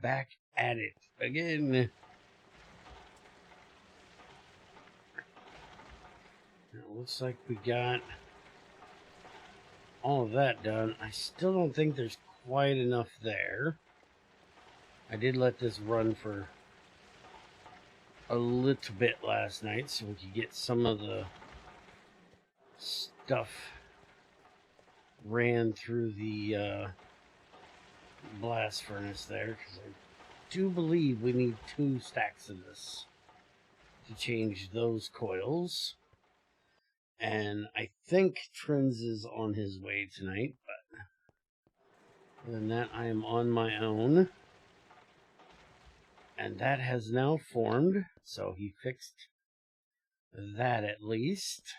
back at it again. It looks like we got all of that done. I still don't think there's quite enough there. I did let this run for a little bit last night so we could get some of the stuff ran through the blast furnace there, because I do believe we need 2 stacks of this to change those coils. And I think Trins is on his way tonight, but other than that, I am on my own. And that has now formed, so he fixed that at least.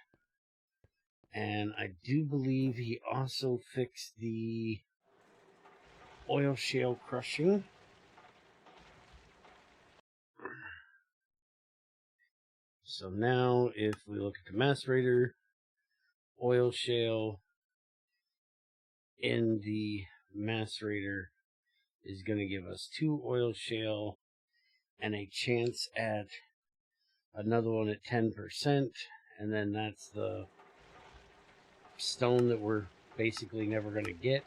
And I do believe he also fixed the oil shale crushing. So now if we look at the macerator, oil shale in the macerator is going to give us 2 oil shale and a chance at another one at 10%, and then that's the stone that we're basically never going to get.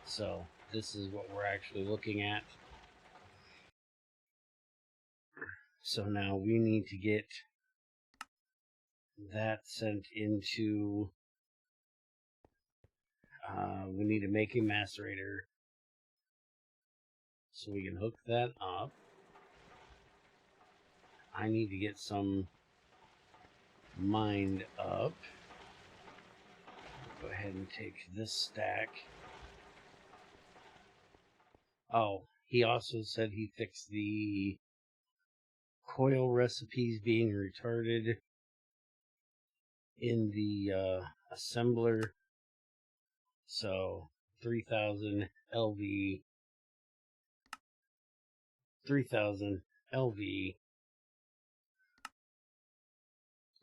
So this is what we're actually looking at. So now we need to get that sent into we need to make a macerator so we can hook that up. I need to get some mined up. Go ahead and take this stack. Oh, he also said he fixed the coil recipes being retarded in the assembler. So 3000 LV, 3000 LV,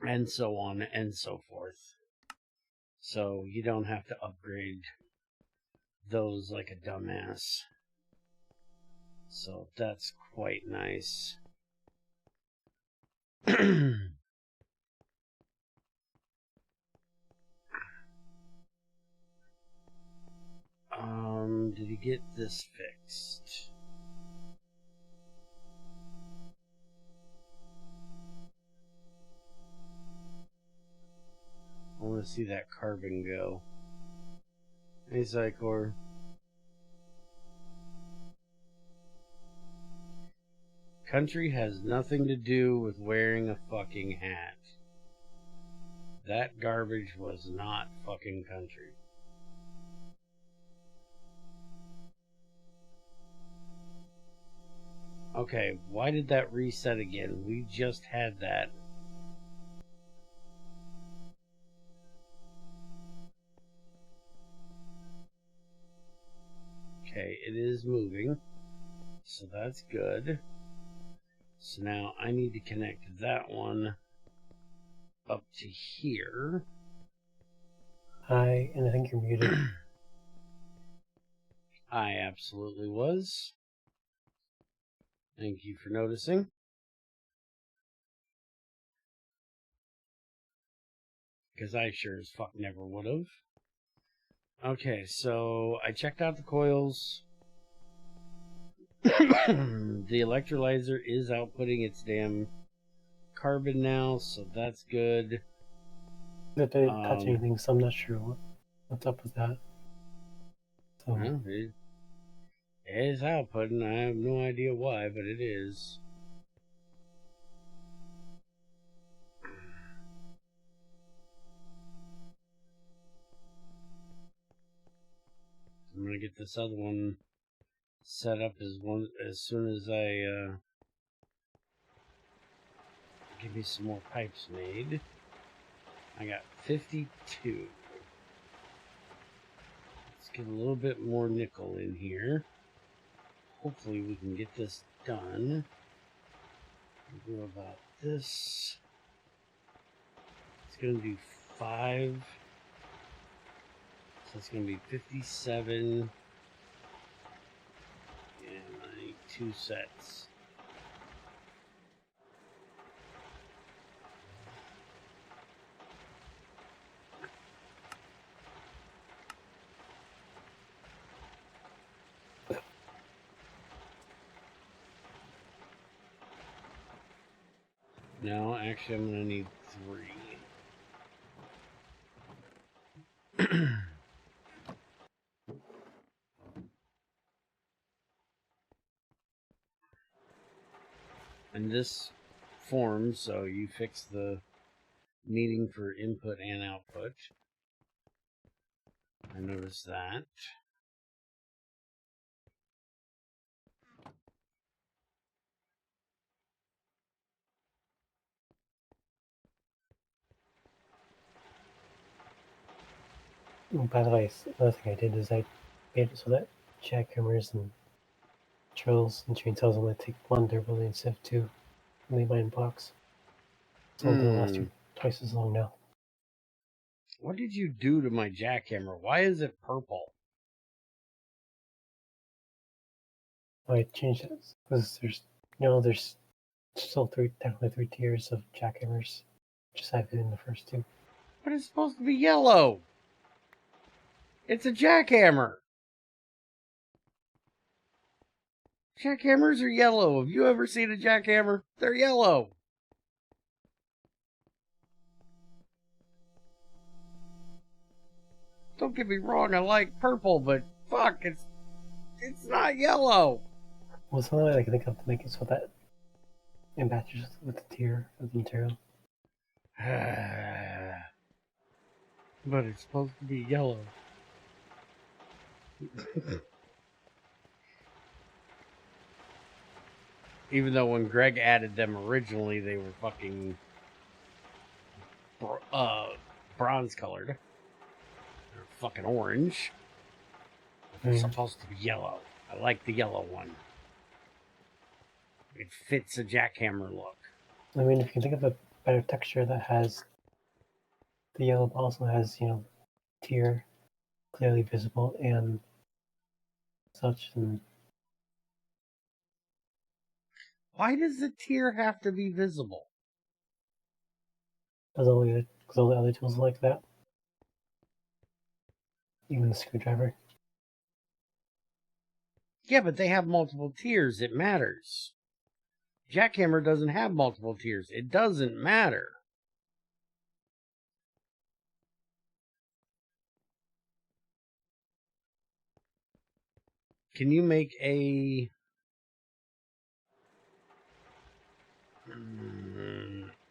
and so on and so forth. So you don't have to upgrade those like a dumbass. So that's quite nice. Did he get this fixed? I want to see that carbon go. Hey, Zycor. Country has nothing to do with wearing a fucking hat. That garbage was not fucking country. Okay, why did that reset again? We just had that. Okay, it is moving. So that's good. So now I need to connect that one up to here. Hi, and I think you're muted. I absolutely was. Thank you for noticing. Because I sure as fuck never would have. Okay, so I checked out the coils. The electrolyzer is outputting its damn carbon now, so that's good. That didn't touch anything, so I'm not sure what's up with that. So, well, it is outputting. I have no idea why, but it is. I'm gonna get this other one set up as soon as I give me some more pipes made. I got 52. Let's get a little bit more nickel in here. Hopefully we can get this done. We'll do about this. It's gonna do 5. So it's gonna be 57. 2 sets. No, actually, I'm going to need 3. And this form, so you fix the needing for input and output. I noticed that. By the way, another thing I did is I made it so that jackhammers and drills and chainsaws only take 1 durability instead of 2 in the mine box. So they'll last you twice as long now. What did you do to my jackhammer? Why is it purple? I changed it because there's still technically 3 tiers of jackhammers. Just have it in the first 2. But it's supposed to be yellow. It's a jackhammer. Jackhammers are yellow. Have you ever seen a jackhammer? They're yellow. Don't get me wrong, I like purple, but fuck, it's not yellow. Well, it's the only way I can think of to make it so that it matches with the tier of the material. But it's supposed to be yellow. Even though when Greg added them originally, they were fucking bronze colored. They're fucking orange. But they're supposed to be yellow. I like the yellow one. It fits a jackhammer look. I mean, if you can think of a better texture that has the yellow also has, tier clearly visible and such, and Why does the tier have to be visible? because all the other tools are like that. Even the screwdriver. Yeah, but they have multiple tiers. It matters. Jackhammer doesn't have multiple tiers. It doesn't matter. Can you make a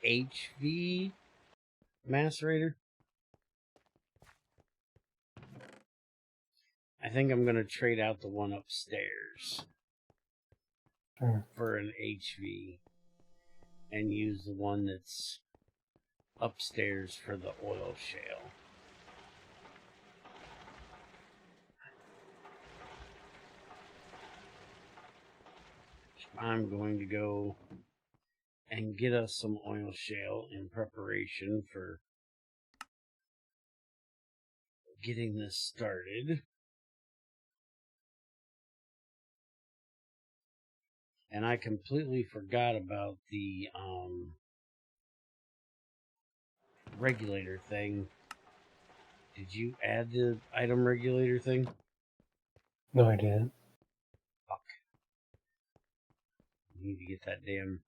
HV macerator? I think I'm going to trade out the one upstairs for an HV and use the one that's upstairs for the oil shale. I'm going to go and get us some oil shale in preparation for getting this started. And I completely forgot about the regulator thing. Did you add the item regulator thing? No, I didn't. Fuck. I need to get that damn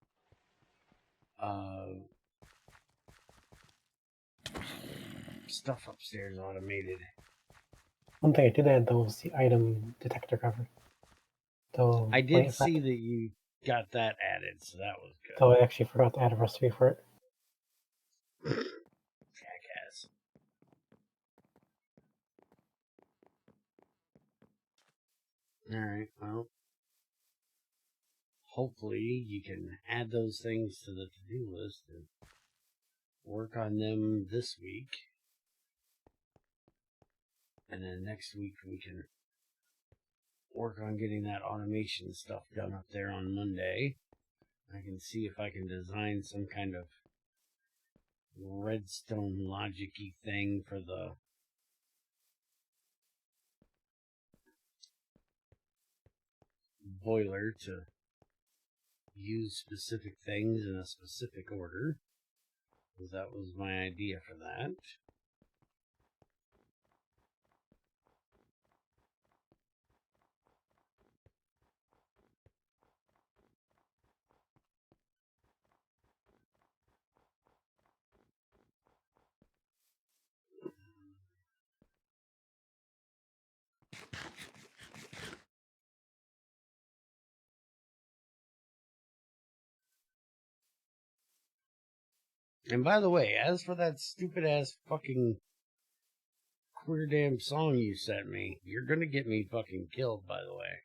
stuff upstairs automated. One thing I did add though was the item detector cover. So I did see that you got that added, so that was good. So I actually forgot to add a recipe for it. Jackass. Alright, well. Hopefully you can add those things to the to-do list and work on them this week. And then next week we can work on getting that automation stuff done up there on Monday. I can see if I can design some kind of redstone logic-y thing for the boiler to use specific things in a specific order. Because that was my idea for that. And by the way, as for that stupid ass fucking queer damn song you sent me, you're gonna get me fucking killed, by the way.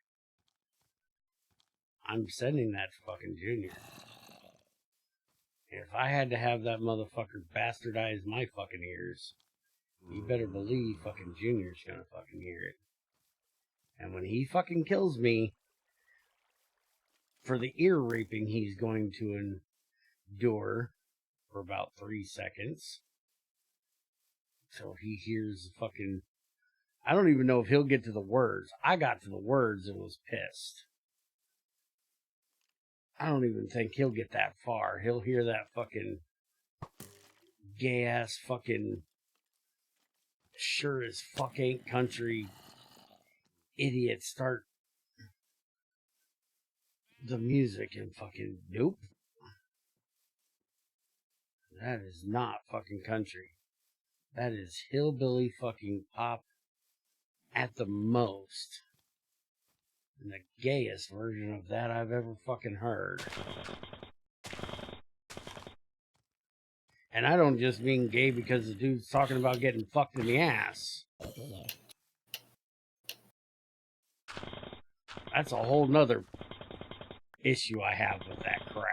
I'm sending that to fucking Junior. If I had to have that motherfucker bastardize my fucking ears, you better believe fucking Junior's gonna fucking hear it. And when he fucking kills me for the ear raping he's going to endure for about 3 seconds, so he hears fucking... I don't even know if he'll get to the words. I got to the words and was pissed. I don't even think he'll get that far. He'll hear that fucking gay ass fucking sure as fuck ain't country idiot start the music and fucking nope. That is not fucking country. That is hillbilly fucking pop at the most. And the gayest version of that I've ever fucking heard. And I don't just mean gay because the dude's talking about getting fucked in the ass. That's a whole nother issue I have with that crap.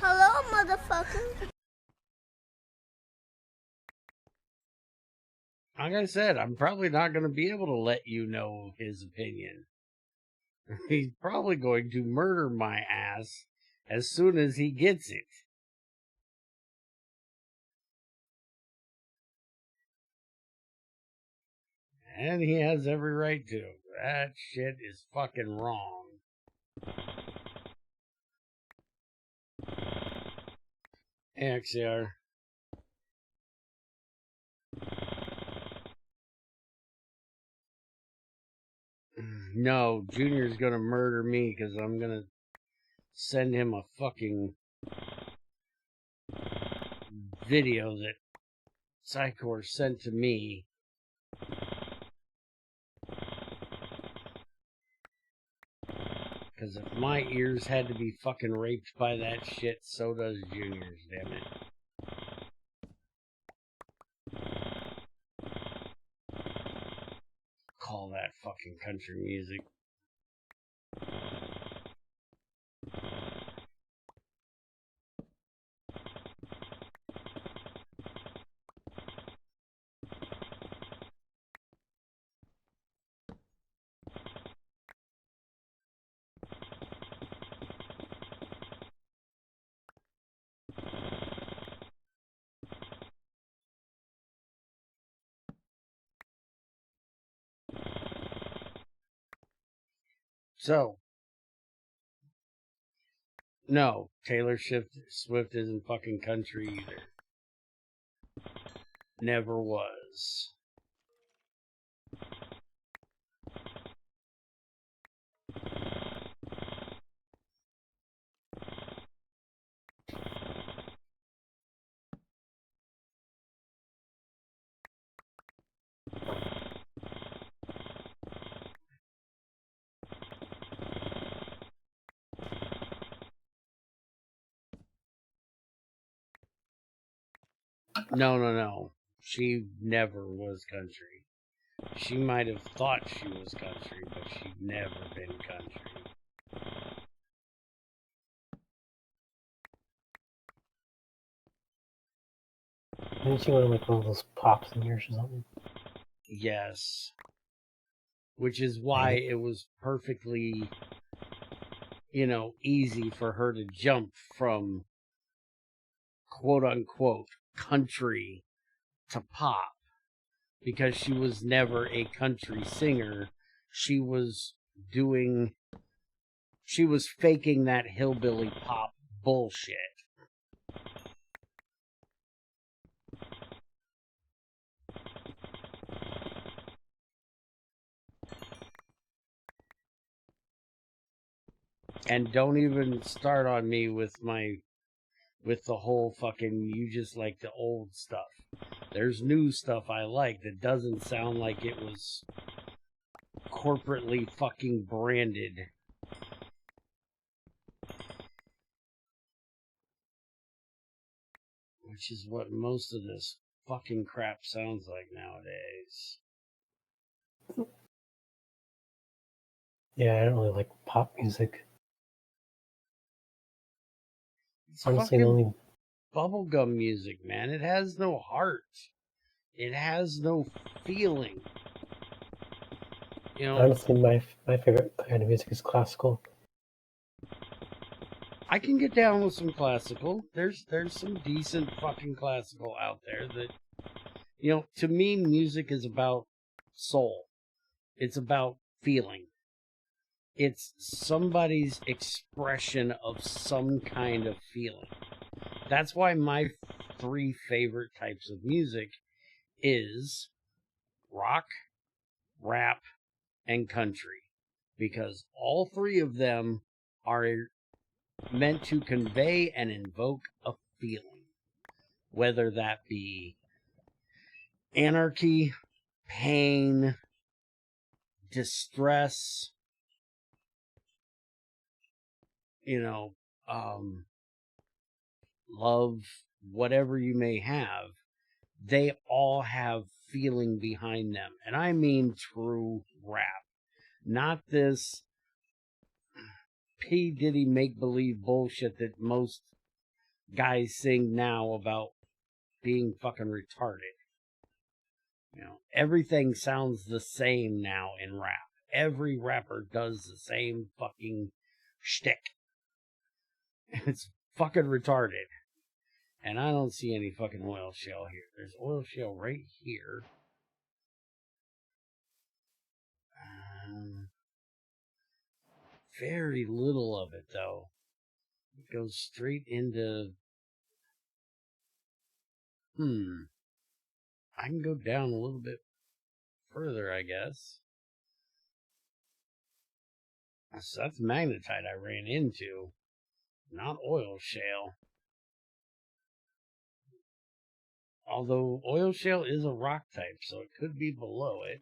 Hello, motherfucker. Like I said, I'm probably not going to be able to let you know his opinion. He's probably going to murder my ass as soon as he gets it. And he has every right to. That shit is fucking wrong. XR. No, Junior's gonna murder me because I'm gonna send him a fucking video that Psychor sent to me. Because if my ears had to be fucking raped by that shit, so does Junior's, damn it. Call that fucking country music. So, no, Taylor Swift isn't fucking country either. Never was. No. She never was country. She might have thought she was country, but she'd never been country. Didn't she want to like one of those pop singers or something? Yes. Which is why it was perfectly, easy for her to jump from quote unquote country to pop, because she was never a country singer. She was faking that hillbilly pop bullshit. And don't even start on me with the whole fucking you just like the old stuff. There's new stuff I like that doesn't sound like it was corporately fucking branded. Which is what most of this fucking crap sounds like nowadays. Yeah, I don't really like pop music. It's Honestly, the fucking only bubblegum music, man. It has no heart. It has no feeling. honestly, my favorite kind of music is classical. I can get down with some classical. There's some decent fucking classical out there that, to me, music is about soul. It's about feeling. It's somebody's expression of some kind of feeling. That's why my 3 favorite types of music is rock, rap, and country. Because all 3 of them are meant to convey and invoke a feeling. Whether that be anarchy, pain, distress, love, whatever you may have, they all have feeling behind them. And I mean true rap. Not this P. Diddy make-believe bullshit that most guys sing now about being fucking retarded. Everything sounds the same now in rap. Every rapper does the same fucking shtick. It's fucking retarded. And I don't see any fucking oil shale here. There's oil shale right here. Very little of it, though. It goes straight into... I can go down a little bit further, I guess. So that's magnetite I ran into, not oil shale. Although oil shale is a rock type, so it could be below it.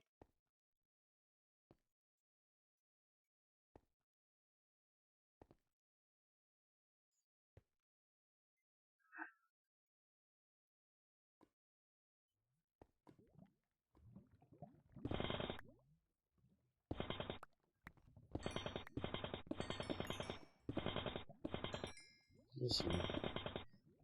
Listen,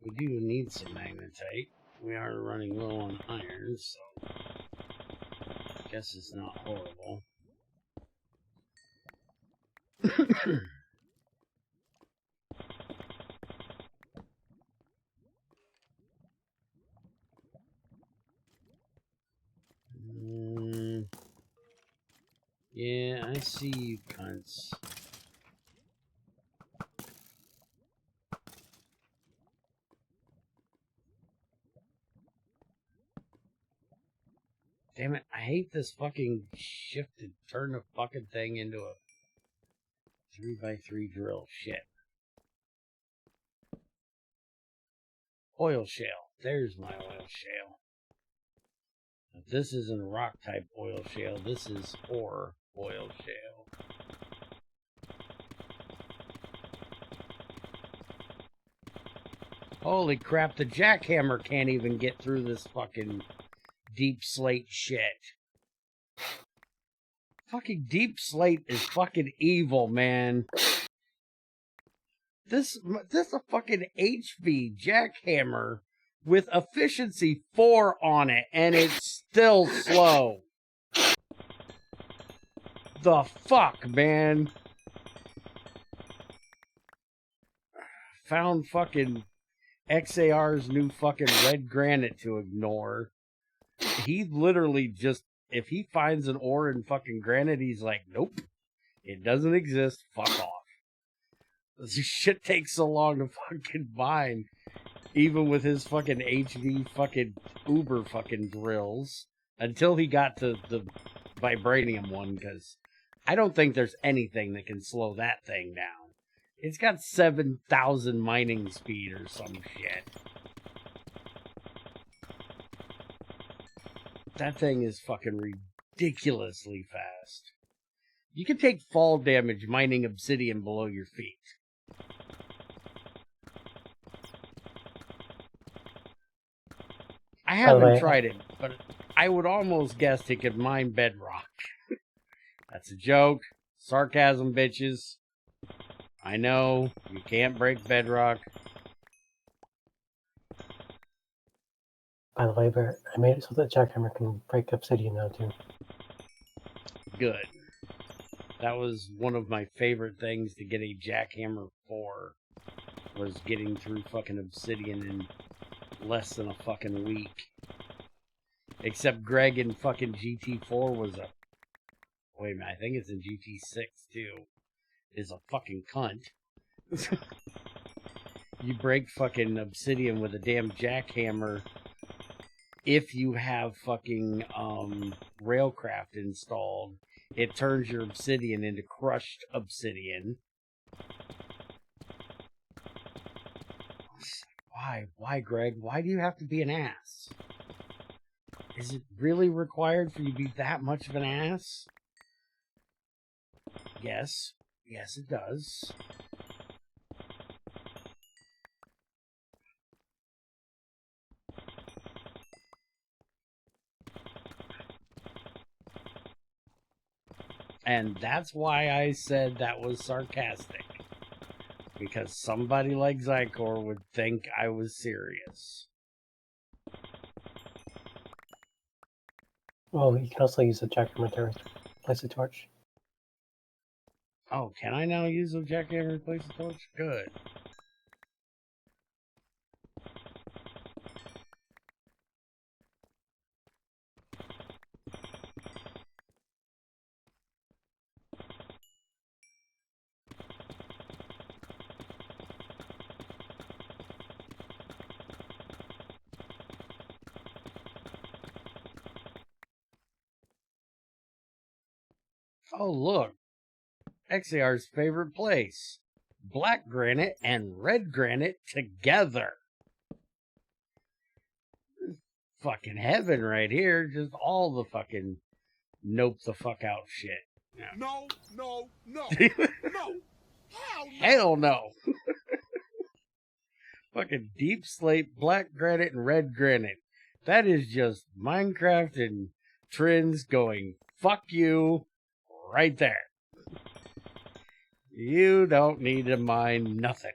we do need some magnetite. We are running low on iron, so I guess it's not horrible. Yeah, I see you cunts. Damn it, I hate this fucking shift to turn the fucking thing into a 3x3 drill. Shit. Oil shale. There's my oil shale. But this isn't a rock type oil shale. This is ore oil shale. Holy crap, the jackhammer can't even get through this fucking deep slate shit. Fucking deep slate is fucking evil, man. This is a fucking HV jackhammer with efficiency 4 on it, and it's still slow. The fuck, man? Found fucking XAR's new fucking red granite to ignore. He literally just, if he finds an ore in fucking granite, he's like, nope, it doesn't exist, fuck off. This shit takes so long to fucking mine, even with his fucking HV fucking uber fucking drills, until he got to the vibranium one, because I don't think there's anything that can slow that thing down. It's got 7,000 mining speed or some shit. That thing is fucking ridiculously fast. You can take fall damage mining obsidian below your feet. I haven't tried it, but I would almost guess it could mine bedrock. That's a joke. Sarcasm, bitches. I know, you can't break bedrock. By the way, Bert, I made it so that jackhammer can break obsidian now, too. Good. That was one of my favorite things to get a jackhammer for, was getting through fucking obsidian in less than a fucking week. Except Greg in fucking GT4 was a... Wait a minute, I think it's in GT6 too. Is a fucking cunt. You break fucking obsidian with a damn jackhammer if you have fucking Railcraft installed. It turns your obsidian into crushed obsidian. Why, Greg? Why do you have to be an ass? Is it really required for you to be that much of an ass? Yes. Yes, it does. And that's why I said that was sarcastic. Because somebody like Zykor would think I was serious. Well, you can also use the jackhammer to replace a torch. Oh, can I now use a jackhammer to replace a torch? Good. Oh, look. XAR's favorite place. Black granite and red granite together. Fucking heaven right here. Just all the fucking nope the fuck out shit. No, no, no, no. Hell no. Fucking deep slate, black granite, and red granite. That is just Minecraft and trends going, fuck you, right there. You don't need to mine nothing.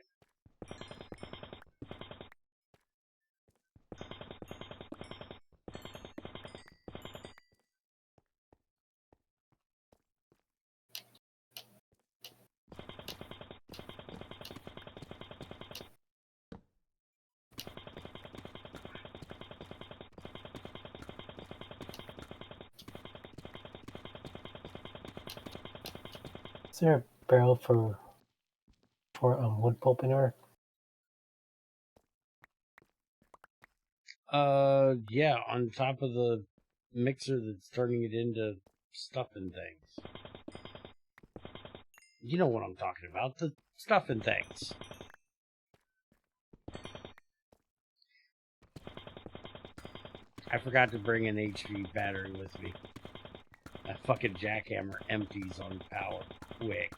Is there a barrel for wood pulp anywhere? Yeah, on top of the mixer that's turning it into stuffing things. You know what I'm talking about, the stuffing things. I forgot to bring an HV battery with me. That fucking jackhammer empties on power quick.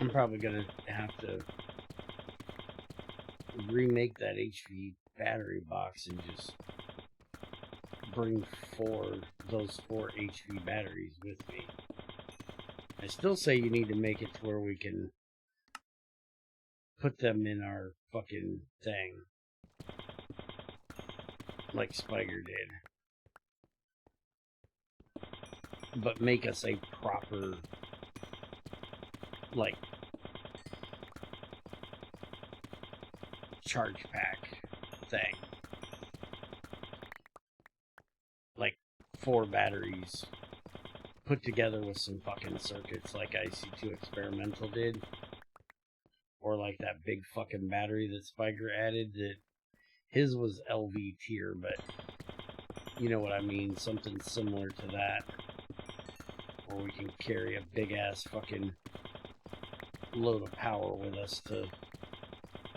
I'm probably gonna have to remake that HV battery box and just bring those four HV batteries with me. I still say you need to make it to where we can put them in our fucking thing, like Spiger did, but make us a proper, like, charge pack thing. Like 4 batteries put together with some fucking circuits like IC2 Experimental did. Or like that big fucking battery that Spiker added. That his was LV tier, but you know what I mean? Something similar to that. Where we can carry a big ass fucking load of power with us to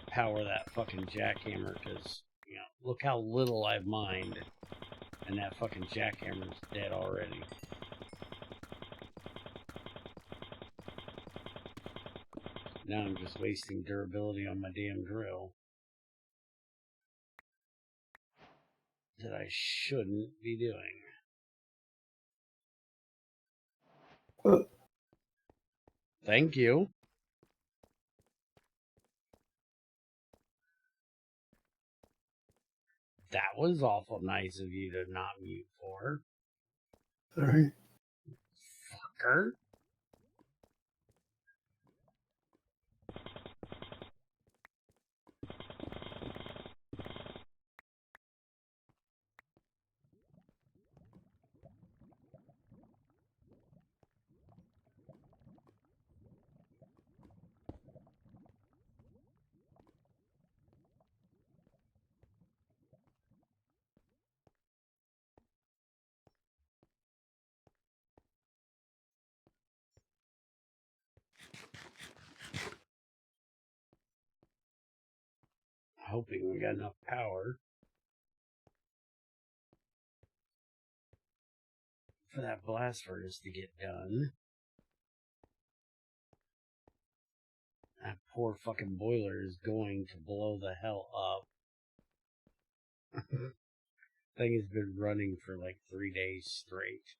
power that fucking jackhammer. Because, you know, look how little I've mined. And that fucking jackhammer's dead already. Now I'm just wasting durability on my damn drill. That I shouldn't be doing. Thank you. That was awful nice of you to not mute for. Sorry. Fucker. Hoping we got enough power for that blast furnace to get done. That poor fucking boiler is going to blow the hell up. Thing has been running for like 3 days straight.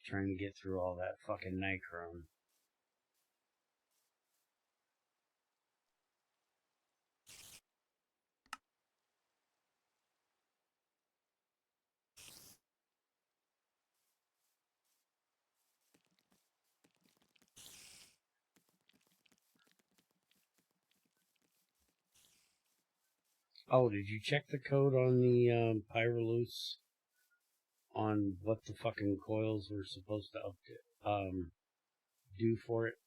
Trying to get through all that fucking nichrome. Oh, did you check the code on the Pyroluce? On what the fucking coils were supposed to do for it?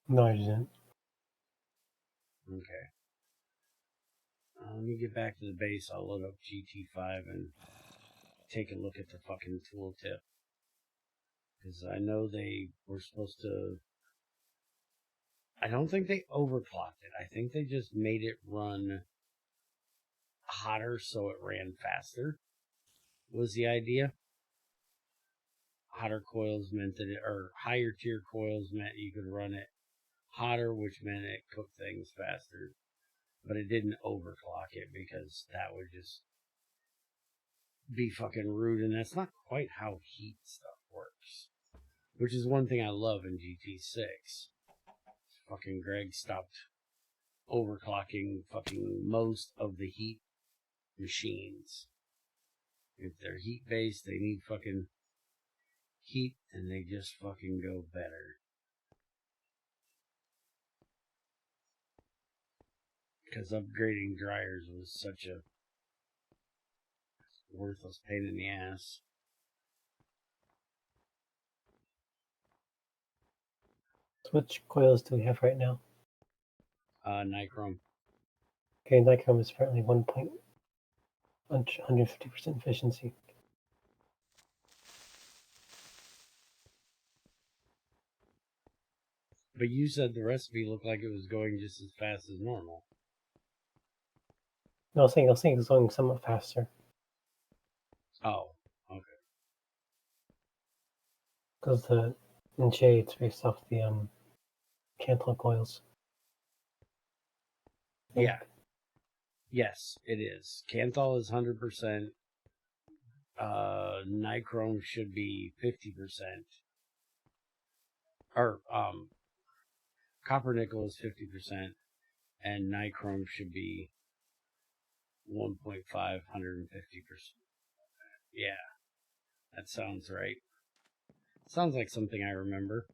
No, I didn't. Okay. Let me get back to the base. I'll load up GT5 and take a look at the fucking tooltip. Because I know they were supposed to... I don't think they overclocked it. I think they just made it run hotter so it ran faster. Was the idea. Hotter coils meant that or higher tier coils meant you could run it hotter, which meant it cooked things faster. But it didn't overclock it because that would just be fucking rude, and that's not quite how heat stuff works. Which is one thing I love in GT6. Fucking Greg stopped overclocking fucking most of the heat machines. If they're heat based, they need fucking heat, and they just fucking go better. Because upgrading dryers was such a worthless pain in the ass. So which coils do we have right now? Nichrome. Okay, nichrome is apparently 150% efficiency. But you said the recipe looked like it was going just as fast as normal. No, I was saying it's going somewhat faster. Oh, okay. Because the And J, it's based off the Cantal coils. I think. Yeah. Yes, it is. Canthal is 100%. Nichrome should be 50%. Or copper nickel is 50%, and nichrome should be 1.5, 150%. Yeah, that sounds right. Sounds like something I remember.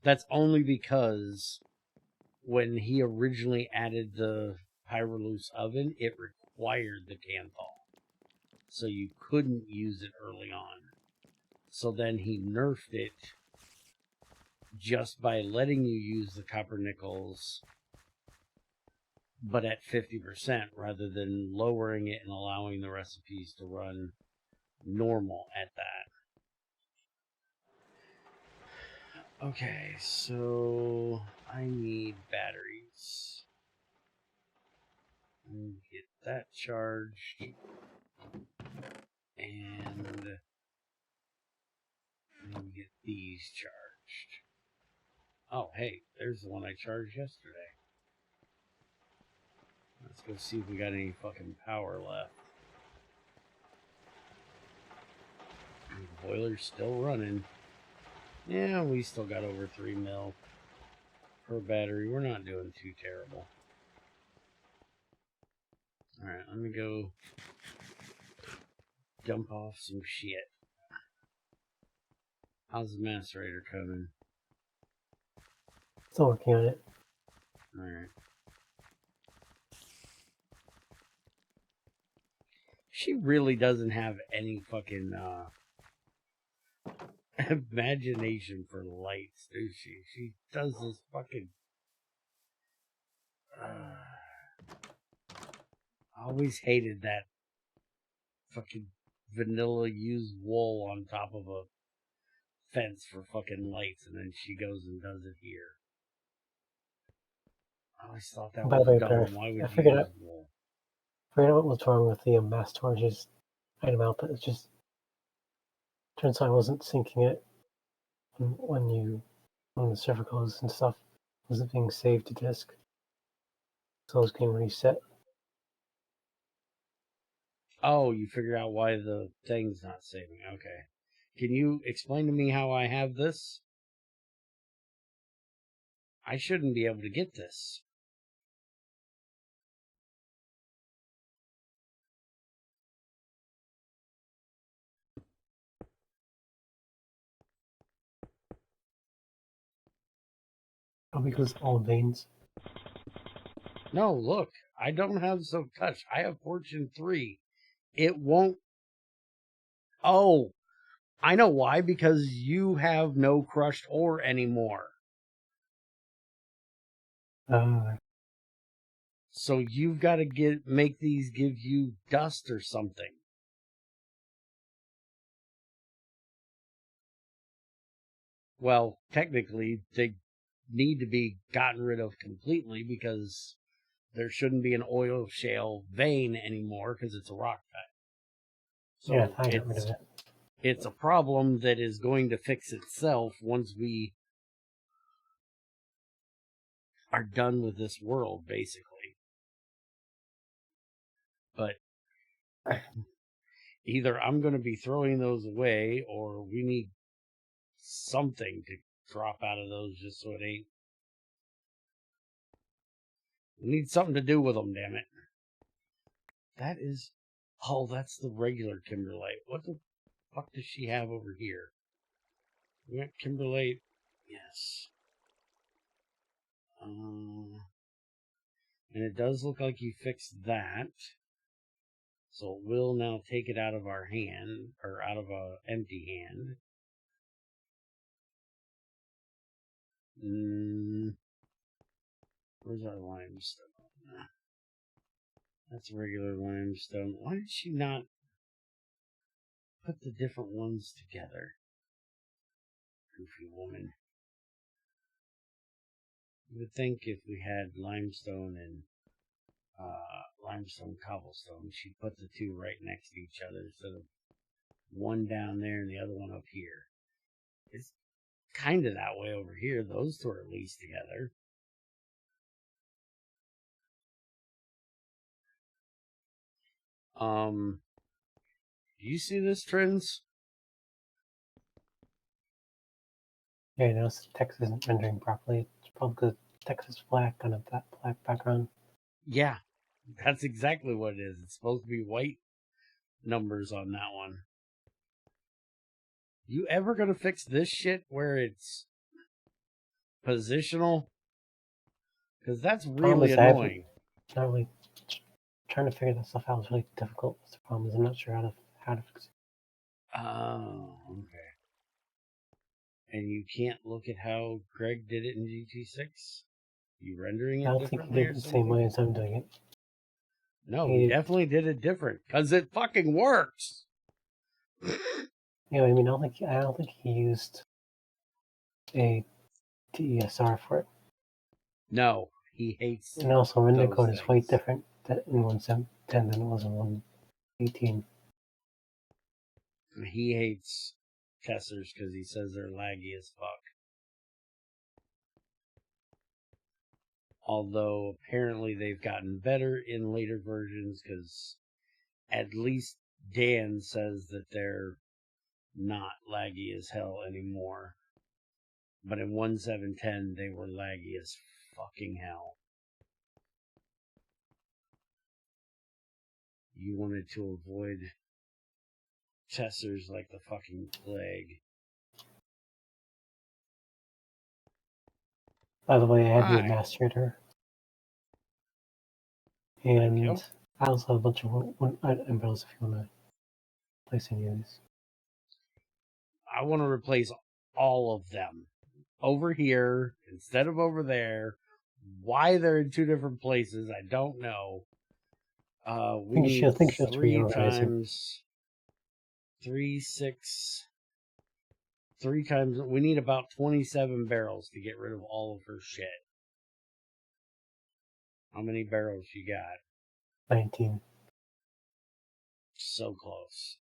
That's only because when he originally added the Pyroluce oven, it required the Canthal. So you couldn't use it early on. So then he nerfed it just by letting you use the copper nickels, but at 50% rather than lowering it and allowing the recipes to run normal at that. Okay, so I need batteries. Get that charged. And get these charged. Oh, hey, there's the one I charged yesterday. Let's go see if we got any fucking power left. The boiler's still running. Yeah, we still got over 3 mil per battery. We're not doing too terrible. Alright, let me go dump off some shit. How's the macerator coming? Still working on it. Alright. She really doesn't have any fucking imagination for lights, does she? She does this fucking I always hated that fucking vanilla used wool on top of a fence for fucking lights, and then she goes and does it here. I always thought that By the was way, dumb. Why would I you use wool? figured out what was wrong with the mass storage's item output. It just turns out I wasn't syncing it when the server closed and stuff wasn't being saved to disk, so it was getting reset. Oh, you figured out why the thing's not saving. Okay. Can you explain to me how I have this? I shouldn't be able to get this. Probably because all veins. No, look. I don't have Silk Touch. I have Fortune 3. It won't... Oh, I know why. Because you have no crushed ore anymore. So you've got to make these give you dust or something. Well, technically, they need to be gotten rid of completely because there shouldn't be an oil shale vein anymore because it's a rock cut. So yeah, I got rid of it. It's a problem that is going to fix itself once we are done with this world, basically. But either I'm going to be throwing those away, or we need something to drop out of those just so it ain't. We need something to do with them, damn it. That is... Oh, that's the regular kimberlite. What the fuck does she have over here? We got kimberlite. Yes. And it does look like you fixed that. So it will now take it out of our hand, or out of a empty hand. Where's our limestone? That's regular limestone. Why did she not put the different ones together? Goofy woman. You would think if we had limestone and limestone cobblestone, she'd put the two right next to each other instead of one down there and the other one up here. It's kind of that way over here. Those two are at least together. Do you see this, Trends? Yeah, I noticed text isn't rendering properly. It's probably because text is black on a black background. Yeah, that's exactly what it is. It's supposed to be white numbers on that one. You ever gonna fix this shit where it's positional? Because that's really annoying. Not really trying to figure that stuff out is really difficult. That's the problem. Is I'm not sure how to fix it. Oh, okay. And you can't look at how Greg did it in GT6? You rendering it I don't think he differently did or it the something? same way as I'm doing it. No, he He- definitely did it different. Because it fucking works! Yeah, I mean, I don't think he used a DSR for it. No, he hates And also, render those code is way things. different in 1.7.10 than it was in 1.18. He hates testers because he says they're laggy as fuck. Although apparently they've gotten better in later versions because at least Dan says that they're not laggy as hell anymore. But in 1.7.10 they were laggy as fucking hell. You wanted to avoid testers like the fucking plague. By the way, I have you Hi. mastered her. Thank you. And I also have a bunch of umbrellas if you want to place any of these. I want to replace all of them. Over here instead of over there. Why they're in two different places, I don't know. We need I think she has to 3 reorganize them. times 3, 6. 3 times. We need about 27 barrels to get rid of all of her shit. How many barrels you got? 19. So close.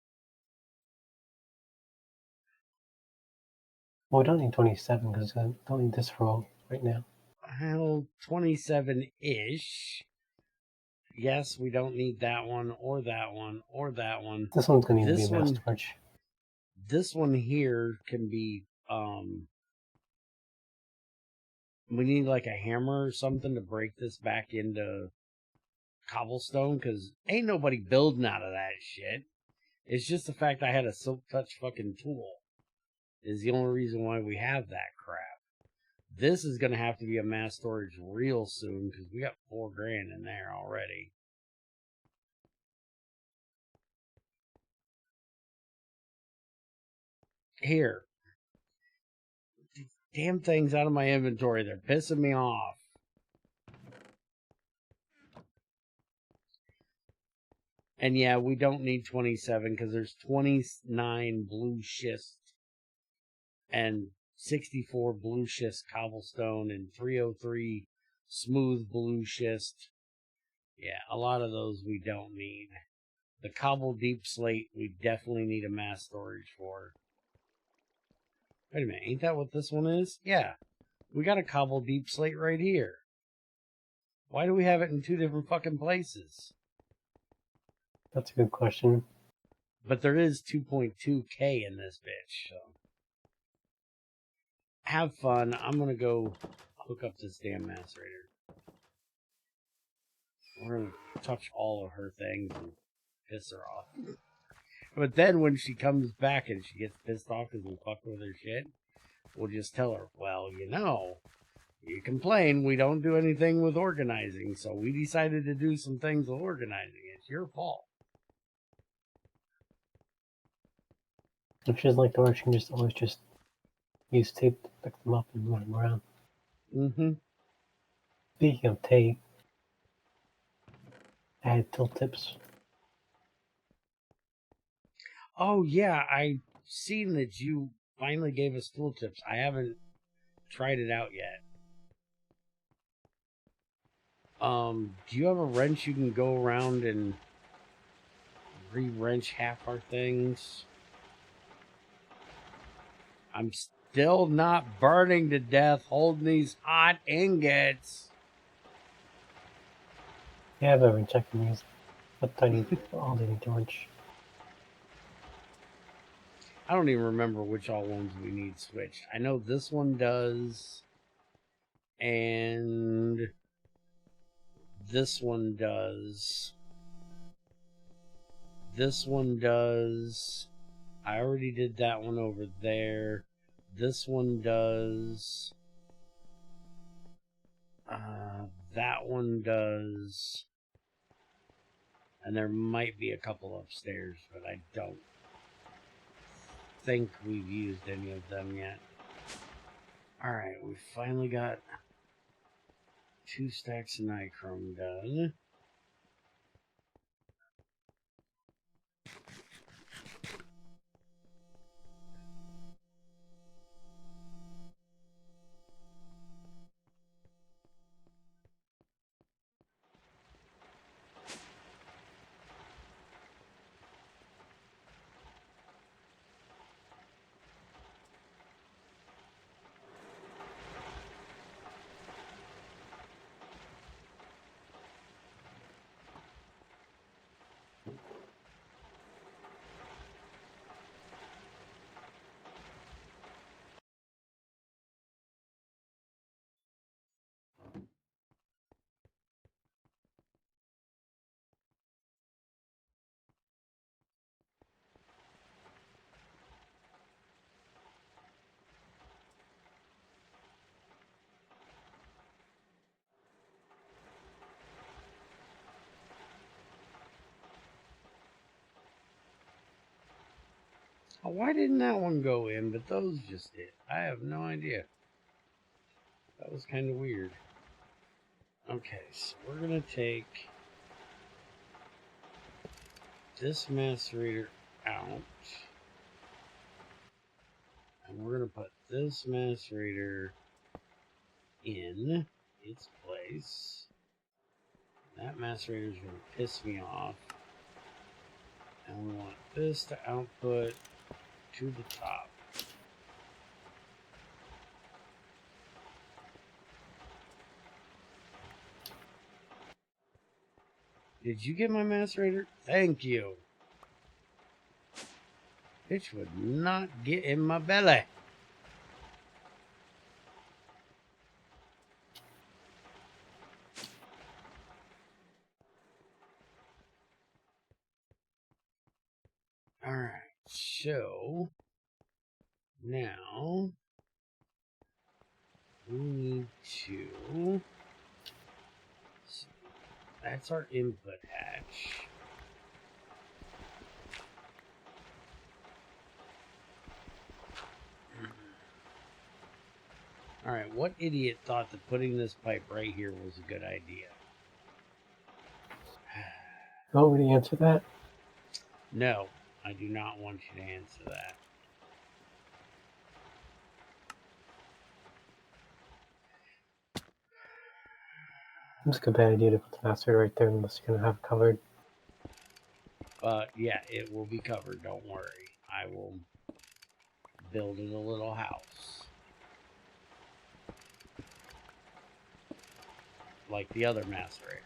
Well, we don't need 27 because I don't need this roll right now. Well, 27-ish. Yes, we don't need that one, or that one, or that one. This one's going to need to This be a mass one, torch. this one here can be, we need like a hammer or something to break this back into cobblestone, because ain't nobody building out of that shit. It's just the fact I had a silk touch fucking tool is the only reason why we have that crap. This is going to have to be a mass storage real soon, because we got $4,000 in there already. Here. These damn things out of my inventory. They're pissing me off. And yeah, we don't need 27 because there's 29 blue schist and 64 blue schist cobblestone and 303 smooth blue schist. Yeah, a lot of those we don't need. The cobble deep slate we definitely need a mass storage for. Wait a minute, ain't that what this one is? Yeah, we got a cobble deep slate right here. Why do we have it in 2 different fucking places? That's a good question. But there is 2.2K in this bitch, so. Have fun. I'm gonna go hook up this damn macerator. We're gonna touch all of her things and piss her off. But then when she comes back and she gets pissed off because we fucked with her shit, we'll just tell her, well, you complain we don't do anything with organizing, so we decided to do some things with organizing. It's your fault. If she doesn't like the work, she can always just use tape to pick them up and move them around. Mm-hmm. Speaking of tape, I had tilt tips. Oh, yeah, I seen that you finally gave us tooltips. I haven't tried it out yet. Do you have a wrench you can go around and re-wrench half our things? I'm still not burning to death holding these hot ingots. Yeah, I've never been checking these. What tiny all they need to munch. I don't even remember which all ones we need switched. I know this one does, and this one does. This one does. I already did that one over there. This one does. That one does. And there might be a couple upstairs, but I don't think we've used any of them yet. Alright, we finally got 2 stacks of nichrome done. Oh, why didn't that one go in, but those just did? I have no idea. That was kind of weird. Okay, so we're going to take this macerator out. And we're going to put this macerator in its place. That macerator is going to piss me off. And we want this to output to the top. Did you get my macerator? Thank you. Bitch would not get in my belly. Alright, so now we need to. That's our input hatch. Alright, what idiot thought that putting this pipe right here was a good idea? You want me to answer that? No, I do not want you to answer that. It's a bad idea to put the master right there unless you're gonna have it covered. Yeah, it will be covered, don't worry. I will build it a little house. Like the other macerator.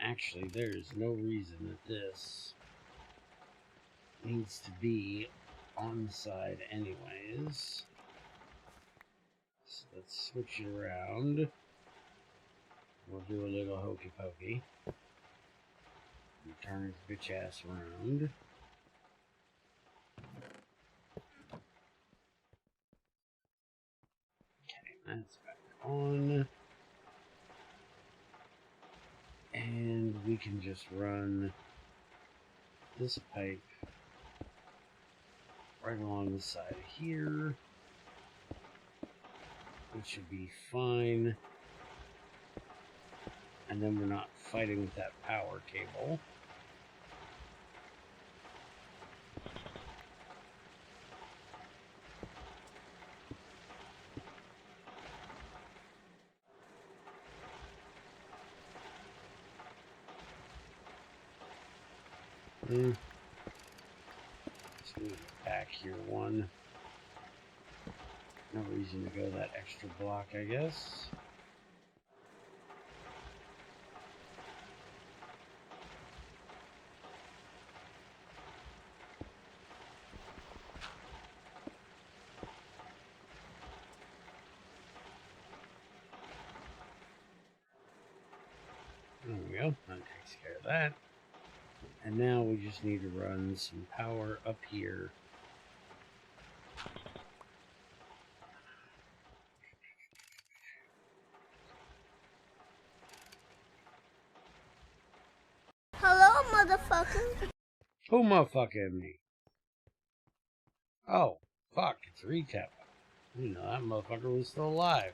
Actually, there is no reason that this needs to be on the side anyways. So let's switch it around. We'll do a little hokey pokey. And turn his bitch ass around. Okay, that's back on. And we can just run this pipe right along the side of here, which should be fine. And then we're not fighting with that power cable. Just move it back here one. No reason to go that extra block, I guess. There we go. That takes care of that. And now we just need to run some power up here. Hello, motherfucker. Who motherfucking me? Oh, fuck, it's Retep. You know, that motherfucker was still alive.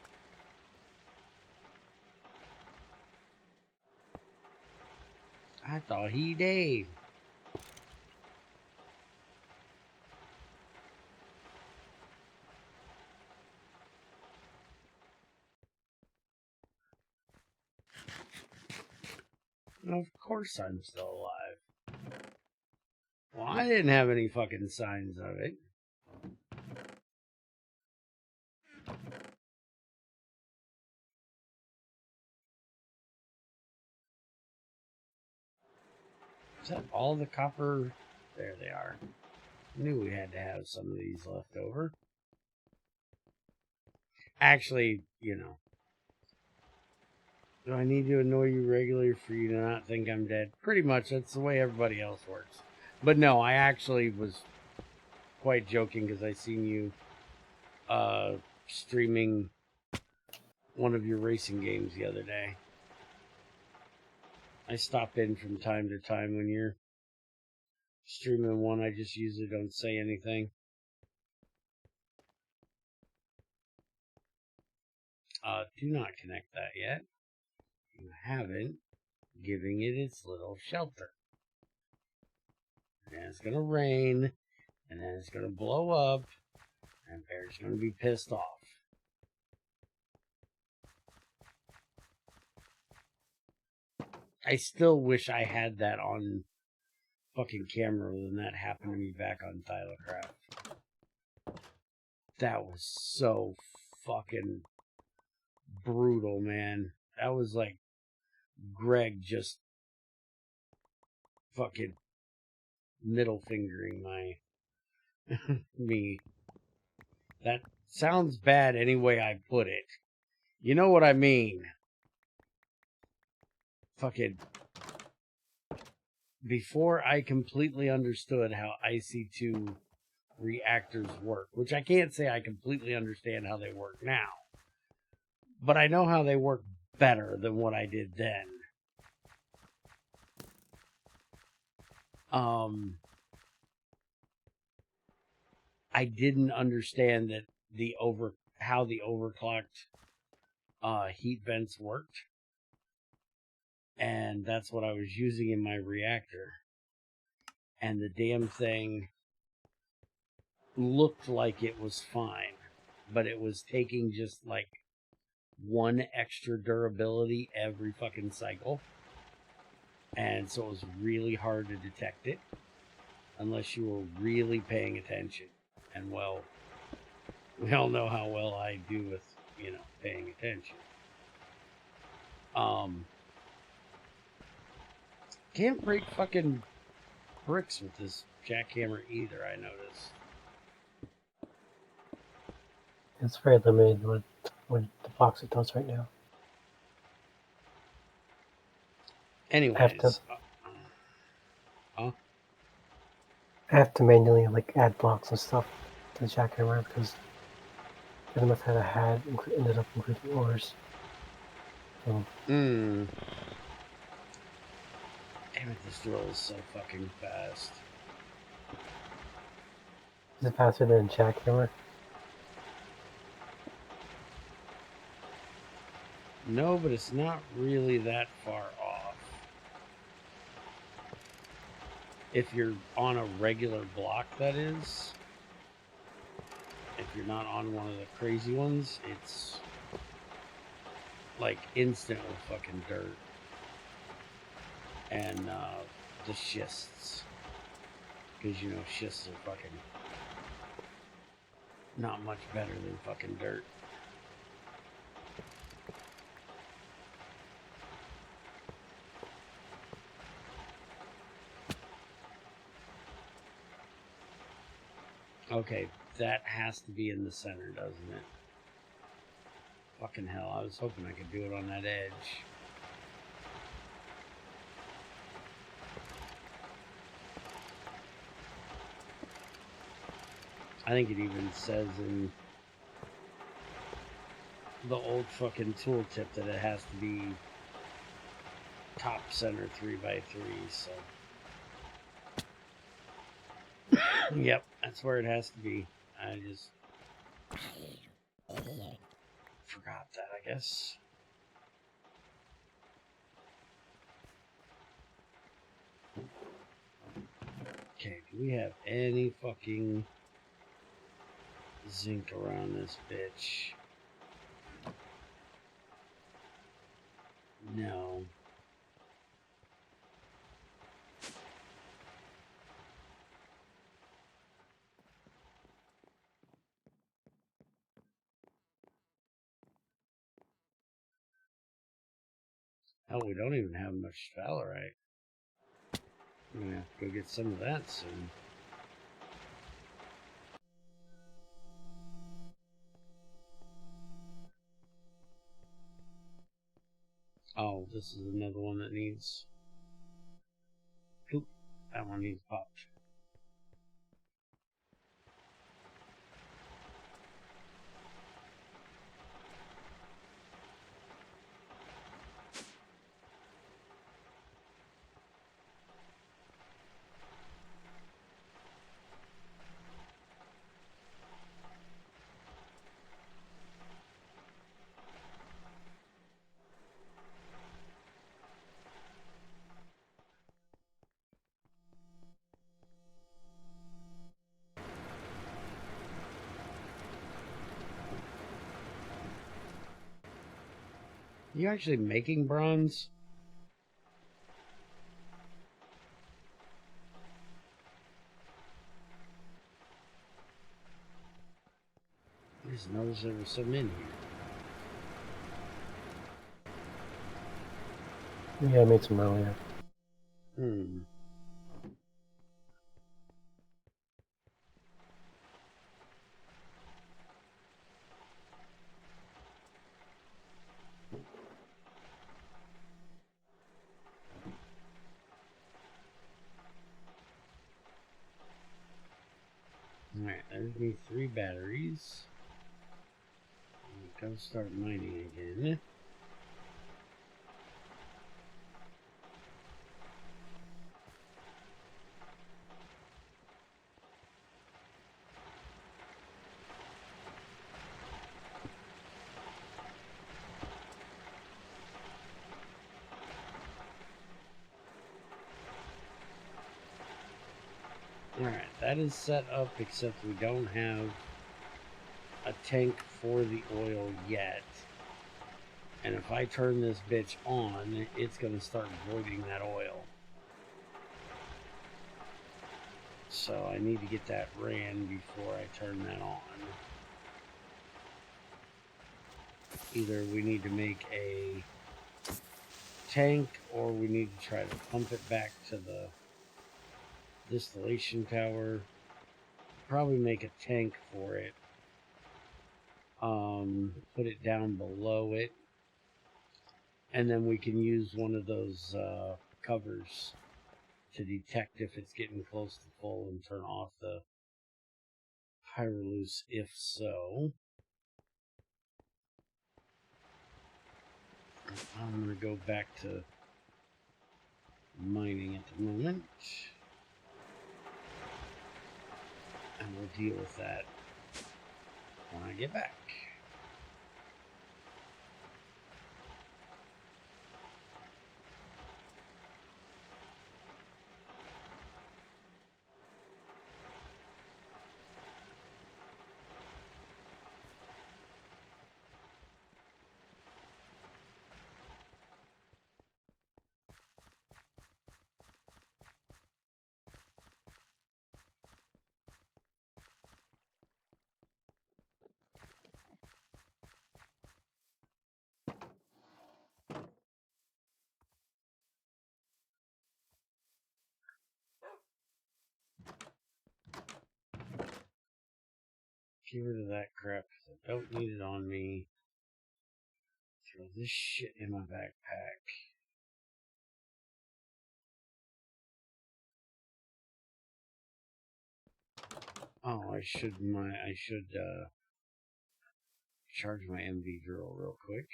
I thought he died. Of course I'm still alive. Well, I didn't have any fucking signs of it. Is that all the copper? There they are. Knew we had to have some of these left over. Actually, you know. Do I need to annoy you regularly for you to not think I'm dead? Pretty much, that's the way everybody else works. But no, I actually was quite joking because I seen you streaming one of your racing games the other day. I stop in from time to time when you're streaming one. I just usually don't say anything. Do not connect that yet. You haven't, giving it its little shelter. And then it's gonna rain, and then it's gonna blow up, and Bear's gonna be pissed off. I still wish I had that on fucking camera when that happened to me back on Thylacraft. That was so fucking brutal, man. That was like Greg just fucking middle fingering my me. That sounds bad any way I put it. You know what I mean? Fucking before I completely understood how IC2 reactors work, which I can't say I completely understand how they work now, but I know how they work better than what I did then. I didn't understand that how the overclocked heat vents worked, and that's what I was using in my reactor. And the damn thing looked like it was fine, but it was taking just like one extra durability every fucking cycle, and so it was really hard to detect it unless you were really paying attention. And well, we all know how well I do with, you know, paying attention. Can't break fucking bricks with this jackhammer either, I noticed. It's very limited with the box it does right now. Anyways, I have to manually like add blocks and stuff to the jackhammer because the other method I had ended up including ores. Damn it, this drill is so fucking fast. Is it faster than a jackhammer? No, but it's not really that far off. If you're on a regular block, that is. If you're not on one of the crazy ones, it's like instant with fucking dirt and the schists. Because, you know, schists are fucking not much better than fucking dirt. Okay, that has to be in the center, doesn't it? Fucking hell, I was hoping I could do it on that edge. I think it even says in the old fucking tooltip that it has to be top center 3x3, so. Yep, that's where it has to be. I just forgot that, I guess. Okay, do we have any fucking zinc around this bitch? No. Oh, we don't even have much sphalerite. I'm gonna have to go get some of that soon. Oh, this is another one that needs... Oop, that one needs popped. You actually making bronze? I just noticed there was some in here. Yeah, I made some earlier. Hmm. Alright, there's me 3 batteries. Go start mining again. Alright, that is set up, except we don't have a tank for the oil yet. And if I turn this bitch on, it's going to start voiding that oil. So I need to get that ran before I turn that on. Either we need to make a tank or we need to try to pump it back to the distillation tower. Probably make a tank for it. Put it down below it. And then we can use one of those covers to detect if it's getting close to full and turn off the Pyrolus if so. I'm going to go back to mining at the moment. And we'll deal with that when I get back. Get rid of that crap. I don't need it on me. Throw this shit in my backpack. Oh, I should charge my MV drill real quick.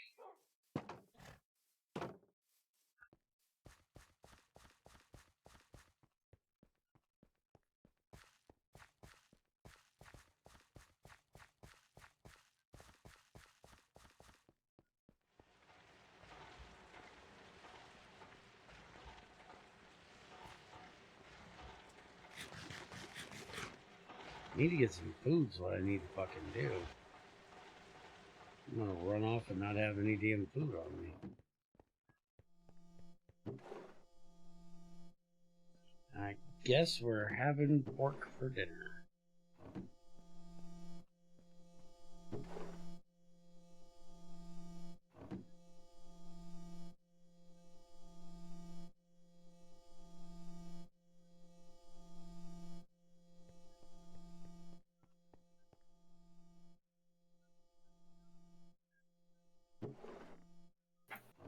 Need to get some food's what I need to fucking do. I'm gonna run off and not have any damn food on me. I guess we're having pork for dinner.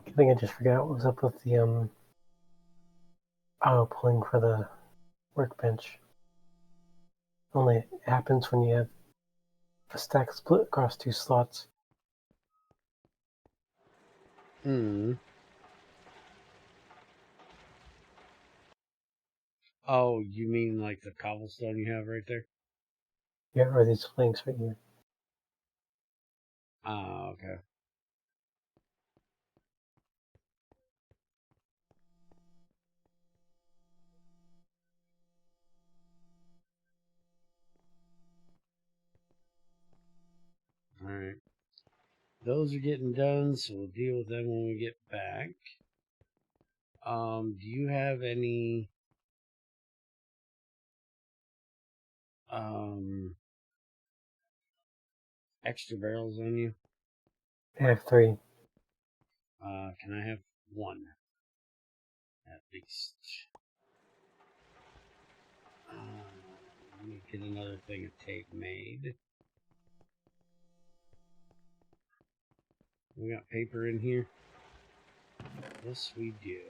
I think I just forgot what was up with the auto pulling for the workbench. Only happens when you have a stack split across 2 slots. Hmm. Oh, you mean like the cobblestone you have right there? Yeah, or these planks right here. Ah, okay. Alright. Those are getting done, so we'll deal with them when we get back. Do you have any extra barrels on you? I have 3. Can I have 1 at least? Let me get another thing of tape made. We got paper in here? Yes, we do.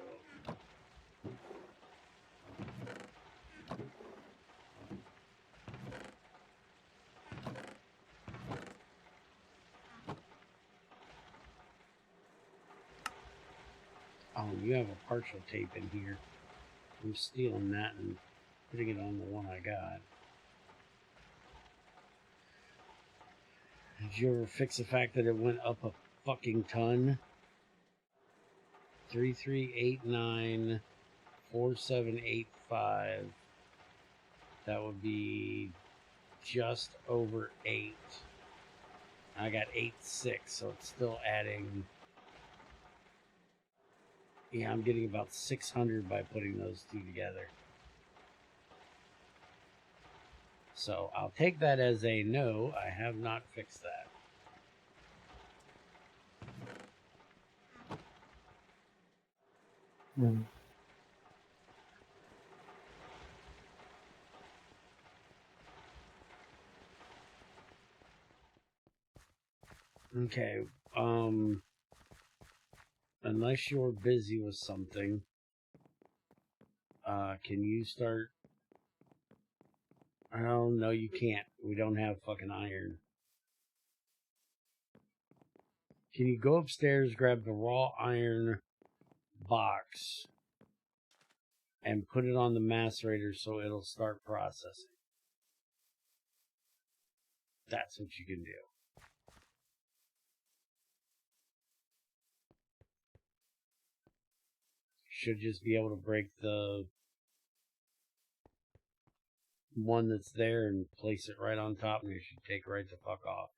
Oh, you have a partial tape in here. I'm stealing that and putting it on the one I got. Did you ever fix the fact that it went up a fucking ton? 33894785. That would be just over 8. I got 8.6, so it's still adding. Yeah, I'm getting about 600 by putting those two together. So I'll take that as a no. I have not fixed that. Mm. Okay. Unless you're busy with something, can you start? Oh no, you can't. We don't have fucking iron. Can you go upstairs, grab the raw iron box, and put it on the macerator so it'll start processing? That's what you can do. Should just be able to break the one that's there and place it right on top, and it should take right the fuck off.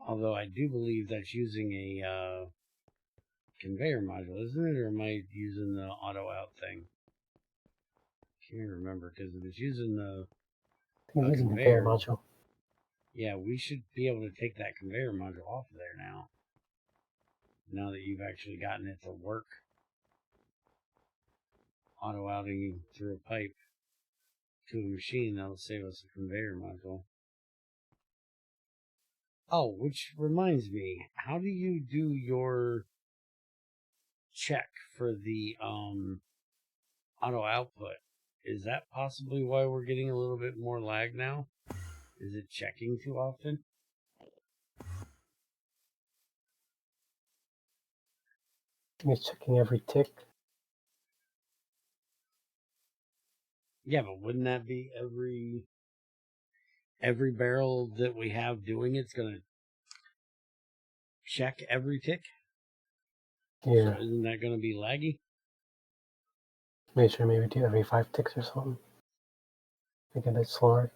Although I do believe that's using a conveyor module, isn't it? Or am I using the auto out thing? Can't remember, because if it's using the I think it's using the conveyor conveyor, module. yeah, we should be able to take that conveyor module off of there now. Now that you've actually gotten it to work. auto outing through a pipe to a machine. That'll save us a conveyor module. Oh, which reminds me, how do you do your check for the auto output? Is that possibly why we're getting a little bit more lag now? Is it checking too often? I think it's checking every tick. Yeah, but wouldn't that be every barrel that we have doing it's gonna check every tick? Yeah. So isn't that gonna be laggy? Make sure maybe do every 5 ticks or something. Make it a bit slower.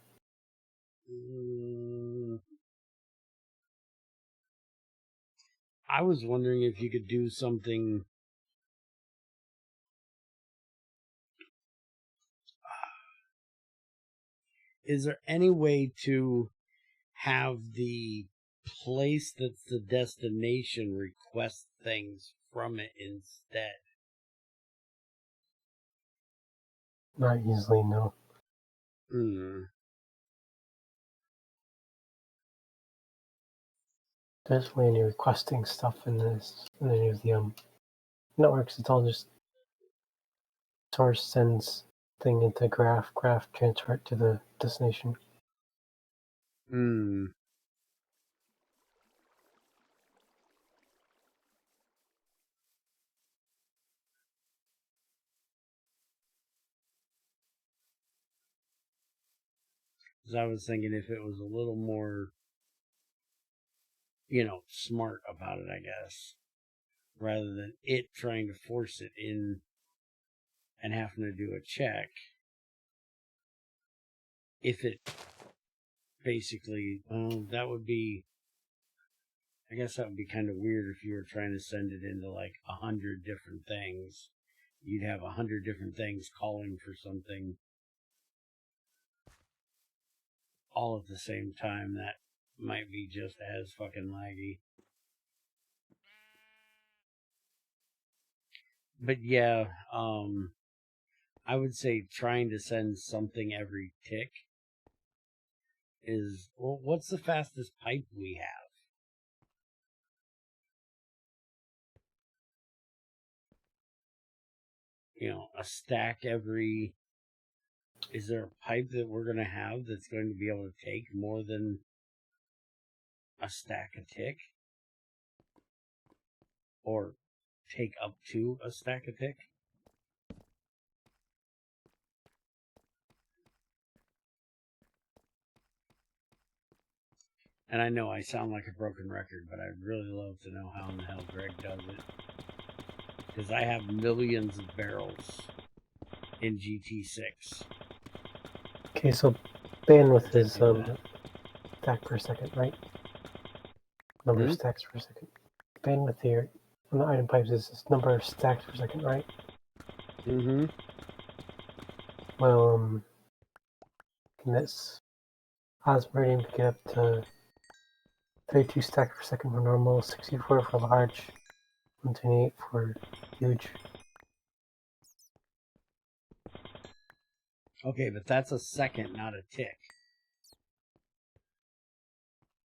I was wondering if you could do something. Is there any way to have the place that's the destination request things from it instead? Not easily, no. There's really any requesting stuff in any of the networks. It's all just source sends thing into graph transfer it to the destination. Because I was thinking if it was a little more, smart about it, I guess, rather than it trying to force it in and having to do a check. If it basically, that would be, I guess that would be kind of weird if you were trying to send it into like 100 different things. You'd have 100 different things calling for something all at the same time. That might be just as fucking laggy. But yeah, I would say trying to send something every tick is, well, what's the fastest pipe we have? A stack every. Is there a pipe that we're going to have that's going to be able to take more than a stack a tick? Or take up to a stack a tick? And I know I sound like a broken record, but I'd really love to know how in the hell Greg does it. Because I have millions of barrels in GT6. Okay, so bandwidth is stack per second, right? Number of stacks per second. Bandwidth here on the item pipes is this number of stacks per second, right? Well, in this Osmeridium can get up to 32 stacks per second for normal, 64 for large, 128 for huge. Okay, but that's a second, not a tick.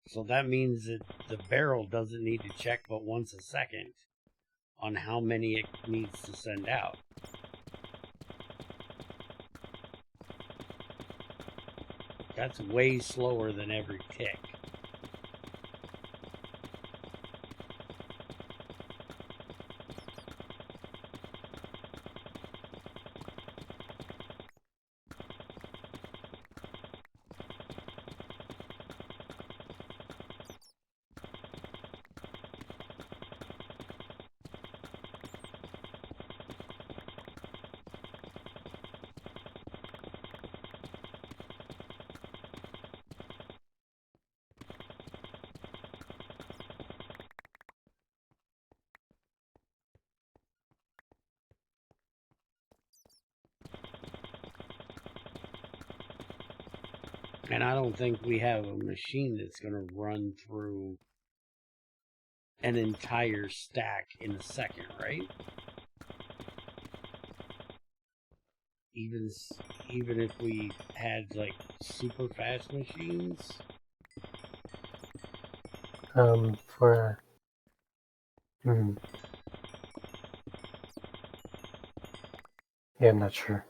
So that means that the barrel doesn't need to check but once a second on how many it needs to send out. That's way slower than every tick. And I don't think we have a machine that's going to run through an entire stack in a second, right? even if we had like super fast machines. For yeah, I'm not sure.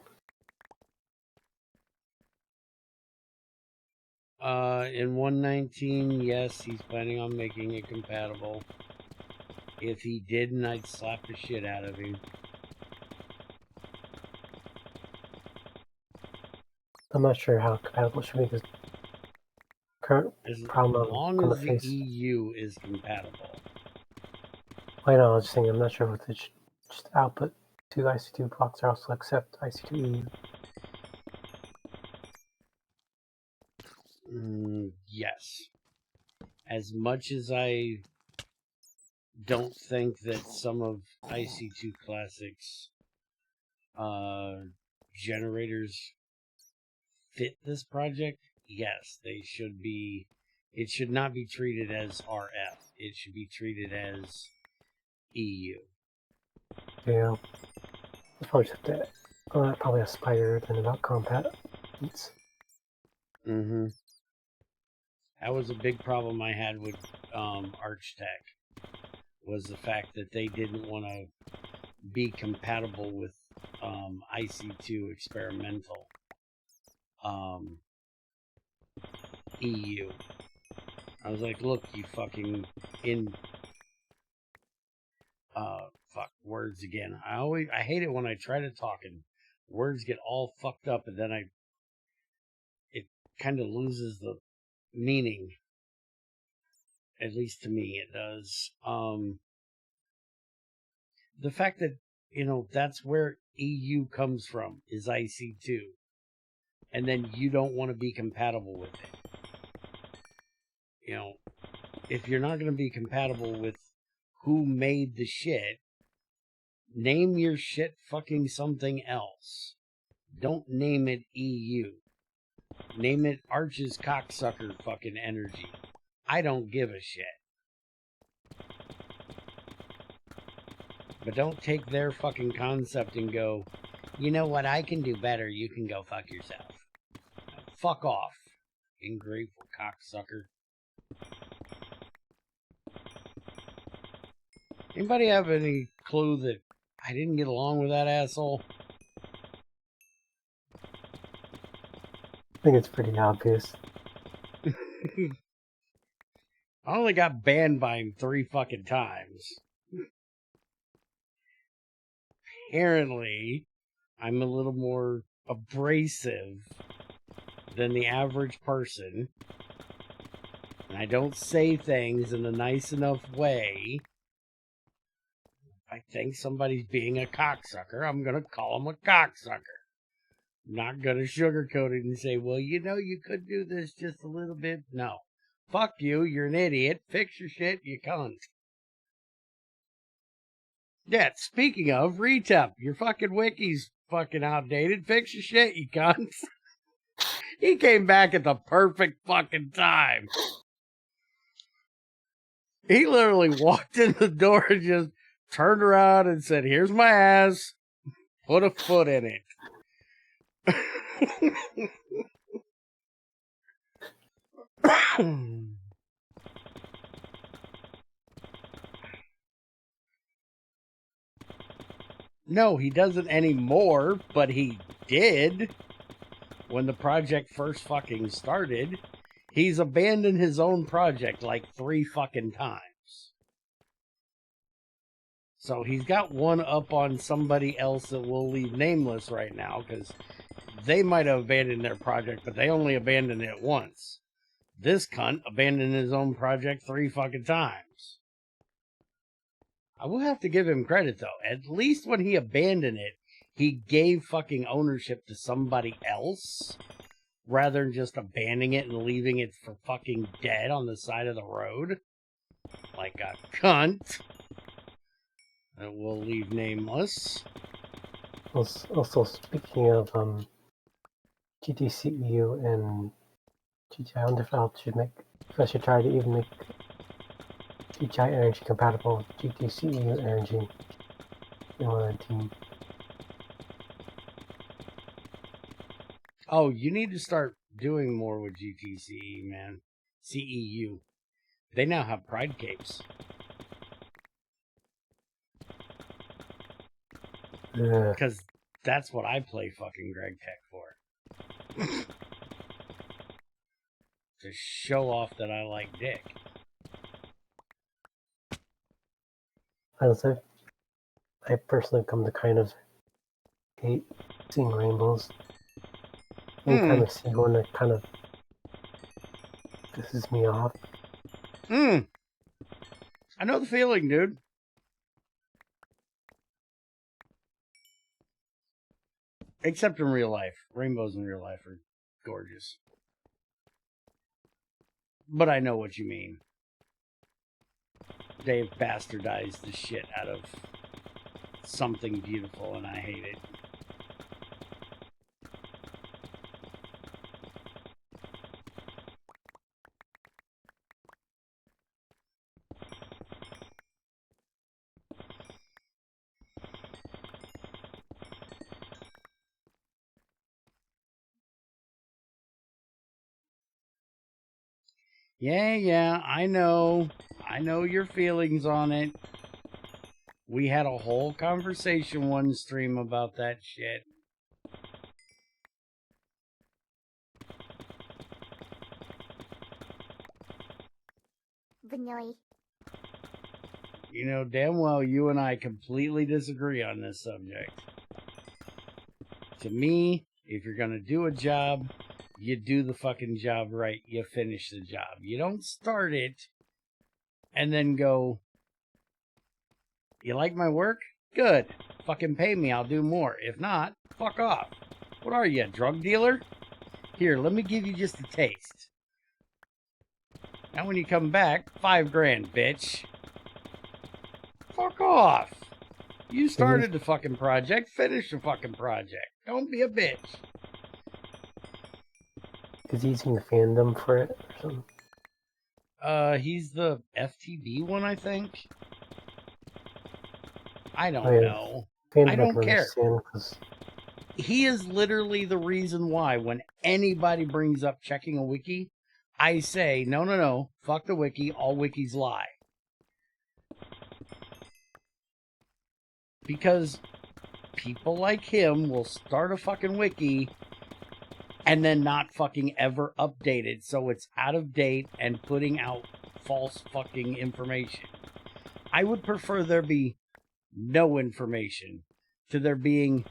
In 119, yes, he's planning on making it compatible. If he didn't, I'd slap the shit out of him. I'm not sure how compatible it should be because current As problem long on the as the face. EU is compatible. I know. I was just thinking. I'm not sure if it's just output to IC2 blocks or also accept IC2 EU. Yes. As much as I don't think that some of IC2 Classic's generators fit this project, yes, they should be. It should not be treated as RF. It should be treated as EU. Yeah. It's probably just that. Probably a spider than about compat. Mm-hmm. That was a big problem I had with ArchTech, was the fact that they didn't want to be compatible with IC2 experimental EU. I was like, look, you fucking fuck words again. I hate it when I try to talk and words get all fucked up and then it kind of loses the meaning. At least to me it does. The fact that, that's where EU comes from, is IC2. And then you don't want to be compatible with it. If you're not going to be compatible with who made the shit, name your shit fucking something else. Don't name it EU. Name it Arch's cocksucker fucking energy. I don't give a shit. But don't take their fucking concept and go, you know what, I can do better, you can go fuck yourself. Fuck off, ungrateful cocksucker. Anybody have any clue that I didn't get along with that asshole? I think it's pretty obvious. I only got banned by him 3 fucking times. Apparently, I'm a little more abrasive than the average person. And I don't say things in a nice enough way. If I think somebody's being a cocksucker, I'm going to call him a cocksucker. I'm not going to sugarcoat it and say, well, you could do this just a little bit. No. Fuck you, you're an idiot. Fix your shit, you cunt. Yeah, speaking of, Retep, your fucking wiki's fucking outdated. Fix your shit, you cunt. He came back at the perfect fucking time. He literally walked in the door and just turned around and said, here's my ass. Put a foot in it. No, he doesn't anymore, but he did when the project first fucking started. He's abandoned his own project like 3 fucking times. So he's got one up on somebody else that we'll leave nameless right now, because they might have abandoned their project, but they only abandoned it once. This cunt abandoned his own project 3 fucking times. I will have to give him credit, though. At least when he abandoned it, he gave fucking ownership to somebody else, rather than just abandoning it and leaving it for fucking dead on the side of the road. Like a cunt. That we'll leave nameless. Also, speaking of GTCEU and GTI, I wonder if I should try to even make GTI energy compatible with GTCEU energy in 119. Oh, you need to start doing more with GTCE, man. CEU. They now have Pride capes. Yeah. Because that's what I play fucking Greg Tech for. To show off that I like dick. Honestly, I personally come to kind of hate seeing rainbows. Anytime I see one, it kind of pisses me off. I know the feeling, dude. Except in real life. Rainbows in real life are gorgeous. But I know what you mean. They've bastardized the shit out of something beautiful, and I hate it. Yeah, I know. I know your feelings on it. We had a whole conversation one stream about that shit. Vanilla. You know damn well you and I completely disagree on this subject. To me, if you're gonna do a job, you do the fucking job right. You finish the job. You don't start it and then go, you like my work? Good. Fucking pay me, I'll do more. If not, fuck off. What are you, a drug dealer? Here, let me give you just a taste. Now when you come back, $5,000, bitch. Fuck off. You started the fucking project, finish the fucking project. Don't be a bitch. Is he using the fandom for it or something? He's the FTB one, I think. I don't Oh, yeah. know. Fandom I don't can care. understand, 'cause He is literally the reason why when anybody brings up checking a wiki, I say, no, fuck the wiki, all wikis lie. Because people like him will start a fucking wiki and then not fucking ever update it so it's out of date and putting out false fucking information. I would prefer there be no information to there being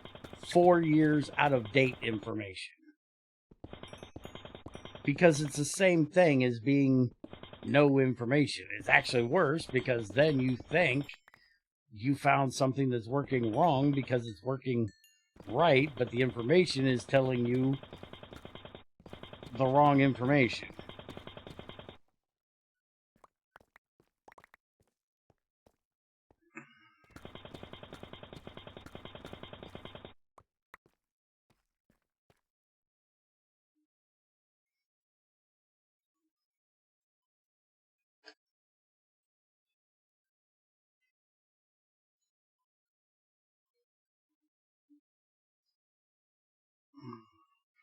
4 years out of date information. Because it's the same thing as being no information. It's actually worse because then you think you found something that's working wrong because it's working right, but the information is telling you the wrong information.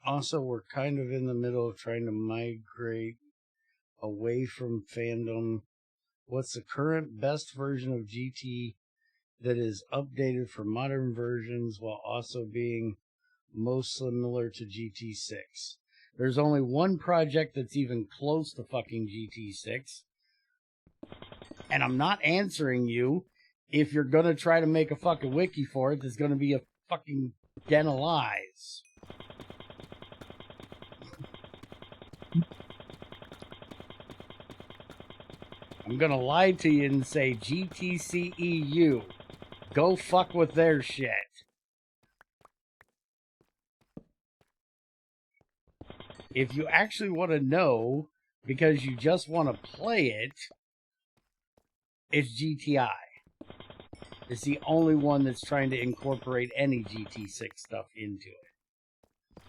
Also, we're kind of in the middle of trying to migrate away from fandom. What's the current best version of GT that is updated for modern versions while also being most similar to GT6? There's only one project that's even close to fucking GT6. And I'm not answering you. If you're gonna try to make a fucking wiki for it, there's gonna be a fucking den of lies. I'm gonna lie to you and say GTCEU. Go fuck with their shit. If you actually want to know because you just want to play it, it's GTI. It's the only one that's trying to incorporate any GT6 stuff into it.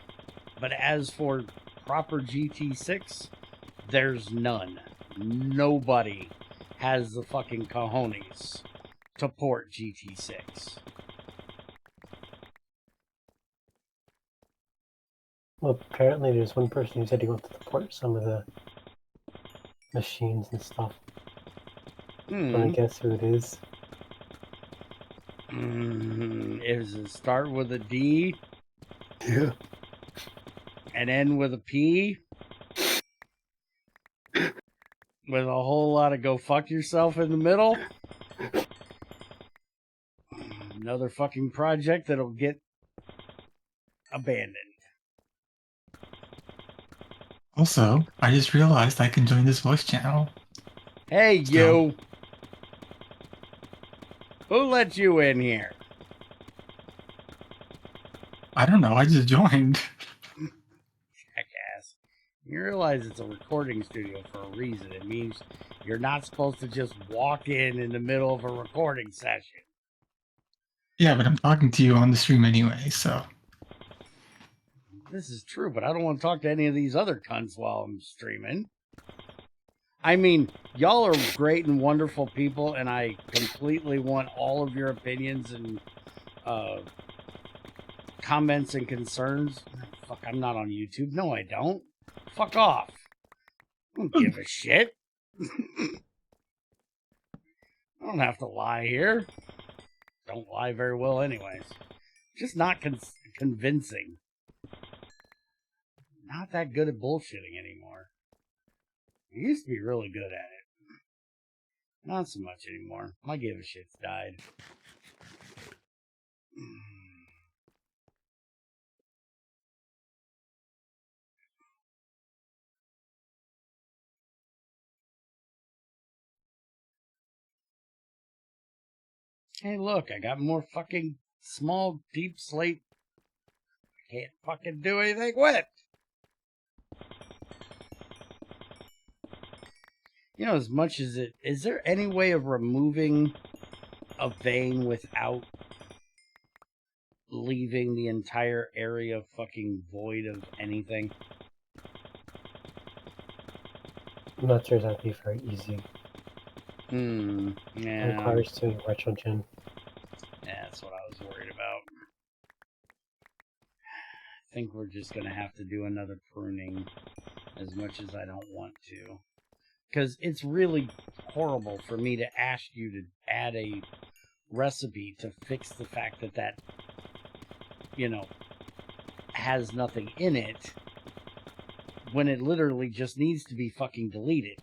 But as for proper GT6, there's none. Nobody has the fucking cojones to port GT6. Well, apparently there's one person who said he wanted to port some of the machines and stuff. Wanna Hmm. guess who it is? Is it start with a D Yeah. and end with a P? With a whole lot of go fuck yourself in the middle? Another fucking project that'll get abandoned. Also, I just realized I can join this voice channel. Hey, Still. you! Who let you in here? I don't know, I just joined. Jackass. You realize it's a recording studio for a reason. It means you're not supposed to just walk in the middle of a recording session. Yeah, but I'm talking to you on the stream anyway, so. This is true, but I don't want to talk to any of these other cunts while I'm streaming. I mean, y'all are great and wonderful people, and I completely want all of your opinions and comments and concerns. Fuck, I'm not on YouTube. No, I don't. Fuck off. I don't give a shit. I don't have to lie here. Don't lie very well anyways. Just not convincing. Not that good at bullshitting anymore. I used to be really good at it. Not so much anymore. My give a shit's died. Hey, look, I got more fucking small, deep slate. I can't fucking do anything with. You know, as much as it... Is there any way of removing a vein without leaving the entire area fucking void of anything? I'm not sure that'd be very easy. Yeah. It requires doing retrogen. Yeah, that's what I was worried about. I think we're just gonna have to do another pruning, as much as I don't want to. Because it's really horrible for me to ask you to add a recipe to fix the fact that, you know, has nothing in it, when it literally just needs to be fucking deleted.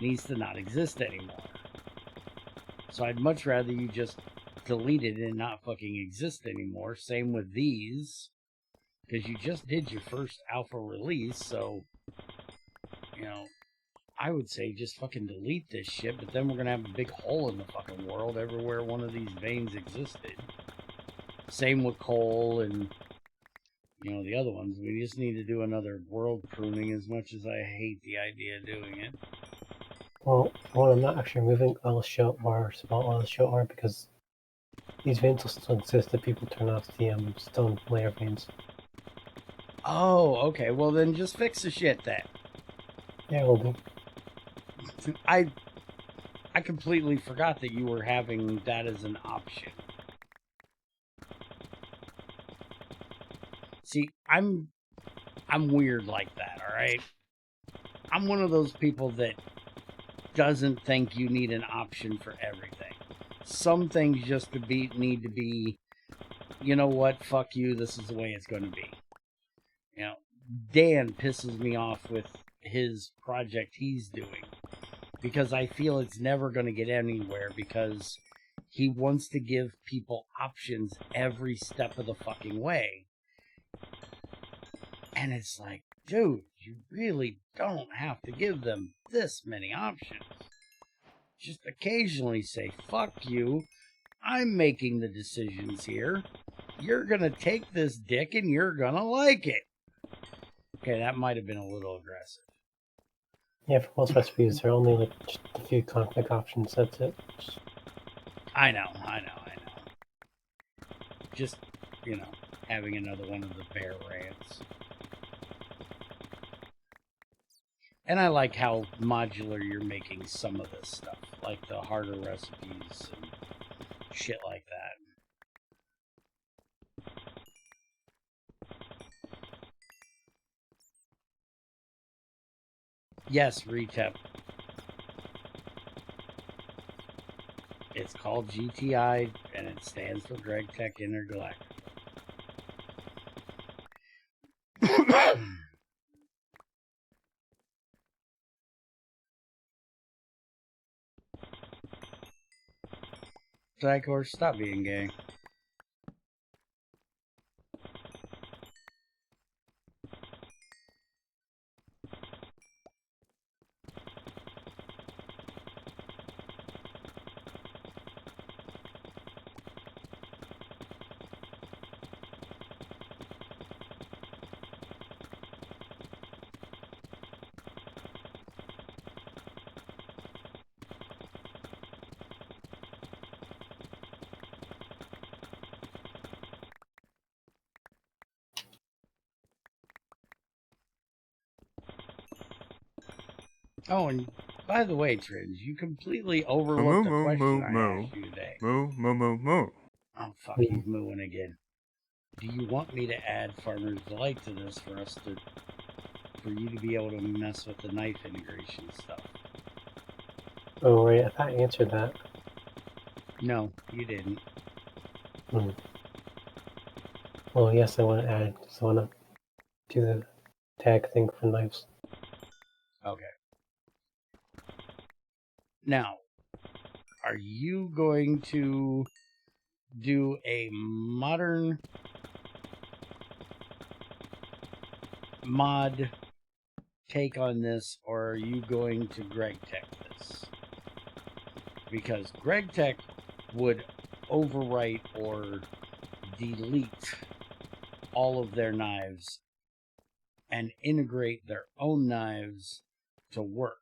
Needs to not exist anymore. So I'd much rather you just delete it and not fucking exist anymore. Same with these. Because you just did your first alpha release, so, you know, I would say just fucking delete this shit, but then we're gonna have a big hole in the fucking world everywhere one of these veins existed. Same with coal and, you know, the other ones. We just need to do another world pruning, as much as I hate the idea of doing it. Well, I'm not actually removing oil shale ore, small oil shale ore, because these veins will still exist if people turn off the stone layer veins. Oh, okay. Well, then just fix the shit then. Yeah, we'll do. I completely forgot that you were having that as an option. See, I'm weird like that, all right? I'm one of those people that doesn't think you need an option for everything. Some things just need to be, you know what, fuck you, this is the way it's going to be. You know, Dan pisses me off with his project he's doing, because I feel it's never going to get anywhere, because he wants to give people options every step of the fucking way. And it's like, dude, you really don't have to give them this many options. Just occasionally say, fuck you, I'm making the decisions here. You're gonna take this dick and you're gonna like it. Okay, that might have been a little aggressive. Yeah, for most recipes, there are only like just a few config options, that's it. I know. Just, you know, having another one of the bear rants. And I like how modular you're making some of this stuff, like the harder recipes and shit like that. Yes, RETEP. It's called GTI, and it stands for Greg Tech Intergalactic. Psychor, stop being gay. Oh, and by the way, Tringe, you completely overlooked a question I asked you today. Moo. Oh, fuck, he's mooing again. Do you want me to add Farmer's Delight to this for you to be able to mess with the knife integration stuff? Oh, right. I thought I answered that. No, you didn't. Well, yes, I want to add. Just want to do the tag thing for knives. Okay. Now, are you going to do a modern mod take on this, or are you going to Greg Tech this? Because Greg Tech would overwrite or delete all of their knives and integrate their own knives to work.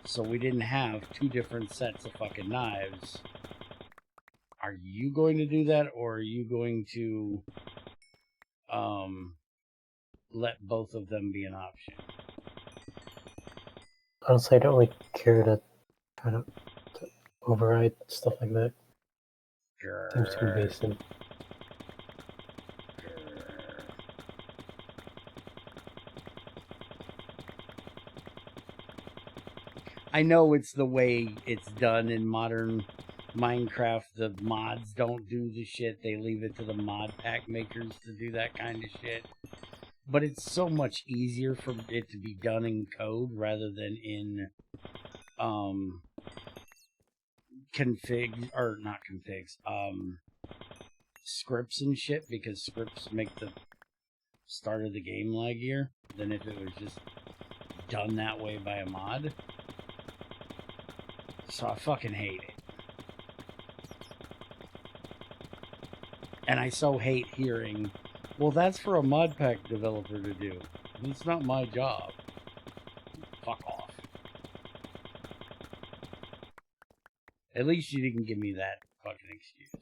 So we didn't have two different sets of fucking knives. Are you going to do that, or are you going to let both of them be an option? Honestly, I don't really care to try to override stuff like that. Seems too invasive. I know it's the way it's done in modern Minecraft. The mods don't do the shit. They leave it to the mod pack makers to do that kind of shit. But it's so much easier for it to be done in code rather than in configs, or not configs, scripts and shit, because scripts make the start of the game laggier than if it was just done that way by a mod. So I fucking hate it. And I so hate hearing, well, that's for a mod pack developer to do. It's not my job. Fuck off. At least you didn't give me that fucking excuse.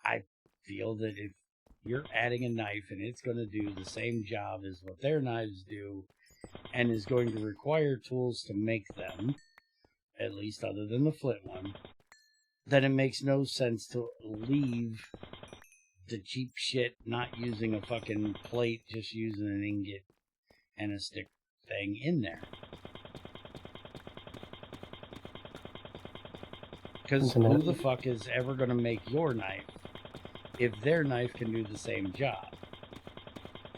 I feel that if you're adding a knife and it's going to do the same job as what their knives do, and is going to require tools to make them, at least other than the flint one, then it makes no sense to leave the cheap shit not using a fucking plate, just using an ingot and a stick thing in there. Because who the fuck is ever going to make your knife if their knife can do the same job?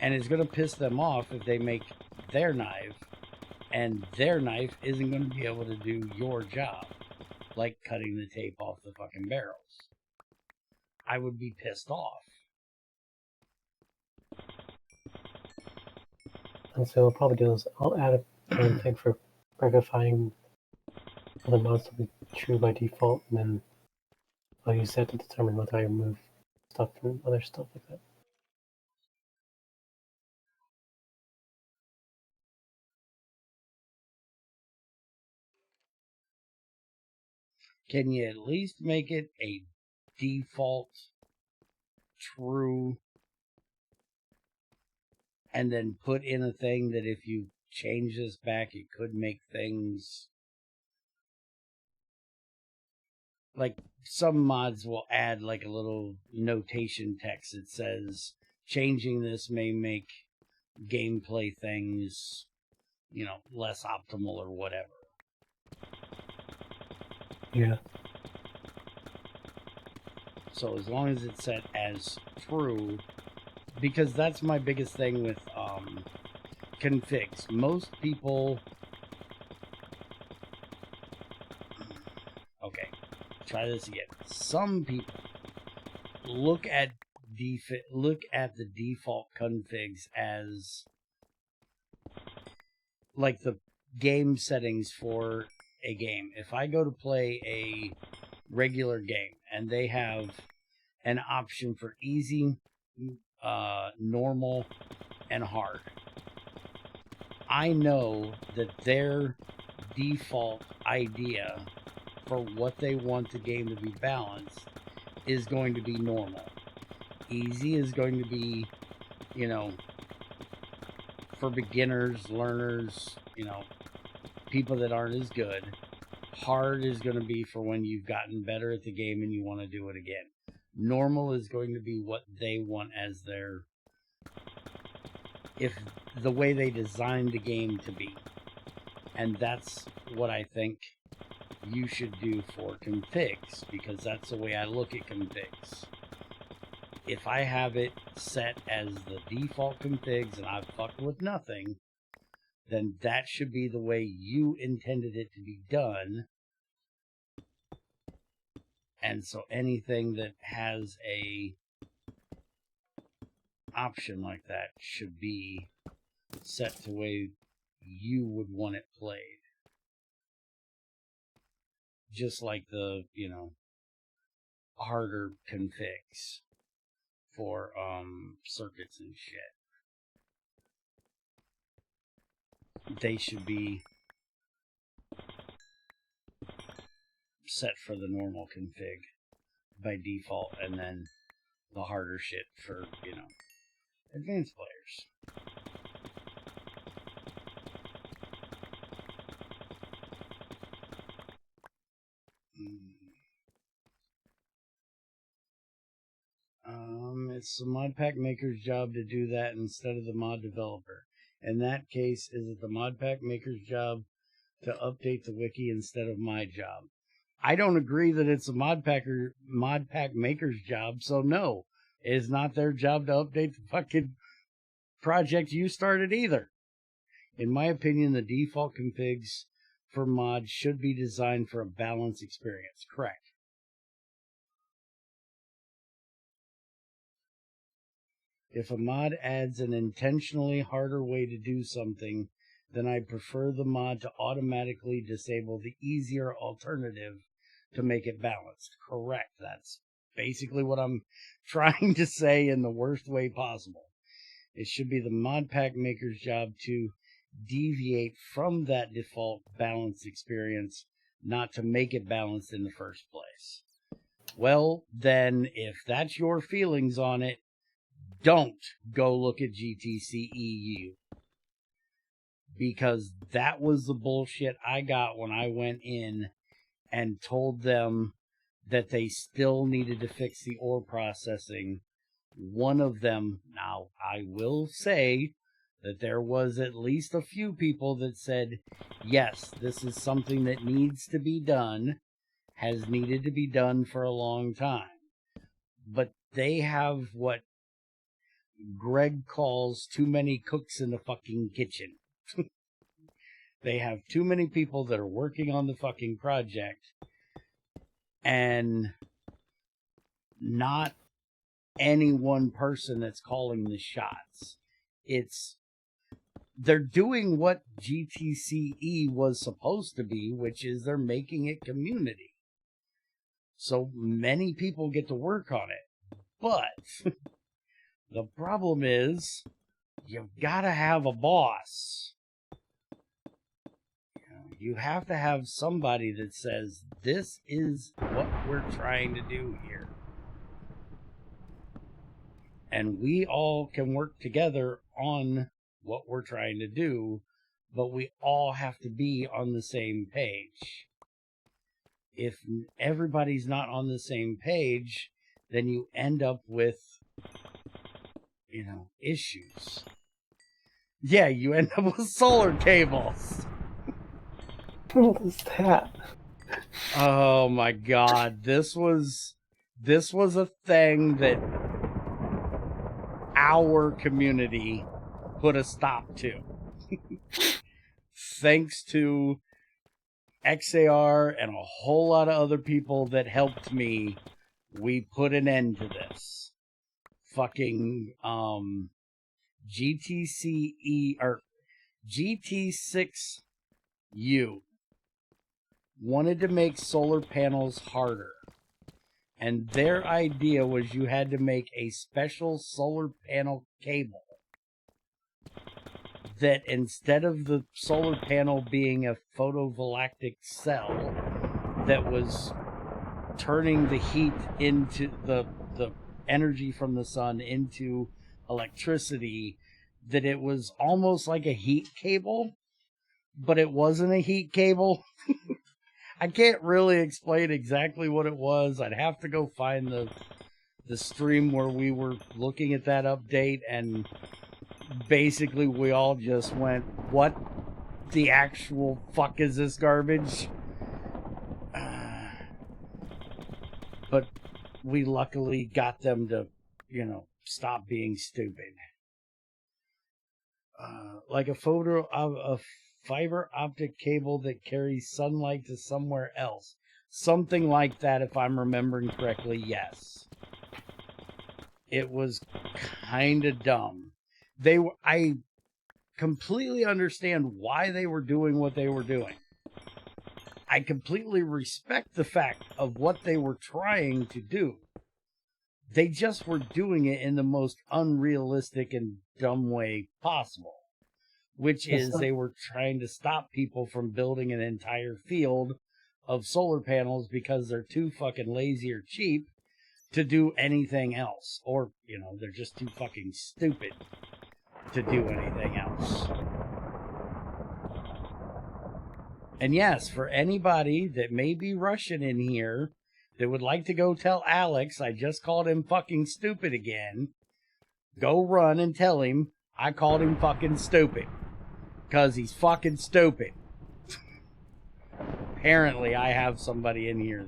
And it's going to piss them off if they make their knife and their knife isn't going to be able to do your job, like cutting the tape off the fucking barrels. I would be pissed off. And so I'll probably do is I'll add a thing for verifying other mods to be true by default, and then I'll use that to determine whether I remove stuff from other stuff like that. Can you at least make it a default true, and then put in a thing that if you change this back, it could make things like some mods will add like a little notation text that says changing this may make gameplay things, you know, less optimal or whatever. Yeah. So as long as it's set as true, because that's my biggest thing with configs. Most people, okay, try this again. Some people look at the default configs as like the game settings for a game. If I go to play a regular game and they have an option for easy, normal, and hard, I know that their default idea for what they want the game to be balanced is going to be normal. Easy is going to be, you know, for beginners, learners, you know, people that aren't as good. Hard is going to be for when you've gotten better at the game and you want to do it again. Normal is going to be what they want as their, if the way they designed the game to be. And that's what I think you should do for configs, because that's the way I look at configs. If I have it set as the default configs and I've fucked with nothing, then that should be the way you intended it to be done. And so anything that has a option like that should be set to the way you would want it played. Just like the, you know, harder configs for circuits and shit. They should be set for the normal config by default, and then the harder shit for, you know, advanced players. It's the mod pack maker's job to do that instead of the mod developer. In that case, is it the mod pack maker's job to update the wiki instead of my job? I don't agree that it's a mod pack maker's job, so no, it is not their job to update the fucking project you started either. In my opinion, the default configs for mods should be designed for a balanced experience. Correct. If a mod adds an intentionally harder way to do something, then I prefer the mod to automatically disable the easier alternative to make it balanced. Correct. That's basically what I'm trying to say in the worst way possible. It should be the mod pack maker's job to deviate from that default balanced experience, not to make it balanced in the first place. Well, then, if that's your feelings on it, don't go look at GTC EU, because that was the bullshit I got when I went in and told them that they still needed to fix the ore processing. One of them, now I will say that there was at least a few people that said, yes, this is something that needs to be done, has needed to be done for a long time. But they have what Greg calls too many cooks in the fucking kitchen. They have too many people that are working on the fucking project, and not any one person that's calling the shots. They're doing what GTCE was supposed to be, which is they're making it community. So many people get to work on it. But the problem is, you've got to have a boss. You have to have somebody that says, this is what we're trying to do here. And we all can work together on what we're trying to do, but we all have to be on the same page. If everybody's not on the same page, then you end up with, you know, issues. Yeah, you end up with solar cables. What is that? Oh my god, this was a thing that our community put a stop to. Thanks to XAR and a whole lot of other people that helped me, we put an end to this. Fucking GTCE or GT6U wanted to make solar panels harder. And their idea was you had to make a special solar panel cable that instead of the solar panel being a photovoltaic cell that was turning the heat into the energy from the sun into electricity, that it was almost like a heat cable, but it wasn't a heat cable. I can't really explain exactly what it was. I'd have to go find the stream where we were looking at that update, and basically we all just went, what the actual fuck is this garbage? But we luckily got them to, stop being stupid. Like a photo of a fiber optic cable that carries sunlight to somewhere else. Something like that, if I'm remembering correctly, yes. It was kind of dumb. I completely understand why they were doing what they were doing. I completely respect the fact of what they were trying to do. They just were doing it in the most unrealistic and dumb way possible. Which is they were trying to stop people from building an entire field of solar panels because they're too fucking lazy or cheap to do anything else. Or, they're just too fucking stupid to do anything else. And yes, for anybody that may be Russian in here that would like to go tell Alex I just called him fucking stupid again, go run and tell him I called him fucking stupid. Because he's fucking stupid. Apparently, I have somebody in here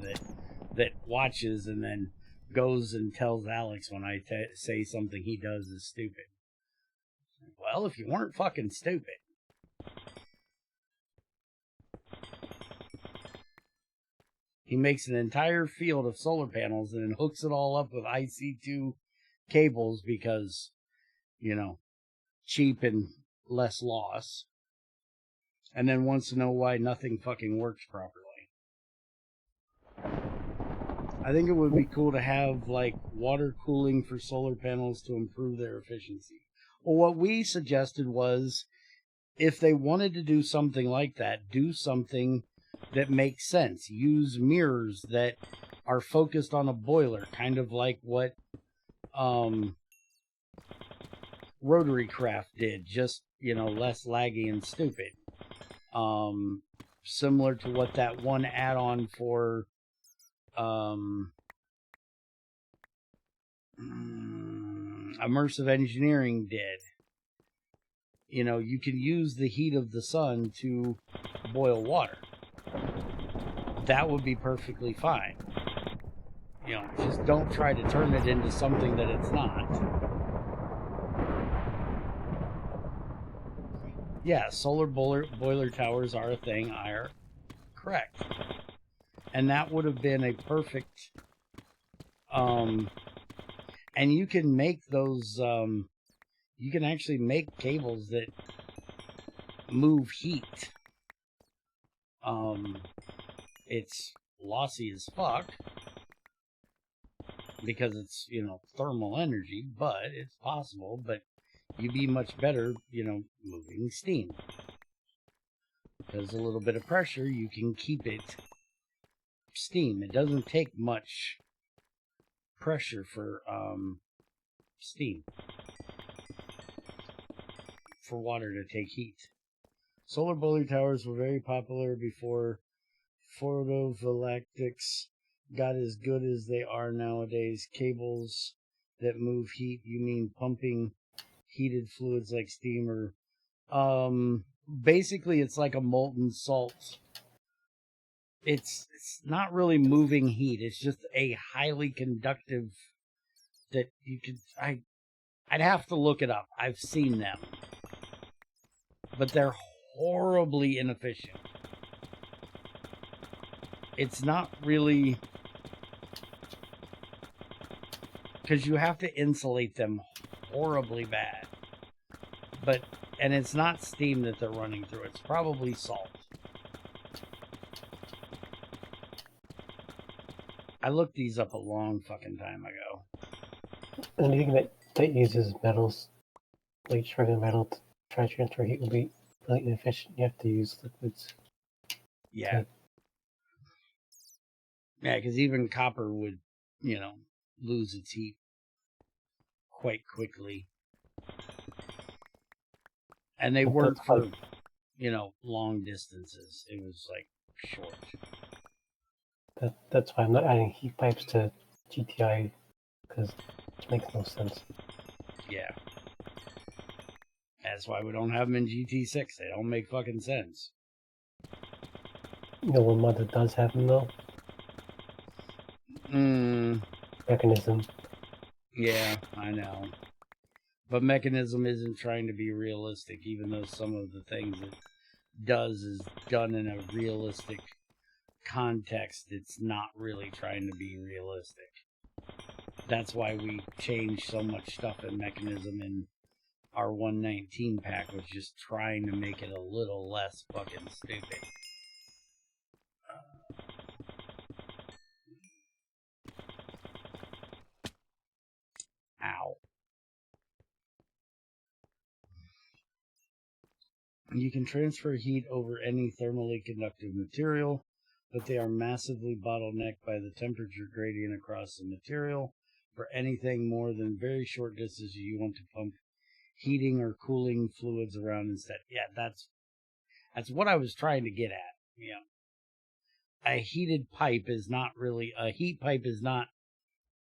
that watches and then goes and tells Alex when I say something he does is stupid. Well, if you weren't fucking stupid. He makes an entire field of solar panels and then hooks it all up with IC2 cables because, cheap and less loss. And then wants to know why nothing fucking works properly. I think it would be cool to have, like, water cooling for solar panels to improve their efficiency. Well, what we suggested was, if they wanted to do something like that, do something that makes sense. Use mirrors that are focused on a boiler, kind of like what Rotary Craft did, just, less laggy and stupid. Similar to what that one add-on for immersive engineering did. You can use the heat of the sun to boil water. That would be perfectly fine. Just don't try to turn it into something that it's not. Yeah, solar boiler towers are a thing. Are correct. And that would have been a perfect... and you can make those... you can actually make cables that move heat. It's lossy as fuck because it's, thermal energy, but it's possible. But you'd be much better, moving steam. Because a little bit of pressure, you can keep it steam. It doesn't take much pressure for steam. For water to take heat. Solar boiler towers were very popular before photovoltaics got as good as they are nowadays. Cables that move heat, you mean pumping heated fluids like steam or Basically it's like a molten salt. It's not really moving heat. It's just a highly conductive that you could I'd have to look it up. I've seen them. But they're horribly inefficient. It's not really because you have to insulate them horribly bad. And it's not steam that they're running through. It's probably salt. I looked these up a long fucking time ago. Anything that uses metals, like regular metal, to try to transfer heat will be really inefficient. You have to use liquids. Yeah. Yeah, because even copper would, lose its heat quite quickly. And they weren't for, long distances. It was like short. That's why I'm not adding heat pipes to GTI, because it makes no sense. Yeah. That's why we don't have them in GT6. They don't make fucking sense. You know one mod that does have them though? Mechanism. Yeah, I know. But Mechanism isn't trying to be realistic, even though some of the things it does is done in a realistic context. It's not really trying to be realistic. That's why we changed so much stuff in Mechanism in our 119 pack, was just trying to make it a little less fucking stupid. Ow. You can transfer heat over any thermally conductive material, but they are massively bottlenecked by the temperature gradient across the material. For anything more than very short distance, you want to pump heating or cooling fluids around instead. Yeah, that's what I was trying to get at. Yeah. A heated pipe is not really, a heat pipe is not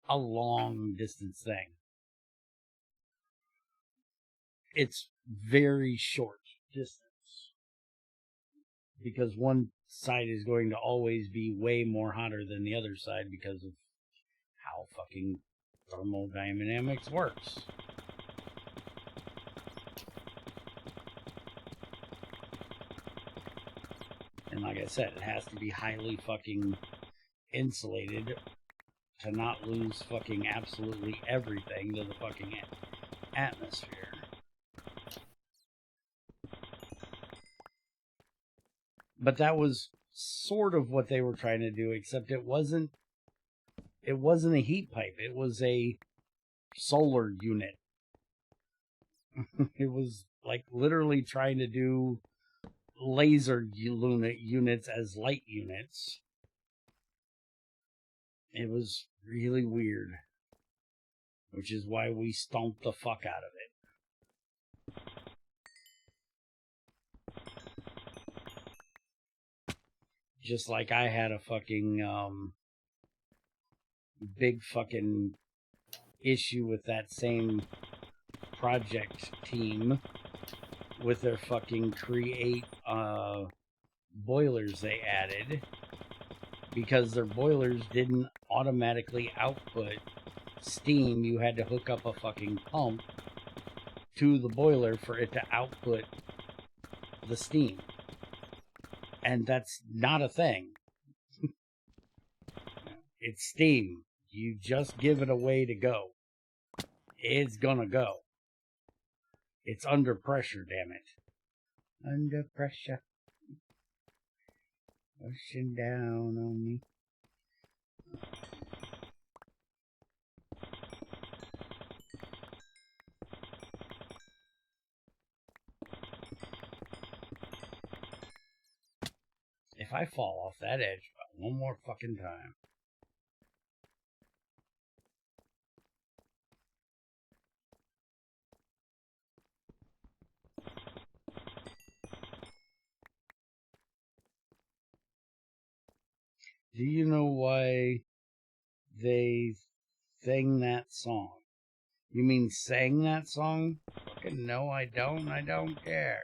a long distance thing. It's very short distance. Because one side is going to always be way more hotter than the other side because of how fucking thermodynamics works. And like I said, it has to be highly fucking insulated to not lose fucking absolutely everything to the fucking atmosphere. But that was sort of what they were trying to do, except it wasn't a heat pipe. It was a solar unit. It was like literally trying to do laser units as light units. It was really weird, which is why we stomped the fuck out of it. Just like I had a fucking big fucking issue with that same project team with their fucking create boilers they added, because their boilers didn't automatically output steam. You had to hook up a fucking pump to the boiler for it to output the steam. And that's not a thing. It's steam. You just give it a way to go. It's gonna go. It's under pressure, damn it. Under pressure. Pushing down on me. If I fall off that edge one more fucking time. Do you know why they sang that song? You mean sang that song? Fucking no, I don't. I don't care.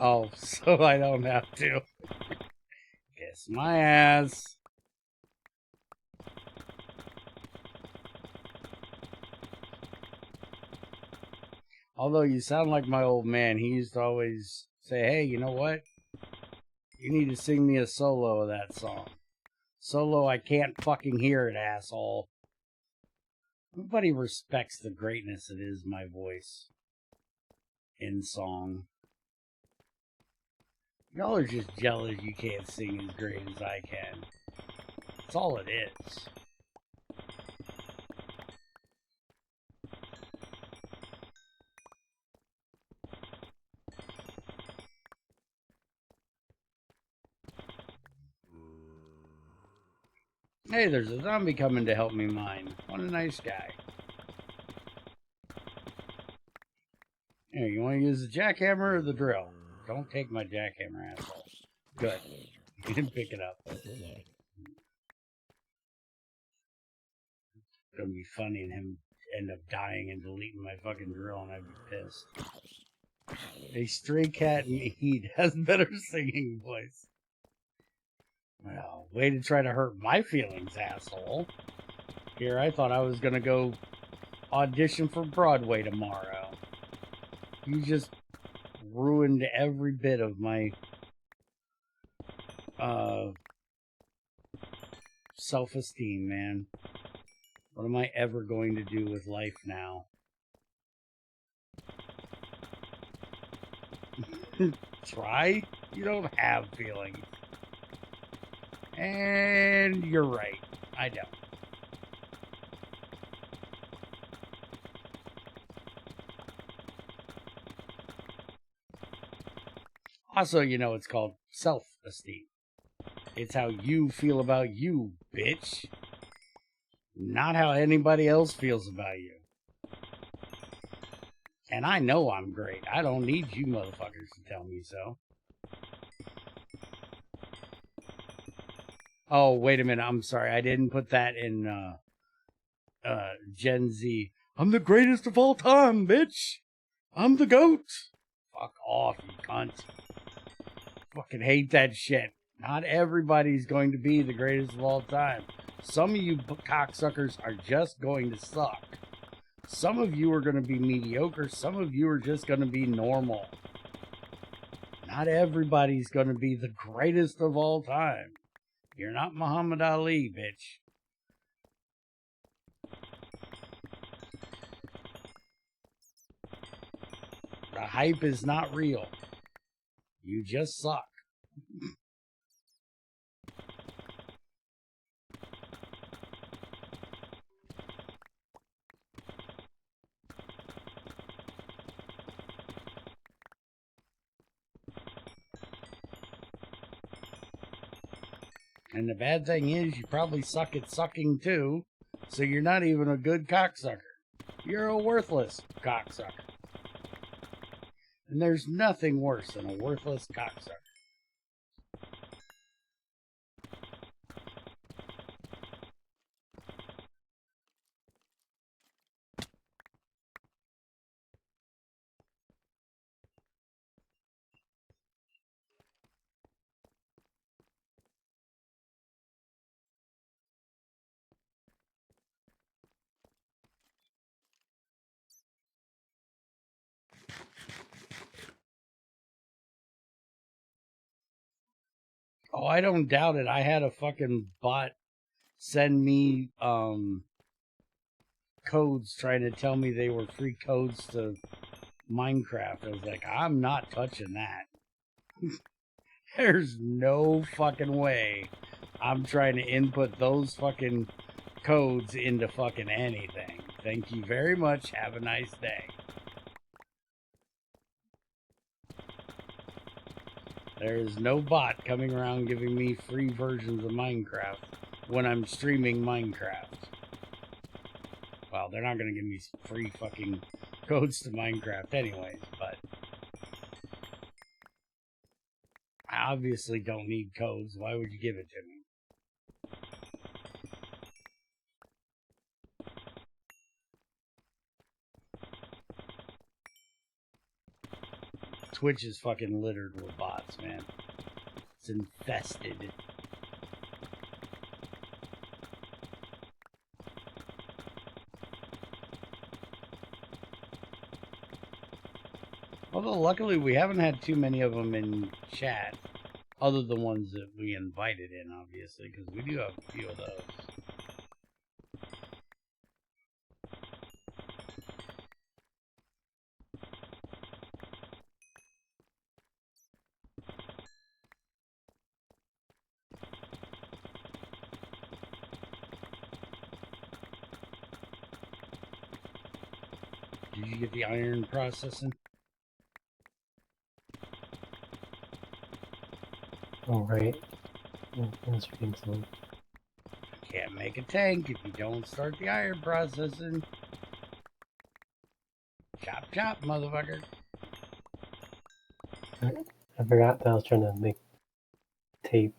Oh, so I don't have to. Kiss my ass. Although you sound like my old man, he used to always say, hey, you know what? You need to sing me a solo of that song. Solo, I can't fucking hear it, asshole. Nobody respects the greatness that is my voice in song. Y'all are just jealous you can't sing as great as I can. That's all it is. Hey, there's a zombie coming to help me mine. What a nice guy. Here, you want to use the jackhammer or the drill? Don't take my jackhammer, asshole. Good. You didn't pick it up. It's gonna be funny and him end up dying and deleting my fucking drill and I'd be pissed. A stray cat indeed has better singing voice. Well, way to try to hurt my feelings, asshole. Here, I thought I was gonna go audition for Broadway tomorrow. You just ruined every bit of my self-esteem, man. What am I ever going to do with life now? Try? You don't have feelings. And you're right. I don't. Also, you know, it's called self-esteem. It's how you feel about you, bitch. Not how anybody else feels about you. And I know I'm great. I don't need you motherfuckers to tell me so. Oh, wait a minute. I'm sorry. I didn't put that in Gen Z. I'm the greatest of all time, bitch. I'm the GOAT. Fuck off, you cunt. Fucking hate that shit. Not everybody's going to be the greatest of all time. Some of you cocksuckers are just going to suck. Some of you are going to be mediocre. Some of you are just going to be normal. Not everybody's going to be the greatest of all time. You're not Muhammad Ali, bitch. The hype is not real. You just suck. And the bad thing is, you probably suck at sucking too, so you're not even a good cocksucker. You're a worthless cocksucker. And there's nothing worse than a worthless cocksucker. Oh, I don't doubt it. I had a fucking bot send me codes trying to tell me they were free codes to Minecraft. I was like, I'm not touching that. There's no fucking way I'm trying to input those fucking codes into fucking anything. Thank you very much. Have a nice day. There is no bot coming around giving me free versions of Minecraft when I'm streaming Minecraft. Well, they're not going to give me free fucking codes to Minecraft anyways, but I obviously don't need codes. Why would you give it to me? Twitch is fucking littered with bots, man. It's infested. Although luckily we haven't had too many of them in chat, other than ones that we invited in, obviously, because we do have a few of those. Did you get the iron processing? Oh, right. That's reading something. Can't make a tank if you don't start the iron processing. Chop chop, motherfucker. I forgot that I was trying to make tape.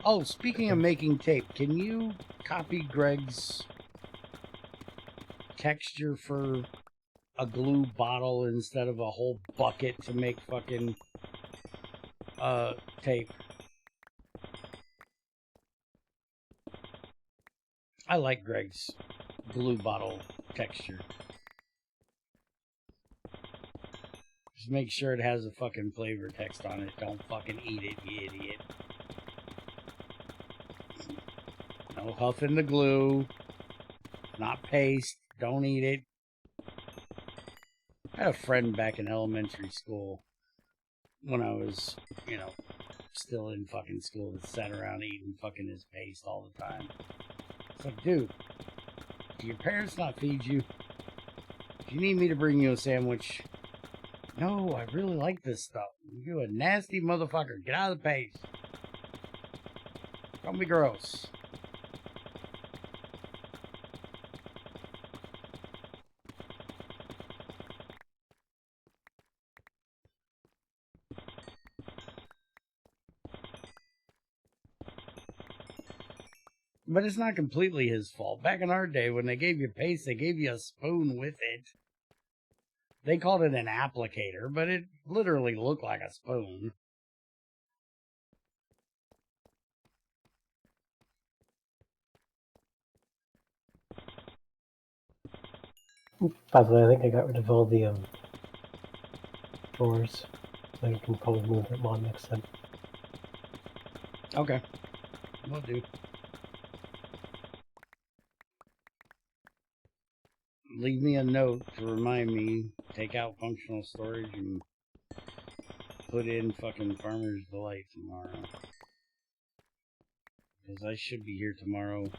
Oh, speaking of making tape, can you copy Greg's texture for a glue bottle instead of a whole bucket to make fucking tape? I like Greg's glue bottle texture. Just make sure it has a fucking flavor text on it. Don't fucking eat it, you idiot. No huffing the glue. Not paste. Don't eat it. I had a friend back in elementary school when I was, you know, still in fucking school that sat around eating fucking his paste all the time. It's like, dude, do your parents not feed you? Do you need me to bring you a sandwich? No, I really like this stuff. You're a nasty motherfucker. Get out of the paste. Don't be gross. But it's not completely his fault. Back in our day, when they gave you paste, they gave you a spoon with it. They called it an applicator, but it literally looked like a spoon. By the way, I think I got rid of all the drawers, so you can probably move them on next time. Okay. Will do. Leave me a note to remind me. Take out functional storage and put in fucking Farmer's Delight tomorrow. Because I should be here tomorrow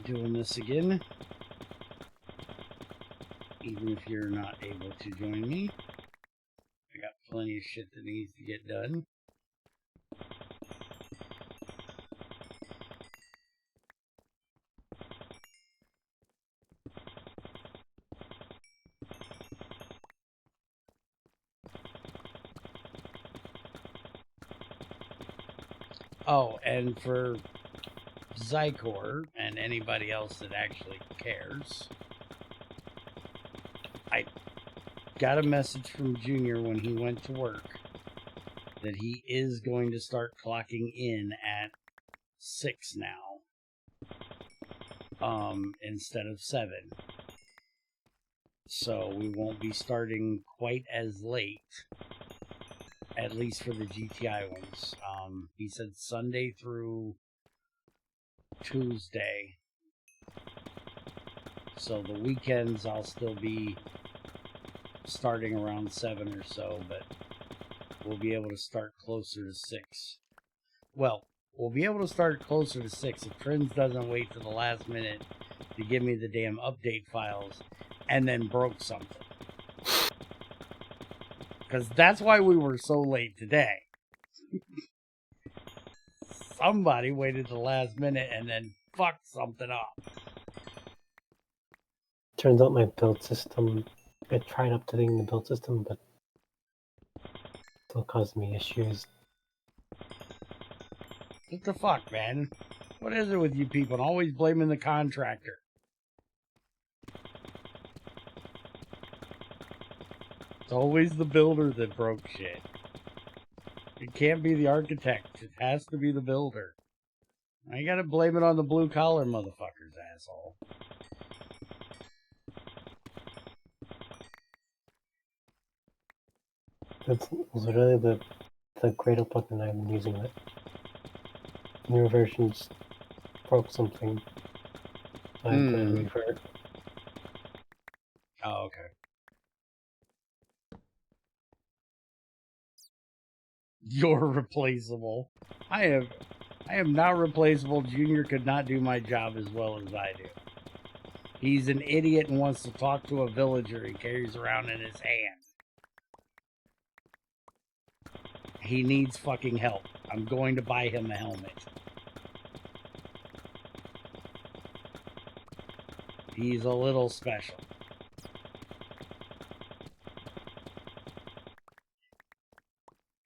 doing this again. Even if you're not able to join me. I got plenty of shit that needs to get done. Oh, and for Zycor and anybody else that actually cares, I got a message from Junior when he went to work that he is going to start clocking in at 6 now, instead of 7. So we won't be starting quite as late, at least for the GTI ones. He said Sunday through Tuesday. So the weekends I'll still be starting around 7 or so, but we'll be able to start closer to 6. Well, we'll be able to start closer to 6 if Trins doesn't wait to the last minute to give me the damn update files and then broke something. Because that's why we were so late today. Somebody waited to the last minute and then fucked something up. Turns out my build system, I tried updating the build system, but still caused me issues. What the fuck, man? What is it with you people? Always blaming the contractor. It's always the builder that broke shit. It can't be the architect. It has to be the builder. I gotta blame it on the blue collar motherfuckers, asshole. That's literally the Gradle plugin I've been using. That newer versions broke something. So I had to revert. Oh, okay. You're replaceable. I am not replaceable. Junior could not do my job as well as I do. He's an idiot and wants to talk to a villager he carries around in his hand. He needs fucking help. I'm going to buy him a helmet. He's a little special.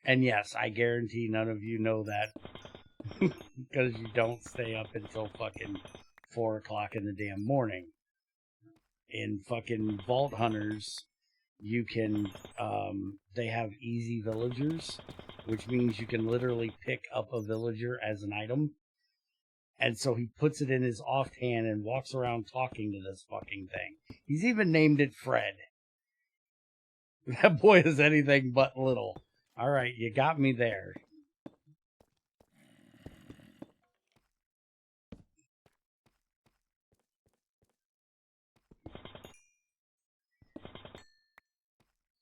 And yes, I guarantee none of you know that because you don't stay up until fucking 4 o'clock in the damn morning. In fucking Vault Hunters, you can, they have easy villagers, which means you can literally pick up a villager as an item. And so he puts it in his offhand and walks around talking to this fucking thing. He's even named it Fred. That boy is anything but little. Alright, you got me there.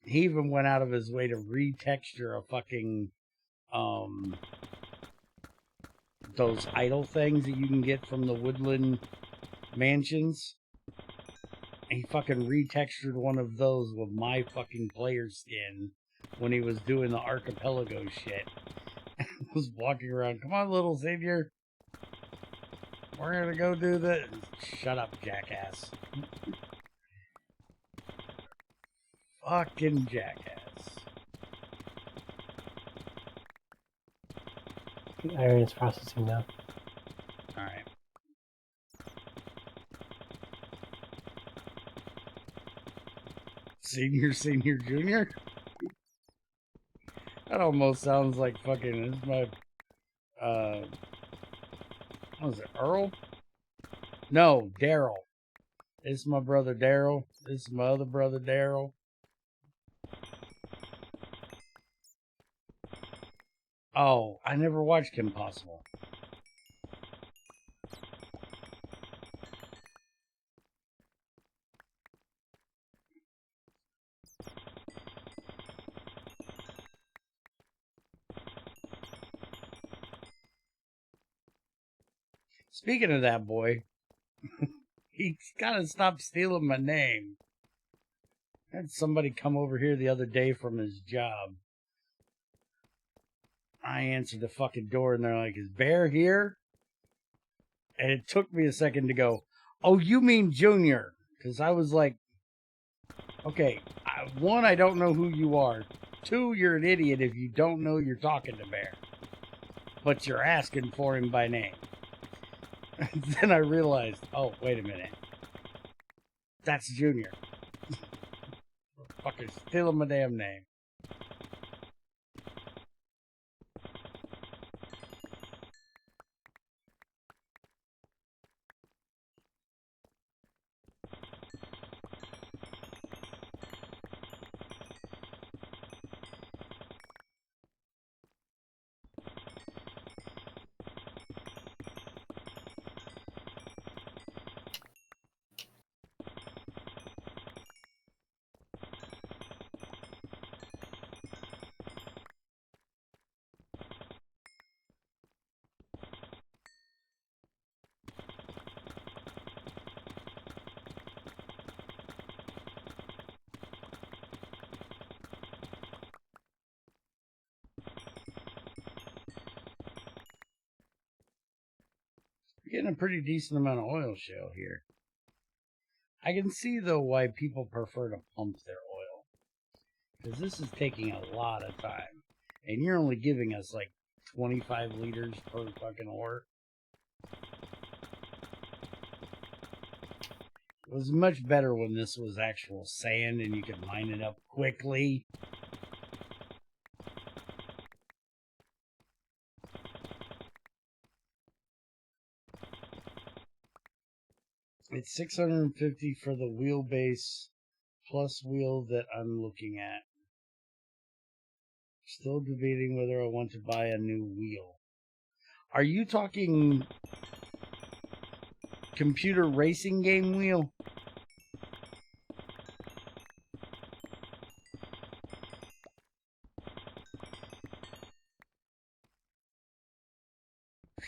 He even went out of his way to retexture a fucking, those idle things that you can get from the woodland mansions. And he fucking retextured one of those with my fucking player skin when he was doing the archipelago shit. Was walking around, come on, little savior. We're gonna go do this. Shut up, jackass. Fucking jackass. The iron is processing now. Alright. Senior, junior? That almost sounds like fucking, this is my, what was it, Earl? No, Daryl. This is my brother Daryl. This is my other brother Daryl. Oh, I never watched Kim Possible. Speaking of that boy, he's gotta stop stealing my name. I had somebody come over here the other day from his job. I answered the fucking door and they're like, is Bear here? And it took me a second to go, oh, you mean Junior? Because I was like, okay, one, I don't know who you are. Two, you're an idiot if you don't know you're talking to Bear. But you're asking for him by name. Then I realized, oh, wait a minute. That's Junior. Fucking stealing my damn name. We're getting a pretty decent amount of oil shale here. I can see, though, why people prefer to pump their oil. Because this is taking a lot of time. And you're only giving us, like, 25 liters per fucking ore. was much better when this was actual sand and you could line it up quickly. It's $650 for the wheelbase plus wheel that I'm looking at. Still debating whether I want to buy a new wheel. Are you talking computer racing game wheel?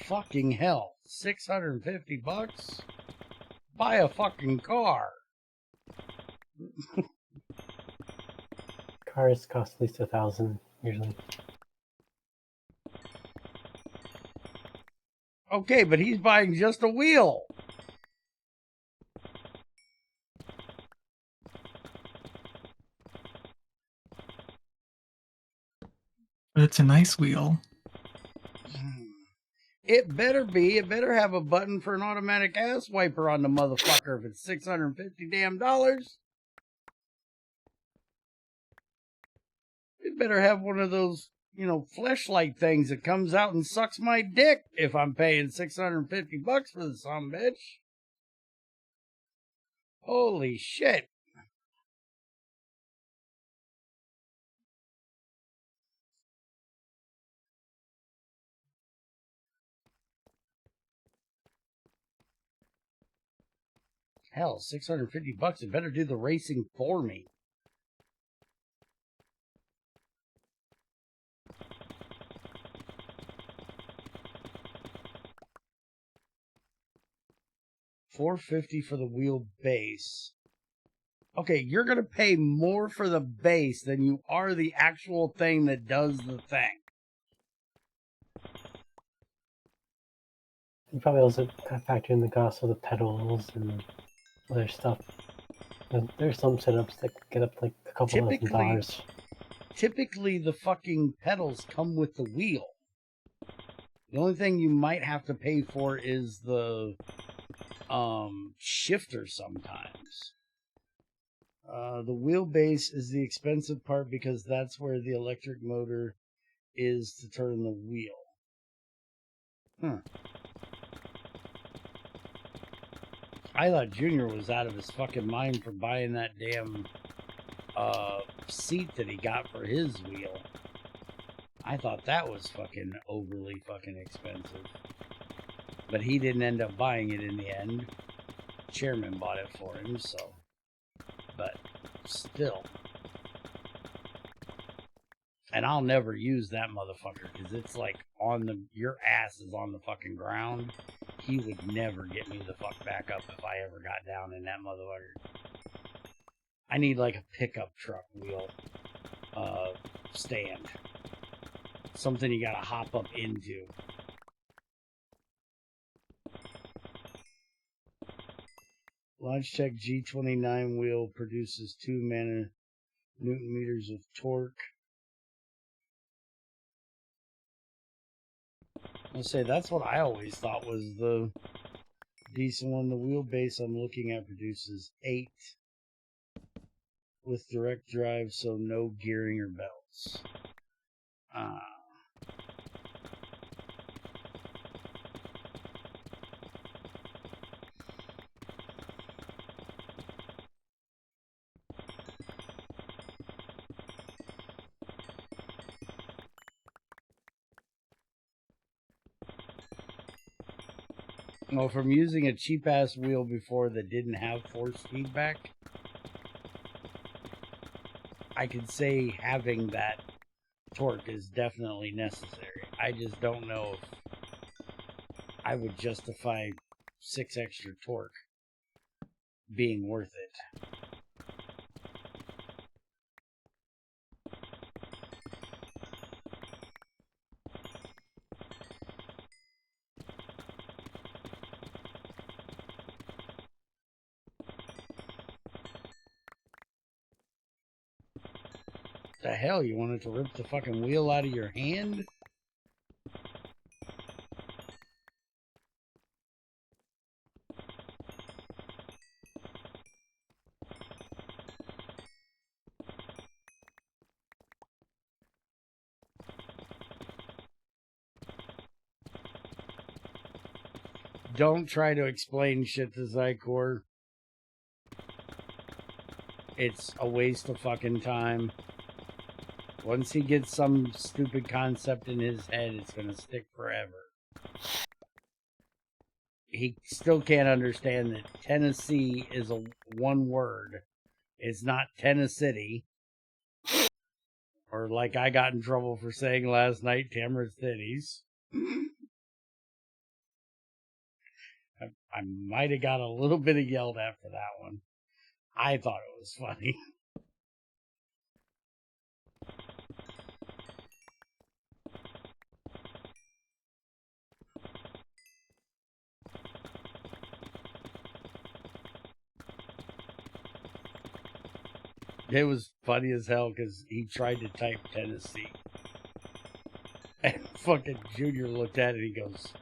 Fucking hell. $650? Buy a fucking car. Cars cost at least 1,000 usually. Okay, but he's buying just a wheel. But it's a nice wheel. It better be. It better have a button for an automatic ass wiper on the motherfucker if it's $650 damn dollars. It better have one of those, fleshlight things that comes out and sucks my dick if I'm paying $650 for the sumbitch. Holy shit. Hell, $650, it better do the racing for me. $450 for the wheel base. Okay, you're going to pay more for the base than you are the actual thing that does the thing. You probably also factor in the cost of the pedals and other stuff. There's some setups that get up like a couple $1,000. Typically, the fucking pedals come with the wheel. The only thing you might have to pay for is the shifter sometimes. The wheelbase is the expensive part because that's where the electric motor is to turn the wheel. I thought Junior was out of his fucking mind for buying that damn seat that he got for his wheel. I thought that was fucking overly fucking expensive. But he didn't end up buying it in the end. Chairman bought it for him, so. But still. And I'll never use that motherfucker because it's like your ass is on the fucking ground. He would never get me the fuck back up if I ever got down in that motherfucker. I need like a pickup truck wheel stand. Something you gotta hop up into. Logitech G29 wheel produces 2 Newton meters of torque. I'll say that's what I always thought was the decent one. The wheelbase I'm looking at produces 8 with direct drive, so no gearing or belts. Well, from using a cheap-ass wheel before that didn't have force feedback, I could say having that torque is definitely necessary. I just don't know if I would justify 6 extra torque being worth it. The hell, you wanted to rip the fucking wheel out of your hand? Don't try to explain shit to Zycor. It's a waste of fucking time. Once he gets some stupid concept in his head, it's gonna stick forever. He still can't understand that Tennessee is a one word. It's not Tennessee. Or like I got in trouble for saying last night, Tamara's titties. I might have got a little bit of yelled at for that one. I thought it was funny. It was funny as hell because he tried to type Tennessee. And fucking Junior looked at it and he goes,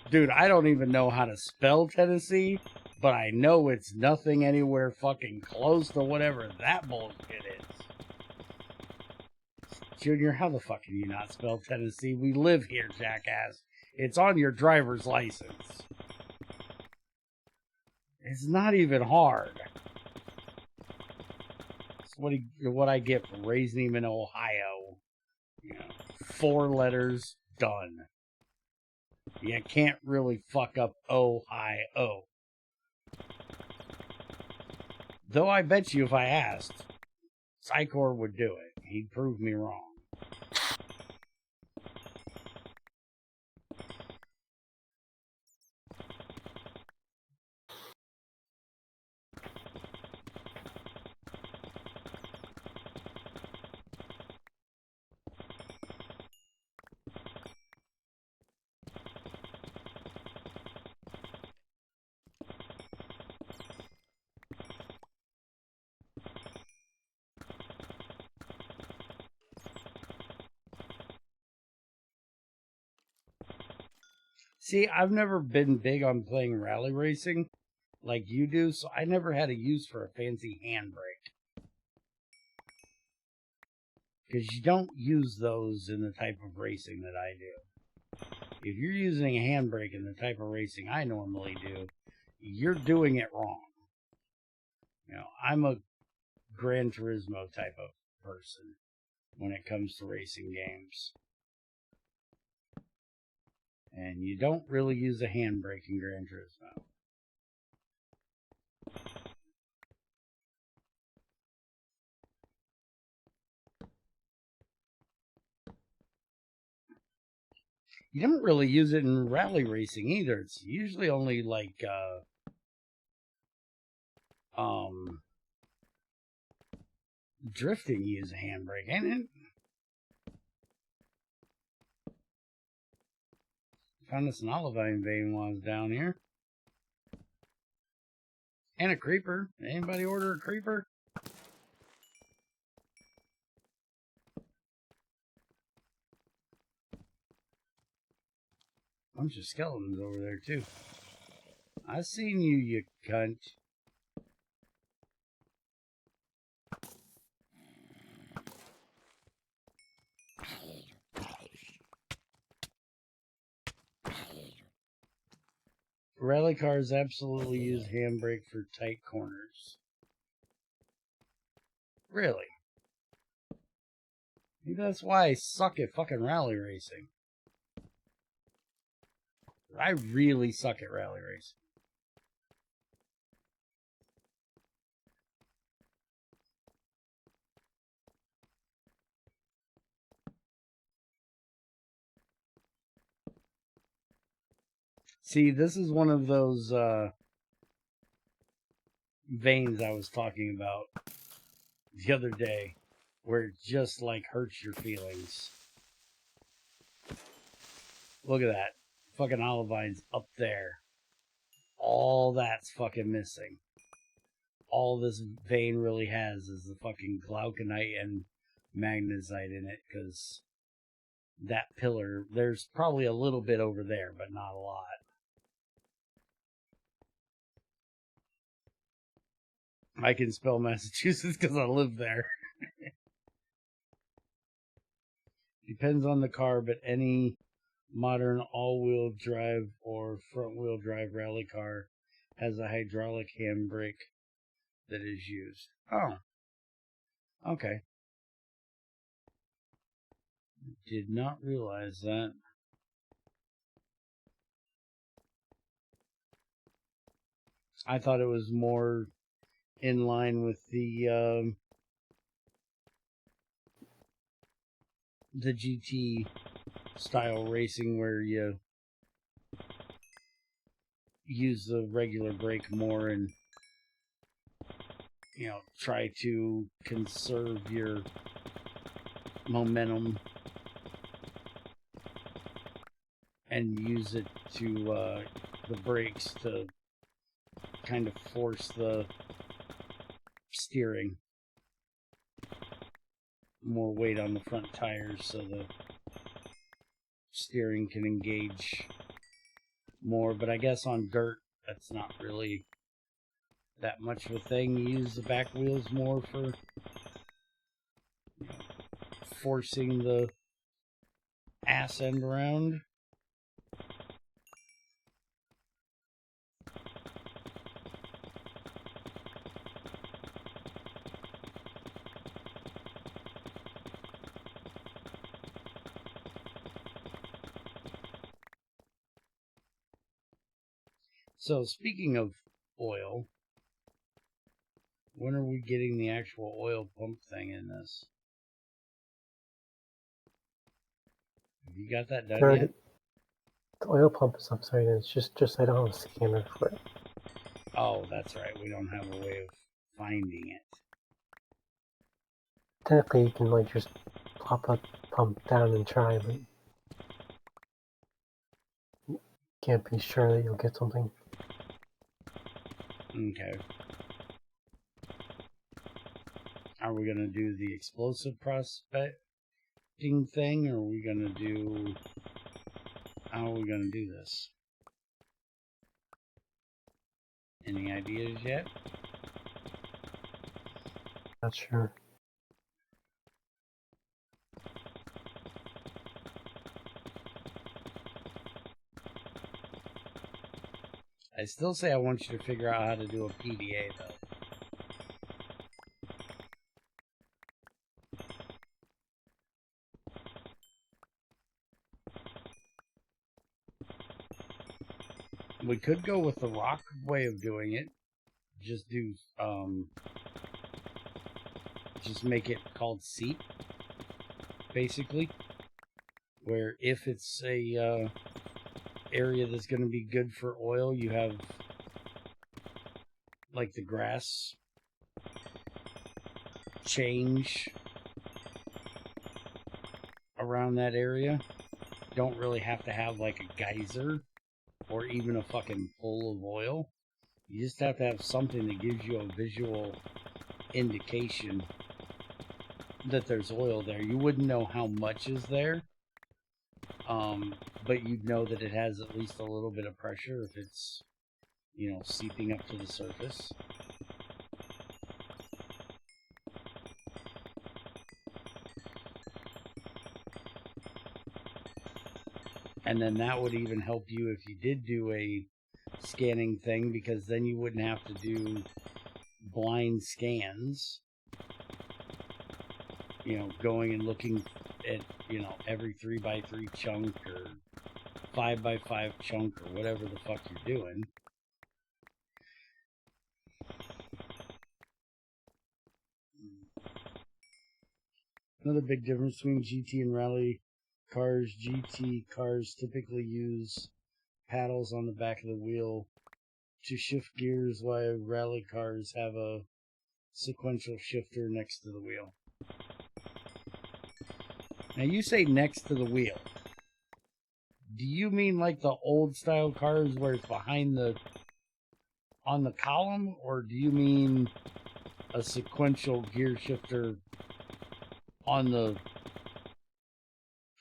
dude, I don't even know how to spell Tennessee, but I know it's nothing anywhere fucking close to whatever that bullshit is. Junior, how the fuck can you not spell Tennessee? We live here, jackass. It's on your driver's license. It's not even hard. What I get for raising him in Ohio. You know, 4 letters, done. You can't really fuck up Ohio. Though I bet you if I asked, Psychor would do it. He'd prove me wrong. See, I've never been big on playing rally racing like you do, so I never had a use for a fancy handbrake. Because you don't use those in the type of racing that I do. If you're using a handbrake in the type of racing I normally do, you're doing it wrong. You know, I'm a Gran Turismo type of person when it comes to racing games. And you don't really use a handbrake in Gran Turismo. You don't really use it in rally racing either. It's usually only like drifting you use a handbrake, ain't it? Found us an olivine vein while I was down here. And a creeper. Anybody order a creeper? Bunch of skeletons over there too. I seen you, you cunt. Rally cars absolutely use handbrake for tight corners. Really? Maybe that's why I suck at fucking rally racing. I really suck at rally racing. See, this is one of those veins I was talking about the other day, where it just like hurts your feelings. Look at that. Fucking olivine's up there. All that's fucking missing. All this vein really has is the fucking glauconite and magnesite in it, because that pillar, there's probably a little bit over there, but not a lot. I can spell Massachusetts because I live there. Depends on the car, but any modern all-wheel drive or front-wheel drive rally car has a hydraulic handbrake that is used. Oh, okay. Did not realize that. I thought it was more in line with the GT style racing where you use the regular brake more and try to conserve your momentum and use it to the brakes to kind of force the steering. More weight on the front tires so the steering can engage more, but I guess on dirt that's not really that much of a thing. You use the back wheels more for forcing the ass end around. So speaking of oil, when are we getting the actual oil pump thing in this? Have you got that done yet? The oil pump is upside down. It's just I don't have a scanner for it. Oh, that's right. We don't have a way of finding it. Technically, you can like just pop a pump down and try, but you can't be sure that you'll get something. Okay. Are we going to do the explosive prospecting thing, or are we going to do... How are we going to do this? Any ideas yet? Not sure. I still say I want you to figure out how to do a PDA, though. We could go with the rock way of doing it. Just do, just make it called seep, basically. Where if it's a, area that's going to be good for oil, you have, like, the grass change around that area. Don't really have to have, like, a geyser or even a fucking pool of oil. You just have to have something that gives you a visual indication that there's oil there. You wouldn't know how much is there, but you'd know that it has at least a little bit of pressure if it's, seeping up to the surface. And then that would even help you if you did do a scanning thing, because then you wouldn't have to do blind scans, going and looking at, every 3x3 chunk or 5x5 chunk or whatever the fuck you're doing. Another big difference between GT and rally cars. GT cars typically use paddles on the back of the wheel to shift gears, while rally cars have a sequential shifter next to the wheel. Now you say next to the wheel. Do you mean like the old style cars where it's behind on the column, or do you mean a sequential gear shifter on the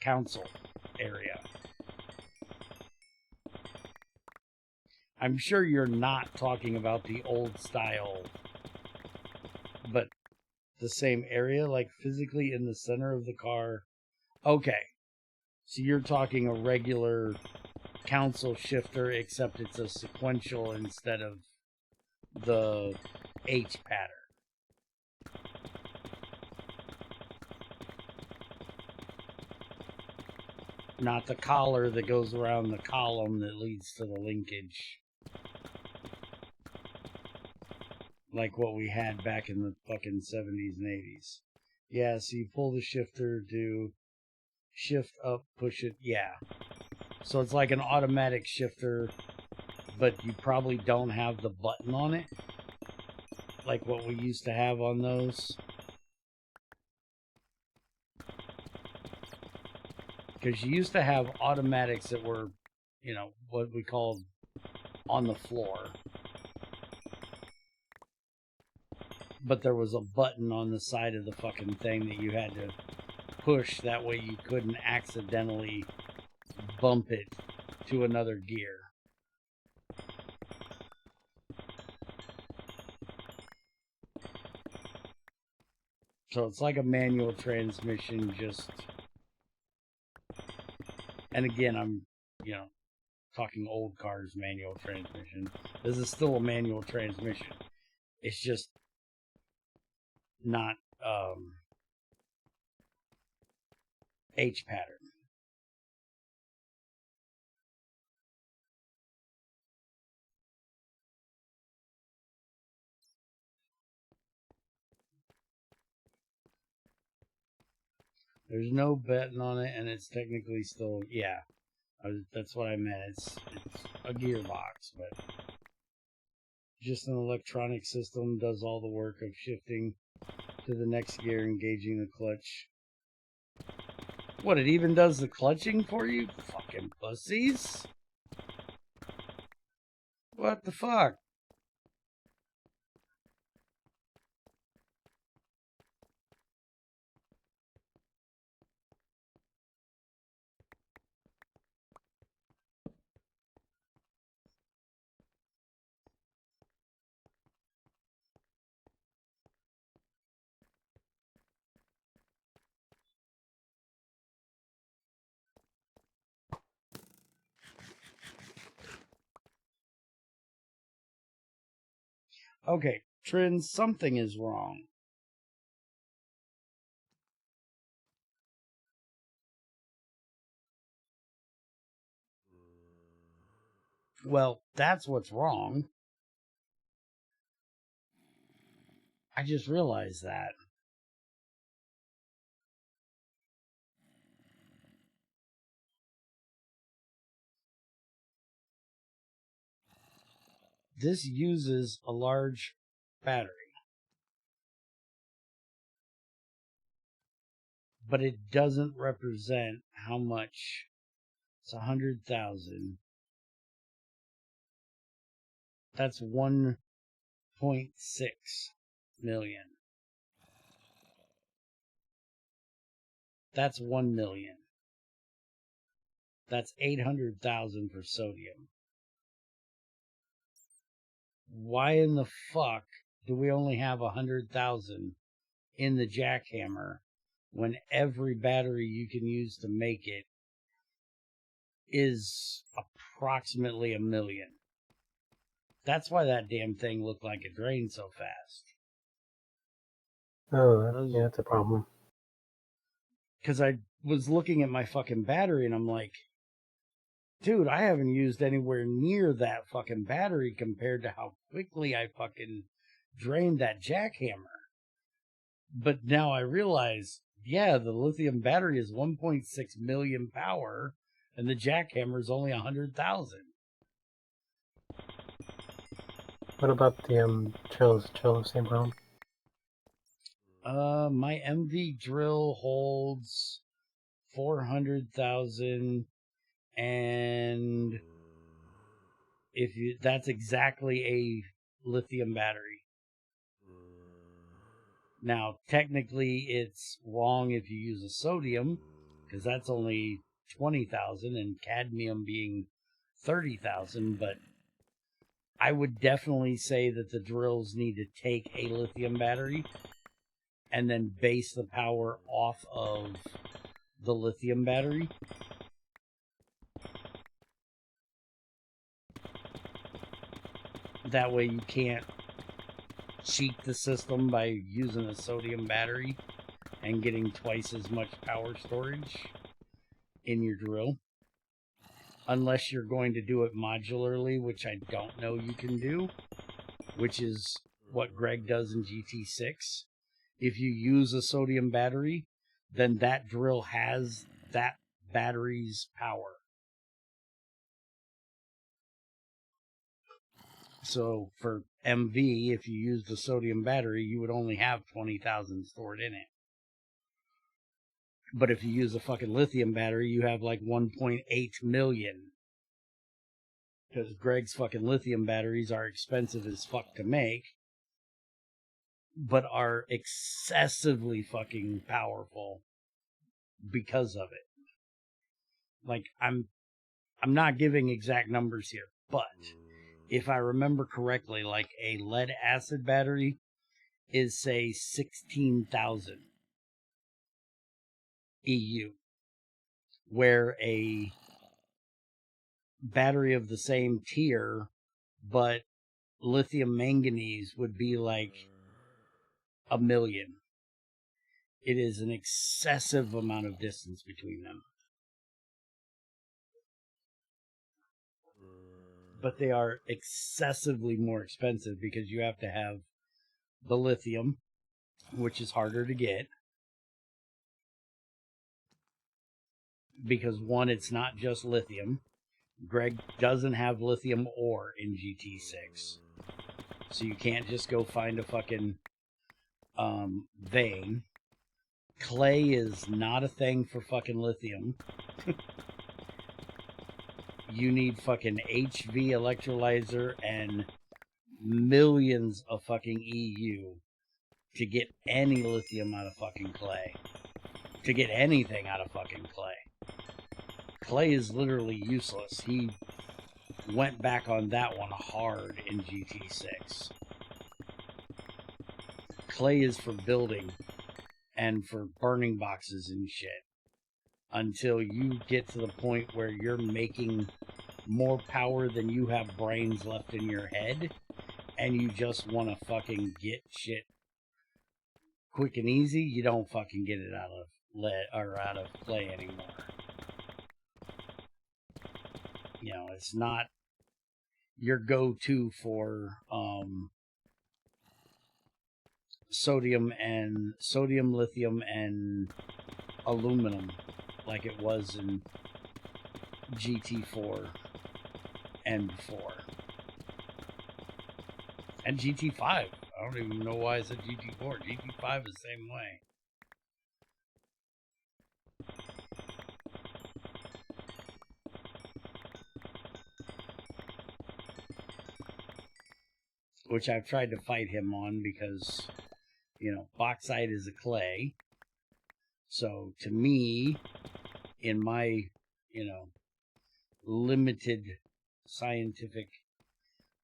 console area? I'm sure you're not talking about the old style, but the same area, like physically in the center of the car. Okay. So you're talking a regular console shifter, except it's a sequential instead of the H pattern. Not the collar that goes around the column that leads to the linkage. Like what we had back in the fucking 70s and 80s. Yeah, so you pull the shifter, do shift up, push it, yeah. So it's like an automatic shifter, but you probably don't have the button on it. Like what we used to have on those. Because you used to have automatics that were, you know, what we called on the floor. But there was a button on the side of the fucking thing that you had to push. That way you couldn't accidentally bump it to another gear. So it's like a manual transmission, just... And again, I'm, you know, talking old cars manual transmission. This is still a manual transmission. It's just not H pattern. There's no button on it, and it's technically still, yeah. That's what I meant. It's a gearbox, but just an electronic system does all the work of shifting to the next gear, engaging the clutch. What, it even does the clutching for you? Fucking pussies. What the fuck? Okay, Trin, something is wrong. Well, that's what's wrong. I just realized that. This uses a large battery. But it doesn't represent how much. It's 100,000. That's 1.6 million. That's 1 million. That's 800,000 for sodium. Why in the fuck do we only have 100,000 in the jackhammer when every battery you can use to make it is approximately 1 million? That's why that damn thing looked like it drained so fast. Oh, yeah, that's a problem. Because I was looking at my fucking battery and I'm like, dude, I haven't used anywhere near that fucking battery compared to how quickly I fucking drained that jackhammer. But now I realize, yeah, the lithium battery is 1.6 million power and the jackhammer is only 100,000. What about the drills? Drill same problem? My MV drill holds 400,000, and if you, that's exactly a lithium battery. Now, technically, it's wrong if you use a sodium, because that's only 20,000, and cadmium being 30,000, but I would definitely say that the drills need to take a lithium battery and then base the power off of the lithium battery That way you can't cheat the system by using a sodium battery and getting twice as much power storage in your drill. Unless you're going to do it modularly, which I don't know you can do, which is what Greg does in GT6. If you use a sodium battery, then that drill has that battery's power. So for MV, if you used a sodium battery, you would only have 20,000 stored in it. But if you use a fucking lithium battery, you have like 1.8 million. Because Greg's fucking lithium batteries are expensive as fuck to make, but are excessively fucking powerful because of it. Like, I'm not giving exact numbers here, but if I remember correctly, like a lead acid battery is, say, 16,000 EU, where a battery of the same tier, but lithium manganese would be like 1 million. It is an excessive amount of distance between them. But they are excessively more expensive because you have to have the lithium, which is harder to get. Because one, it's not just lithium. Greg doesn't have lithium ore in GT6. So you can't just go find a fucking vein. Clay is not a thing for fucking lithium. You need fucking HV electrolyzer and millions of fucking EU to get any lithium out of fucking clay. To get anything out of fucking clay. Clay is literally useless. He went back on that one hard in GT6. Clay is for building and for burning boxes and shit. Until you get to the point where you're making more power than you have brains left in your head, and you just want to fucking get shit quick and easy, you don't fucking get it out of lead or out of clay anymore. You know, it's not your go-to for sodium, lithium, and aluminum like it was in GT4 and before. And GT5. I don't even know why I said GT4. GT5 is the same way. Which I've tried to fight him on because, you know, bauxite is a clay. So to me, in my, you know, limited scientific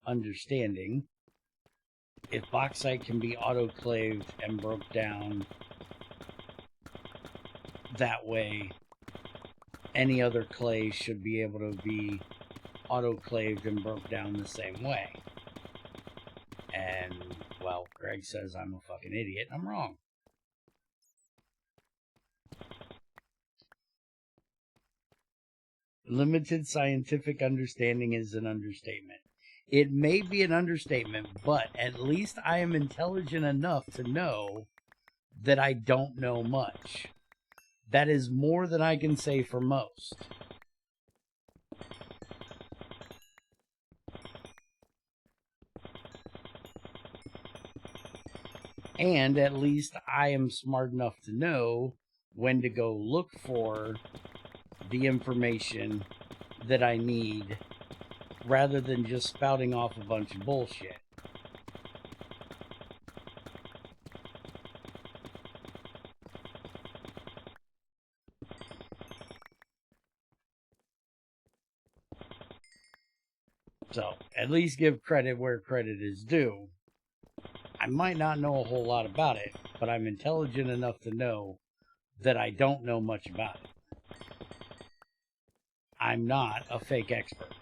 understanding, if bauxite can be autoclaved and broke down that way, any other clay should be able to be autoclaved and broke down the same way. And, well, Greg says I'm a fucking idiot. I'm wrong. Limited scientific understanding is an understatement. It may be an understatement, but at least I am intelligent enough to know that I don't know much. That is more than I can say for most. And at least I am smart enough to know when to go look for the information that I need rather than just spouting off a bunch of bullshit. So, at least give credit where credit is due. I might not know a whole lot about it, but I'm intelligent enough to know that I don't know much about it. I'm not a fake expert.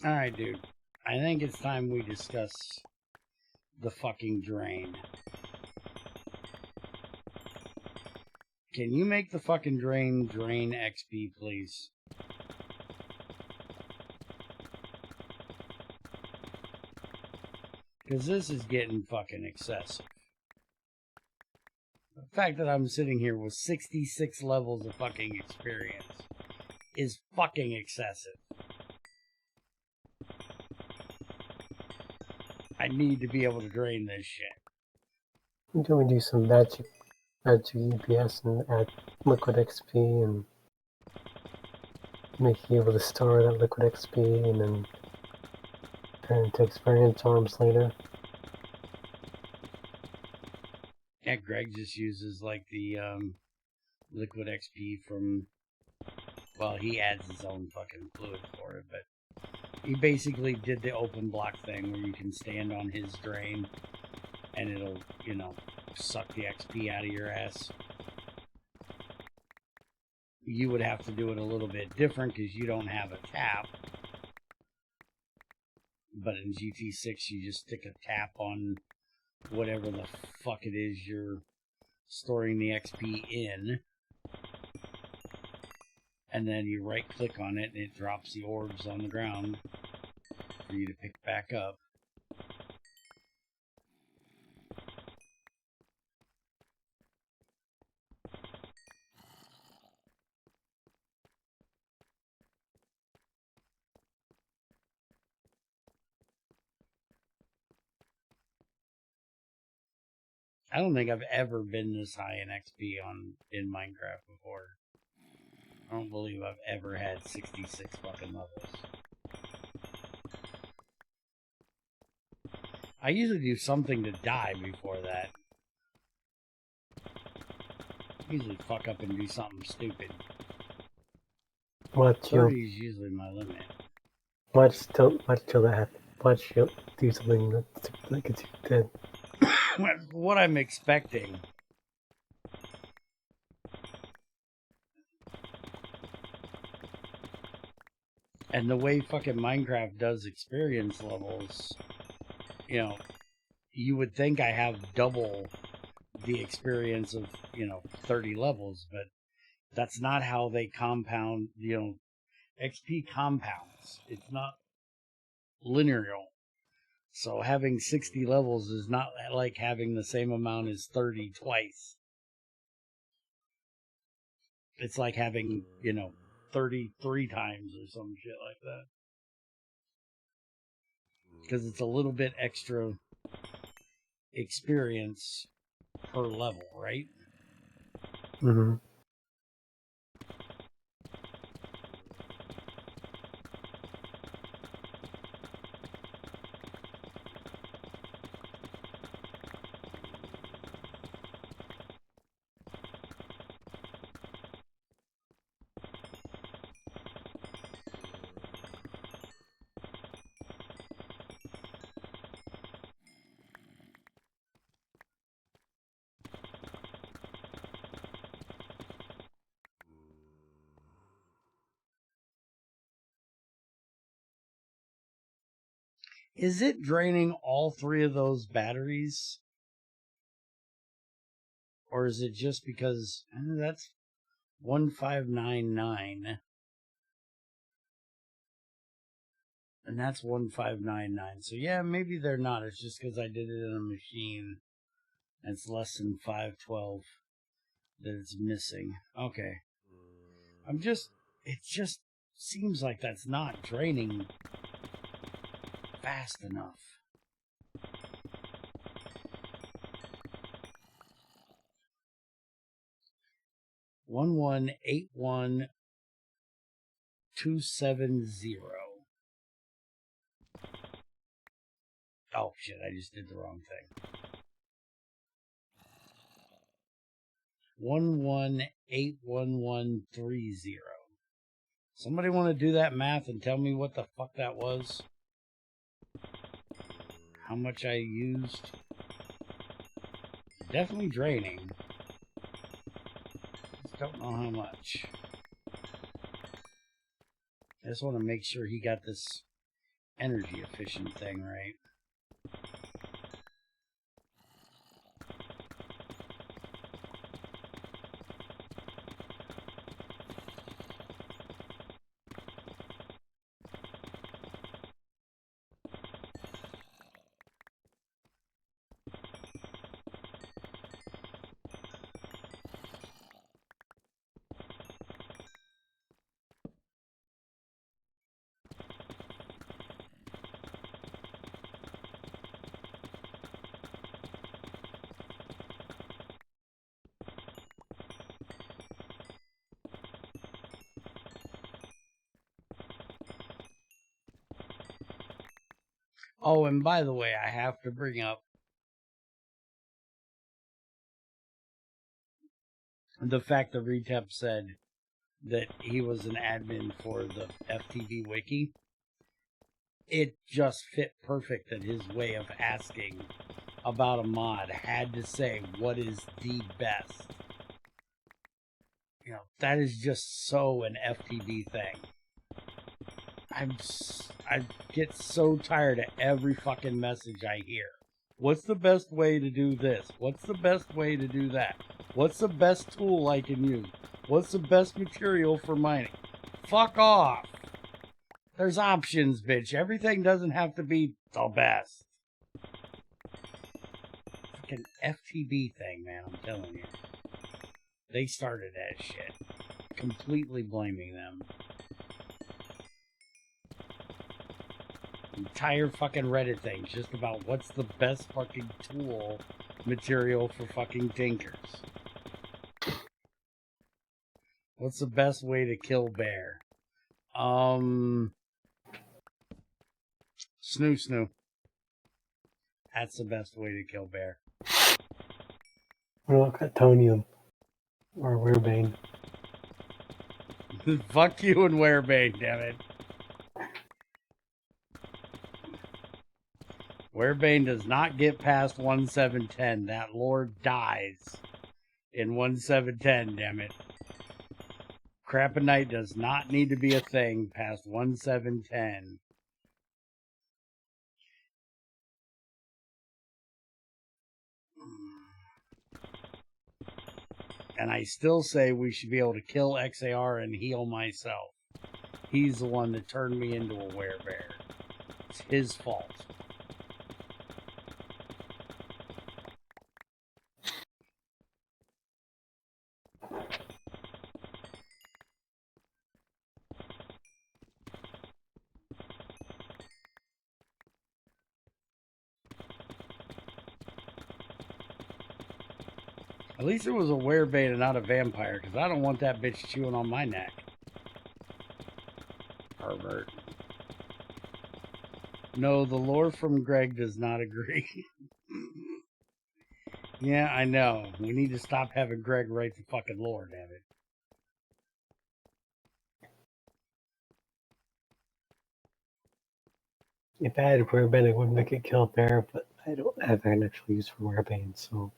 Alright, dude. I think it's time we discuss the fucking drain. Can you make the fucking drain XP, please? Because this is getting fucking excessive. The fact that I'm sitting here with 66 levels of fucking experience is fucking excessive. I need to be able to drain this shit. Can we do some magic UPS and add liquid XP and make you able to store that liquid XP and then turn into experience arms later? Yeah, Greg just uses like the liquid XP from, well, he adds his own fucking fluid for it, but he basically did the open block thing where you can stand on his drain and it'll, you know, suck the XP out of your ass. You would have to do it a little bit different because you don't have a tap. But in GT6, you just stick a tap on whatever the fuck it is you're storing the XP in. And then you right click on it and it drops the orbs on the ground for you to pick back up. I don't think I've ever been this high in XP in Minecraft before. I don't believe I've ever had 66 fucking levels. I usually do something to die before that. I usually fuck up and do something stupid. Watch 30 you. is usually my limit. Watch till that happen. Watch you do something that gets you dead. What I'm expecting. And the way fucking Minecraft does experience levels, you know, you would think I have double the experience of, 30 levels, but that's not how they compound, XP compounds. It's not linear. So having 60 levels is not like having the same amount as 30 twice. It's like having, 33 times or some shit like that. Because it's a little bit extra experience per level, right? Mm-hmm. Is it draining all three of those batteries? Or is it just because that's 1599 and that's 1599? So yeah, maybe they're not. It's just because I did it in a machine and it's less than 512 that it's missing. Okay. It just seems like that's not draining fast enough. One 81270. Oh shit, I just did the wrong thing. 1181130. Somebody want to do that math and tell me what the fuck that was? How much I used? Definitely draining. Just don't know how much. I just want to make sure he got this energy efficient thing right. Oh, and by the way, I have to bring up the fact that Retep said that he was an admin for the FTV wiki. It just fit perfect that his way of asking about a mod had to say what is the best. You know, that is just so an FTV thing. I get so tired of every fucking message I hear. What's the best way to do this? What's the best way to do that? What's the best tool I can use? What's the best material for mining? Fuck off. There's options, bitch. Everything doesn't have to be the best. Fucking FTB thing, man, I'm telling you. They started that shit. Completely blaming them. Entire fucking Reddit thing just about what's the best fucking tool material for fucking tinkers. What's the best way to kill bear? Snoo snoo. That's the best way to kill bear. Or look at Tonium. Or Werebane. Fuck you and Werebane, damn it. Werebane does not get past 1710. That lord dies in 1710, damn it. Crappenite does not need to be a thing past 1710. And I still say we should be able to kill XAR and heal myself. He's the one that turned me into a werebear. It's his fault. At least it was a werebane and not a vampire, because I don't want that bitch chewing on my neck. Pervert. No, the lore from Greg does not agree. Yeah, I know. We need to stop having Greg write the fucking lore, damn it. If I had Werebane, I would make it kill bear, but I don't have an actual use for Werebane, so.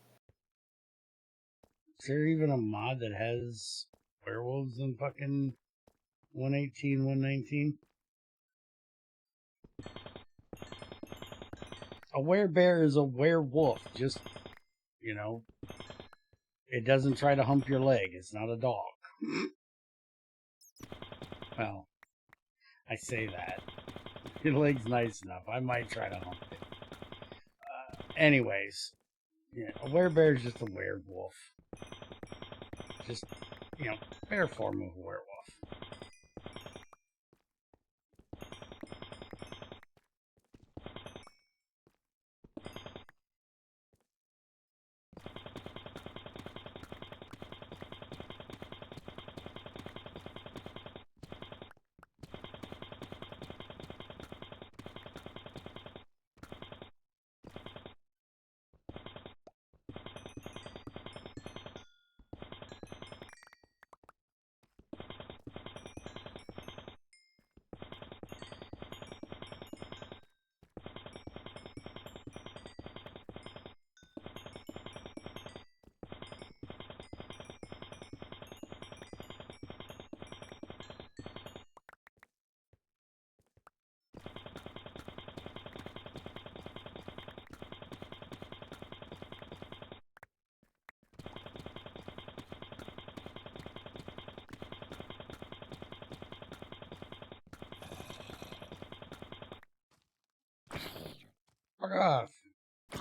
Is there even a mod that has werewolves in fucking 118, 119? A werebear is a werewolf. Just, you know, it doesn't try to hump your leg. It's not a dog. Well, I say that. Your leg's nice enough. I might try to hump it. Anyways, yeah, a werebear is just a werewolf. Just, you know, bear form of a werewolf. Fuck off. How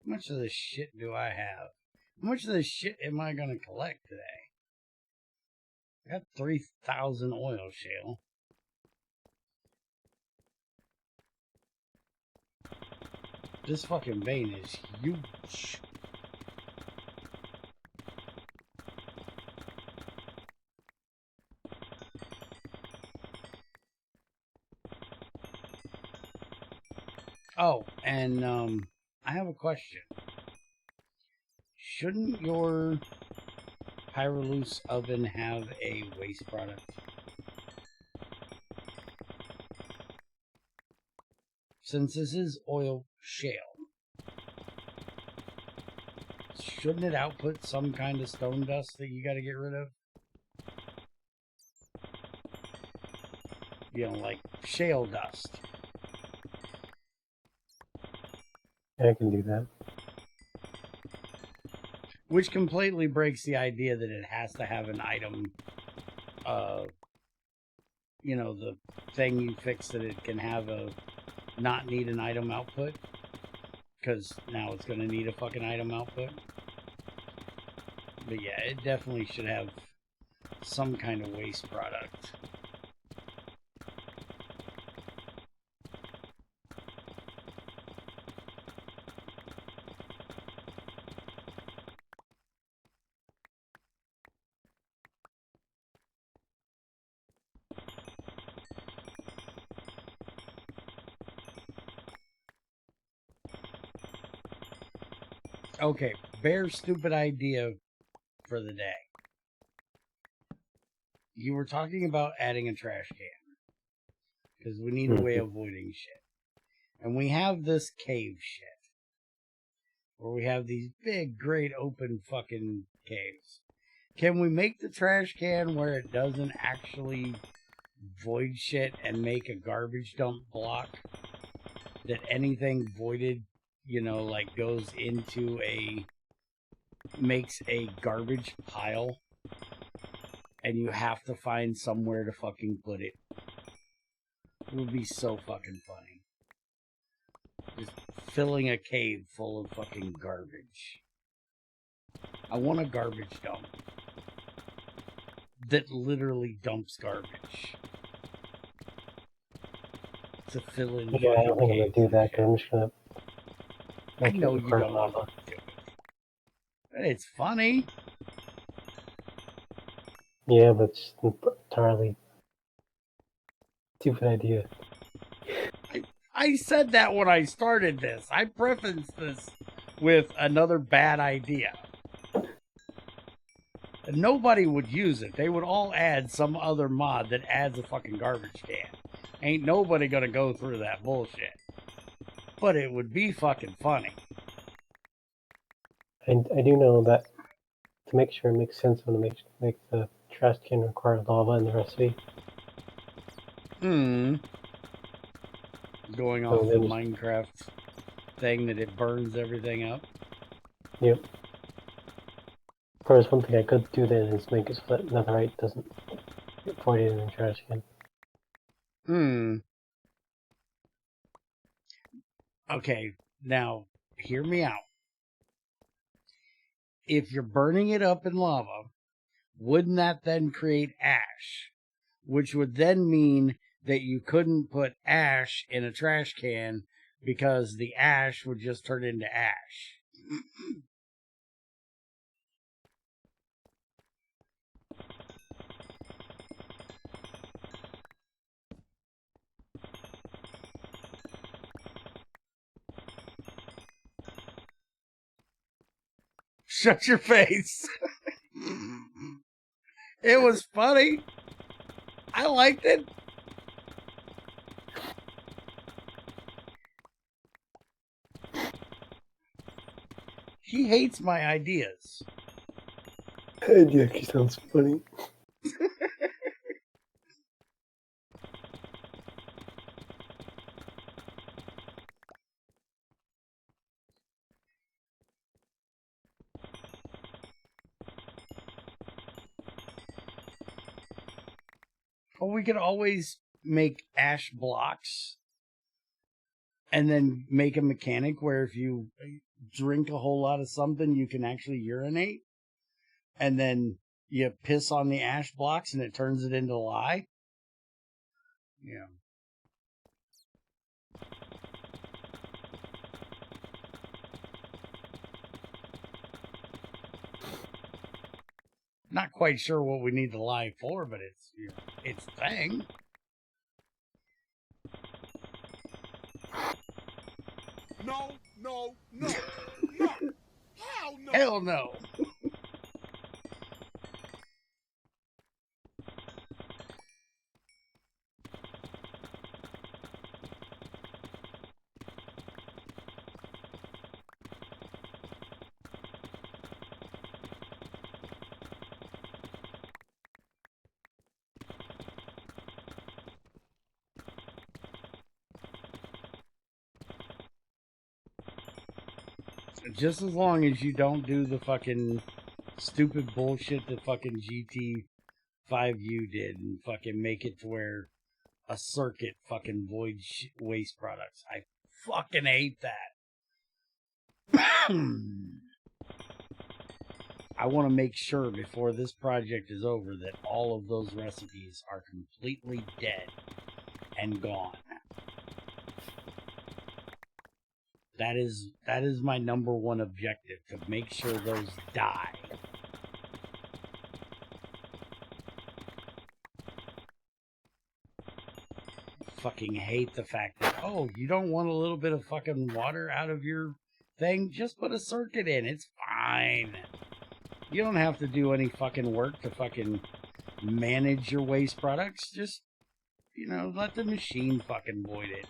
much of this shit do I have? How much of this shit am I gonna collect today? I got 3,000 oil shale. This fucking vein is huge. Oh, and I have a question. Shouldn't your Pyroluce oven have a waste product? Since this is oil shale, shouldn't it output some kind of stone dust that you gotta get rid of? You know, like shale dust. I can do that. Which completely breaks the idea that it has to have an item, you know, the thing you fix that it can have a not need an item output. Because now it's going to need a fucking item output. But yeah, it definitely should have some kind of waste product. Okay, bare stupid idea for the day. You were talking about adding a trash can. Because we need a way of avoiding shit. And we have this cave shit. Where we have these big, great open fucking caves. Can we make the trash can where it doesn't actually void shit and make a garbage dump block? That anything voided, you know, like goes into makes a garbage pile. And you have to find somewhere to fucking put it. It would be so fucking funny. Just filling a cave full of fucking garbage. I want a garbage dump that literally dumps garbage to fill in. Yeah, I don't think I'm gonna do that because I'm just gonna. I know you don't lava. want to do it. But it's funny. Yeah, but it's entirely stupid idea. I said that when I started this. I prefaced this with another bad idea. And nobody would use it. They would all add some other mod that adds a fucking garbage can. Ain't nobody gonna go through that bullshit. But it would be fucking funny. I do know that to make sure it makes sense, I'm gonna make the trash can require lava in the recipe. Going off the Minecraft thing that it burns everything up. Yep. Of course, one thing I could do then is make it so that netherite doesn't get voided in the trash can. Okay, now, hear me out. If you're burning it up in lava, wouldn't that then create ash? Which would then mean that you couldn't put ash in a trash can because the ash would just turn into ash. Shut your face. It was funny. I liked it. He hates my ideas. Idea actually sounds funny. Well, we could always make ash blocks and then make a mechanic where if you drink a whole lot of something, you can actually urinate. And then you piss on the ash blocks and it turns it into lye. Yeah. Not quite sure what we need the lye for, but it's, you know, it's a thing. No, no, no, no. Hell no. Hell no. Just as long as you don't do the fucking stupid bullshit that fucking GT5U did and fucking make it to where a circuit fucking voids waste products. I fucking hate that. I want to make sure before this project is over that all of those recipes are completely dead and gone. That is my number one objective, to make sure those die. Fucking hate the fact that, oh, you don't want a little bit of fucking water out of your thing? Just put a circuit in. It's fine. You don't have to do any fucking work to fucking manage your waste products. Just, you know, let the machine fucking void it.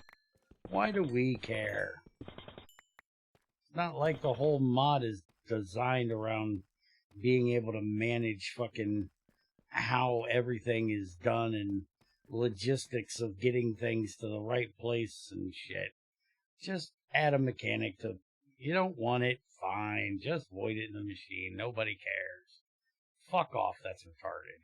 Why do we care? It's not like the whole mod is designed around being able to manage fucking how everything is done and logistics of getting things to the right place and shit. Just add a mechanic to, you don't want it, fine, just void it in the machine, nobody cares. Fuck off, that's retarded.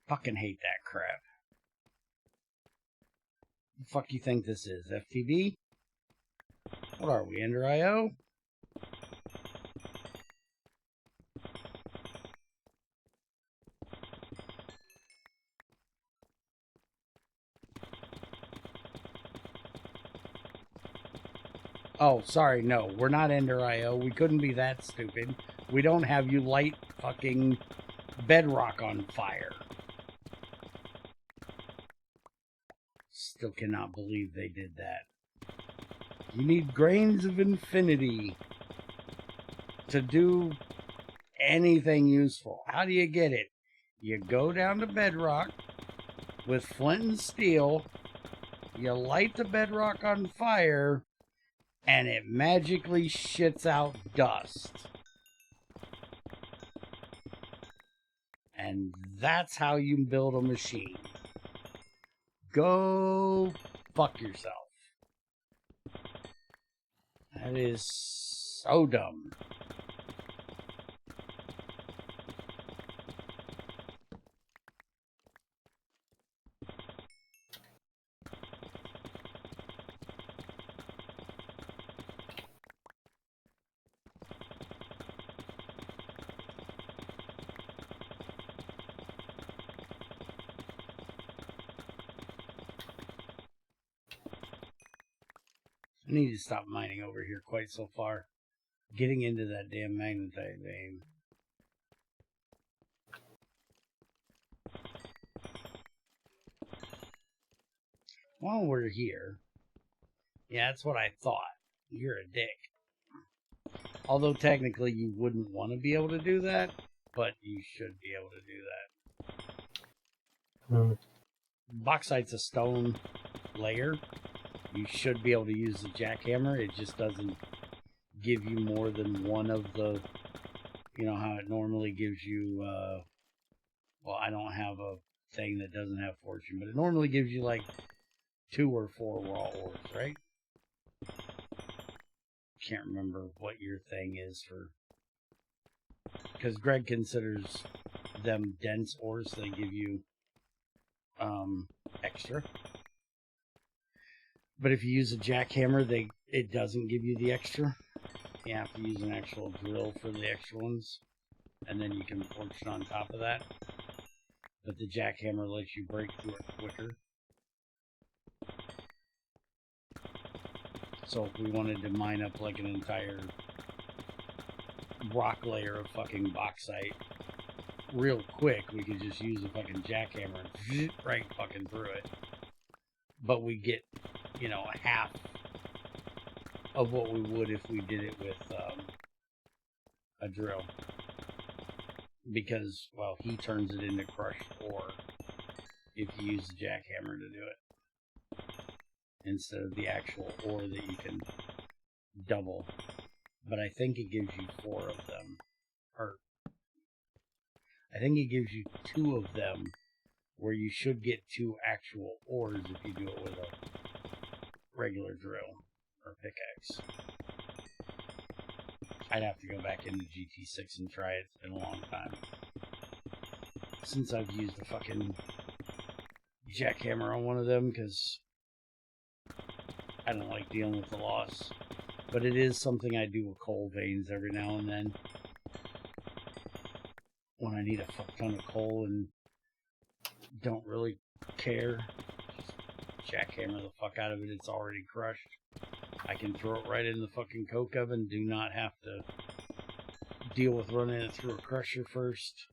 Fucking hate that crap. The fuck you think this is, FTB? What are we, Ender IO? Oh, sorry, no, we're not Ender IO. We couldn't be that stupid. We don't have you light fucking bedrock on fire. Still cannot believe they did that. You need grains of infinity to do anything useful. How do you get it? You go down to bedrock with flint and steel, you light the bedrock on fire, and it magically shits out dust. And that's how you build a machine. Go fuck yourself. That is so dumb. I need to stop mining over here quite so far. Getting into that damn magnetite vein. While we're here, yeah, that's what I thought. You're a dick. Although technically you wouldn't want to be able to do that, but you should be able to do that. Bauxite's a stone layer. You should be able to use the jackhammer. It just doesn't give you more than one of the, you know how it normally gives you, well, I don't have a thing that doesn't have fortune, but it normally gives you like 2 or 4 raw ores, right? Can't remember what your thing is for because Greg considers them dense ores. They give you extra. But if you use a jackhammer, it doesn't give you the extra. You have to use an actual drill for the extra ones, and then you can forge it on top of that. But the jackhammer lets you break through it quicker. So if we wanted to mine up like an entire rock layer of fucking bauxite real quick, we could just use a fucking jackhammer and right fucking through it. But we get, you know, half of what we would if we did it with a drill. Because, well, he turns it into crushed ore if you use the jackhammer to do it. Instead of the actual ore that you can double. But I think it gives you 4 of them. Or, I think it gives you 2 of them, where you should get 2 actual ores if you do it with a regular drill or pickaxe. I'd have to go back into GT6 and try it. It's been a long time since I've used a fucking jackhammer on one of them, because I don't like dealing with the loss. But it is something I do with coal veins every now and then. When I need a fuck ton of coal and don't really care, just jackhammer the fuck out of it. It's already crushed. I can throw it right in the fucking coke oven. Do not have to deal with running it through a crusher first.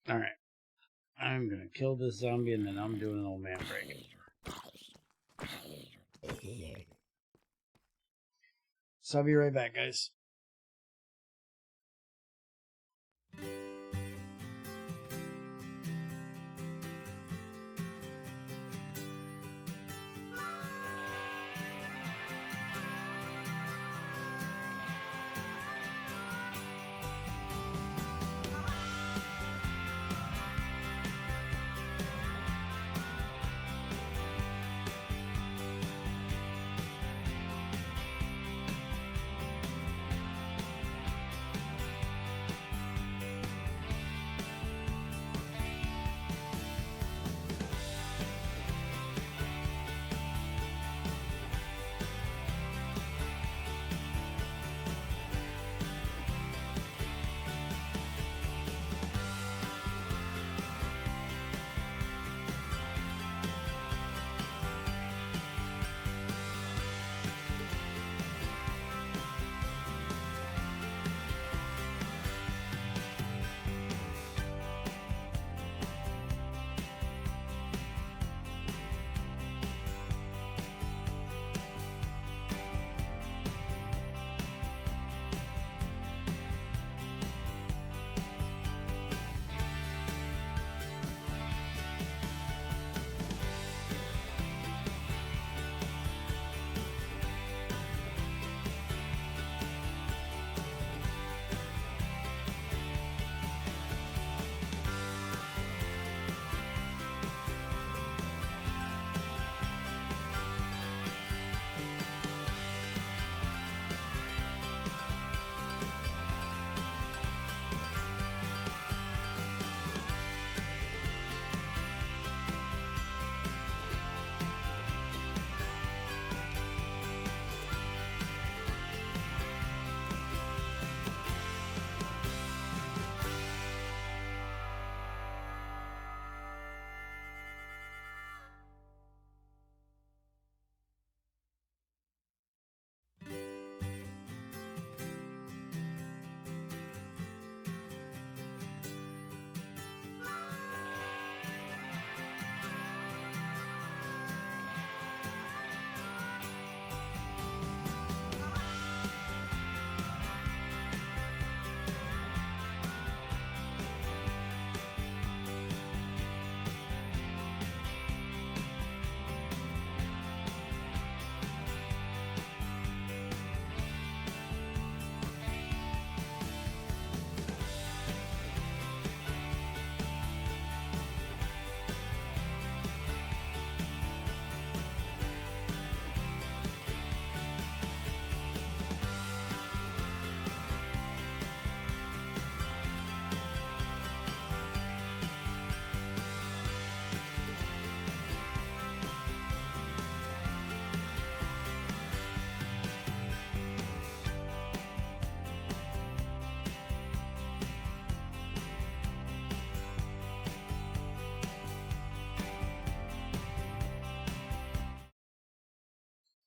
Alright. I'm gonna kill this zombie and then I'm doing an old man break. So I'll be right back, guys.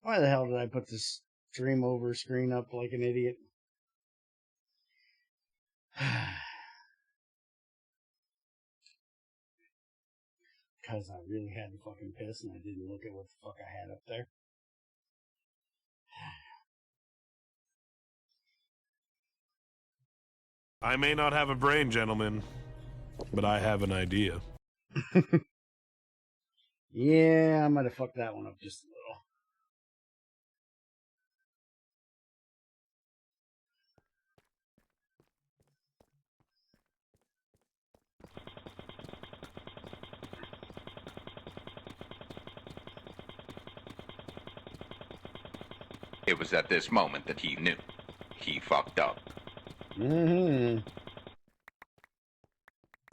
Why the hell did I put this stream over screen up like an idiot? Because I really had to fucking piss and I didn't look at what the fuck I had up there. I may not have a brain, gentlemen, but I have an idea. Yeah, I might have fucked that one up just a little. It was at this moment that he knew. He fucked up. Mm-hmm.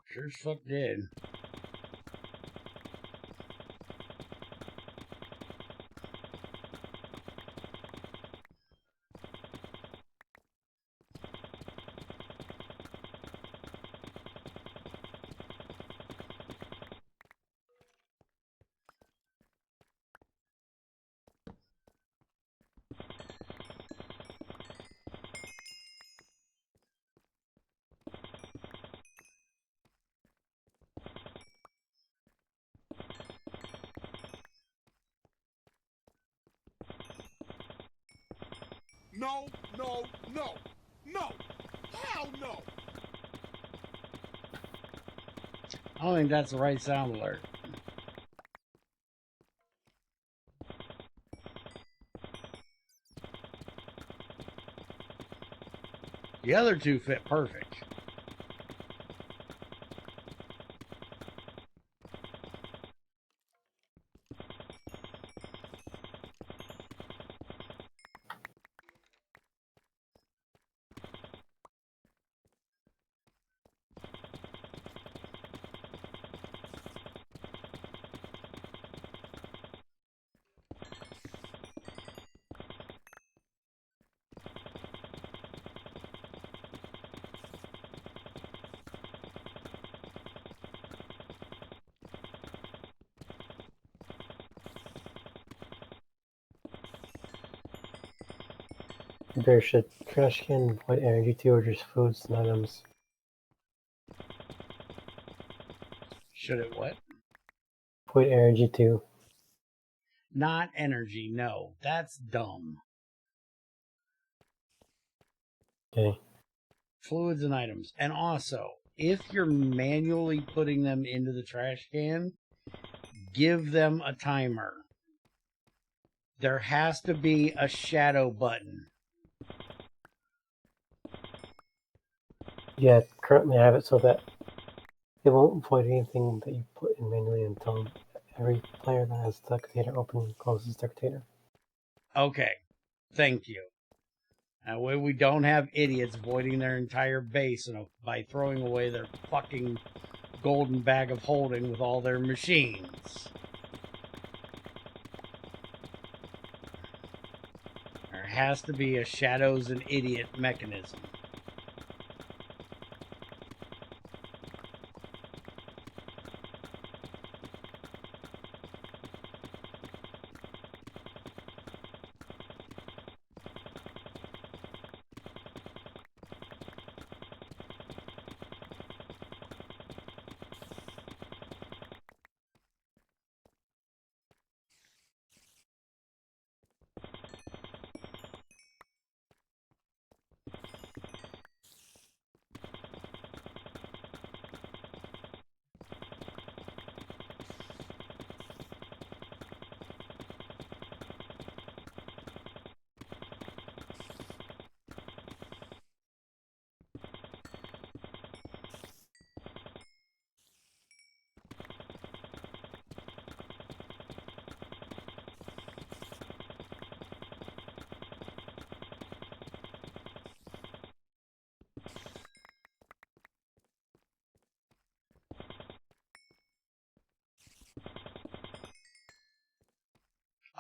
Sure as fuck did. No, no, no, no. Hell no. I don't think that's the right sound alert. The other two fit perfect. There should trash can void energy to or just foods and items. Should it what? Void energy to. Not energy, no. That's dumb. Okay. Fluids and items. And also, if you're manually putting them into the trash can, give them a timer. There has to be a shadow button. Yeah, currently I have it so that it won't void anything that you put in manually until every player that has the container open closes their container. Okay. Thank you. That way we don't have idiots voiding their entire base by throwing away their fucking golden bag of holding with all their machines. There has to be a shadows and idiot mechanism.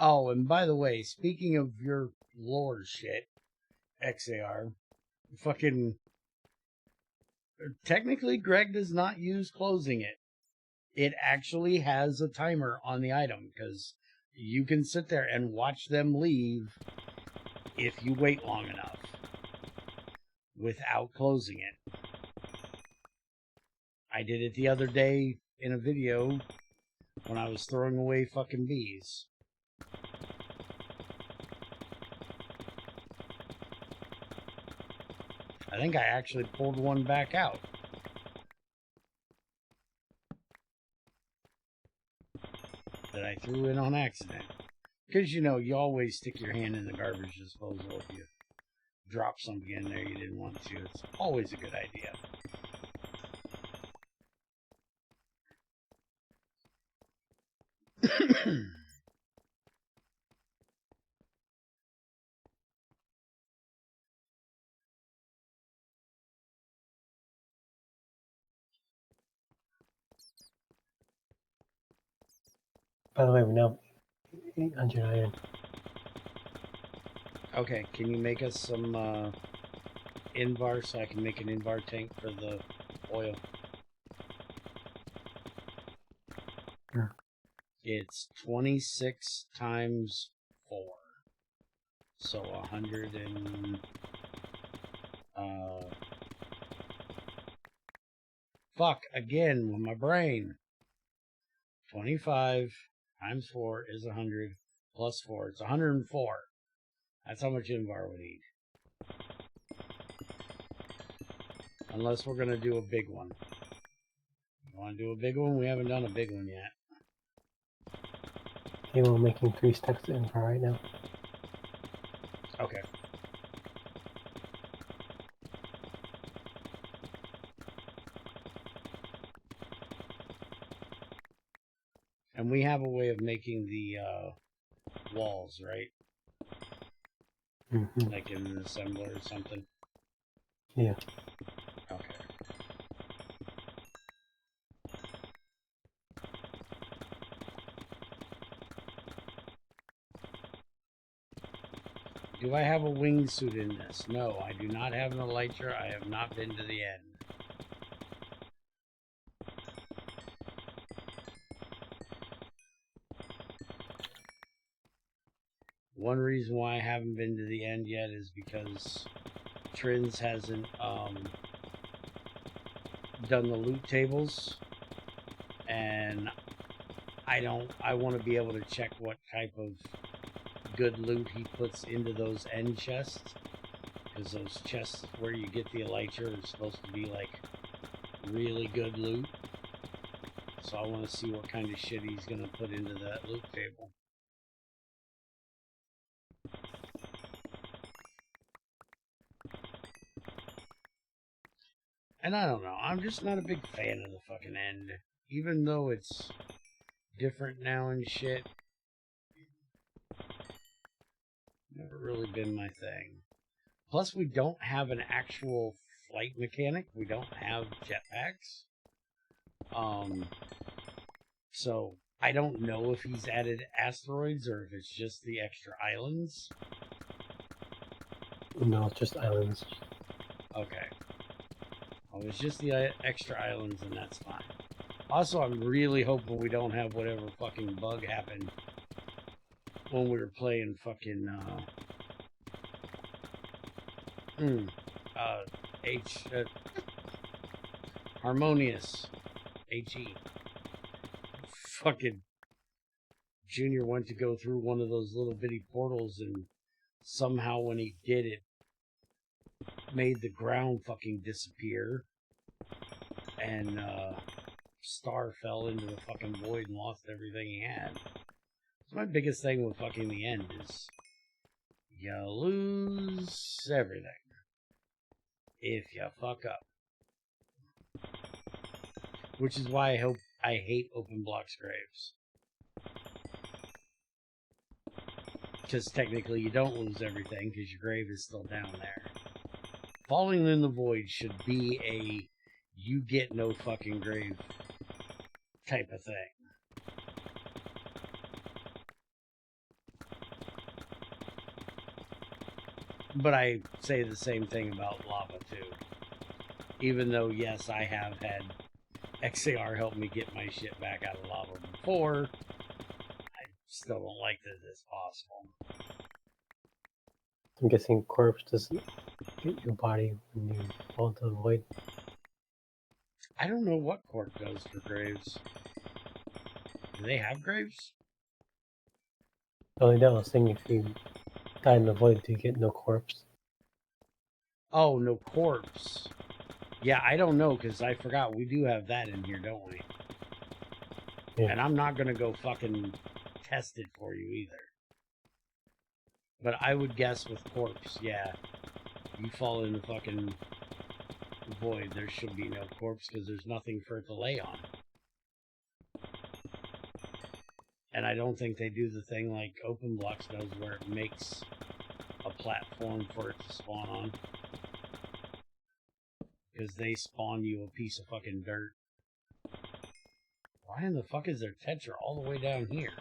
Oh, and by the way, speaking of your lore shit, XAR, fucking technically Greg does not use closing it. It actually has a timer on the item because you can sit there and watch them leave if you wait long enough without closing it. I did it the other day in a video when I was throwing away fucking bees. I think I actually pulled one back out. That I threw in on accident. Because, you know, you always stick your hand in the garbage disposal if you drop something in there you didn't want to. It's always a good idea. By the way, we're now 800 iron. Okay, can you make us some Invar so I can make an Invar tank for the oil? Sure. It's 26 times 4. So 100 and... fuck, again with my brain. 25 times 4 is 100 plus 4. It's 104. That's how much Invar we need. Unless we're going to do a big one. You want to do a big one? We haven't done a big one yet. Okay, we're making 3 stacks of info right now. Okay. And we have a way of making the walls, right? Mm-hmm. Like in an assembler or something? Yeah. Okay. Do I have a wingsuit in this? No, I do not have an elytra. I have not been to the end. One reason why I haven't been to the end yet is because Trins hasn't done the loot tables, and I want to be able to check what type of good loot he puts into those end chests, because those chests where you get the elytra are supposed to be like really good loot. So I want to see what kind of shit he's going to put into that loot table. And I don't know, I'm just not a big fan of the fucking end. Even though it's different now and shit. Never really been my thing. Plus, we don't have an actual flight mechanic. We don't have jetpacks. So I don't know if he's added asteroids or if it's just the extra islands. No, it's just islands. Okay. Oh, it's just the extra islands, and that's fine. Also, I'm really hoping we don't have whatever fucking bug happened when we were playing fucking, Harmonious. H-E. Fucking Junior went to go through one of those little bitty portals, and somehow when he did it, made the ground fucking disappear, and Star fell into the fucking void and lost everything he had. So my biggest thing with fucking the end is you lose everything if you fuck up. Which is why I hate open blocks graves. Because technically you don't lose everything because your grave is still down there. Falling in the void should be a you get no fucking grave type of thing. But I say the same thing about lava too. Even though, yes, I have had XAR help me get my shit back out of lava before, I Still don't like that it's possible. I'm guessing corpse doesn't hit your body when you fall into the void. I don't know what Corp does for graves. Do they have graves? Only that I was thinking if you die in the void, do you get no corpse? Oh, no corpse. Yeah, I don't know, because I forgot we do have that in here, don't we? Yeah. And I'm not going to go fucking test it for you either. But I would guess with corpse, yeah. You fall in the fucking void, there should be no corpse because there's nothing for it to lay on. And I don't think they do the thing like Open Blocks does where it makes a platform for it to spawn on. Because they spawn you a piece of fucking dirt. Why in the fuck is there Tetra all the way down here?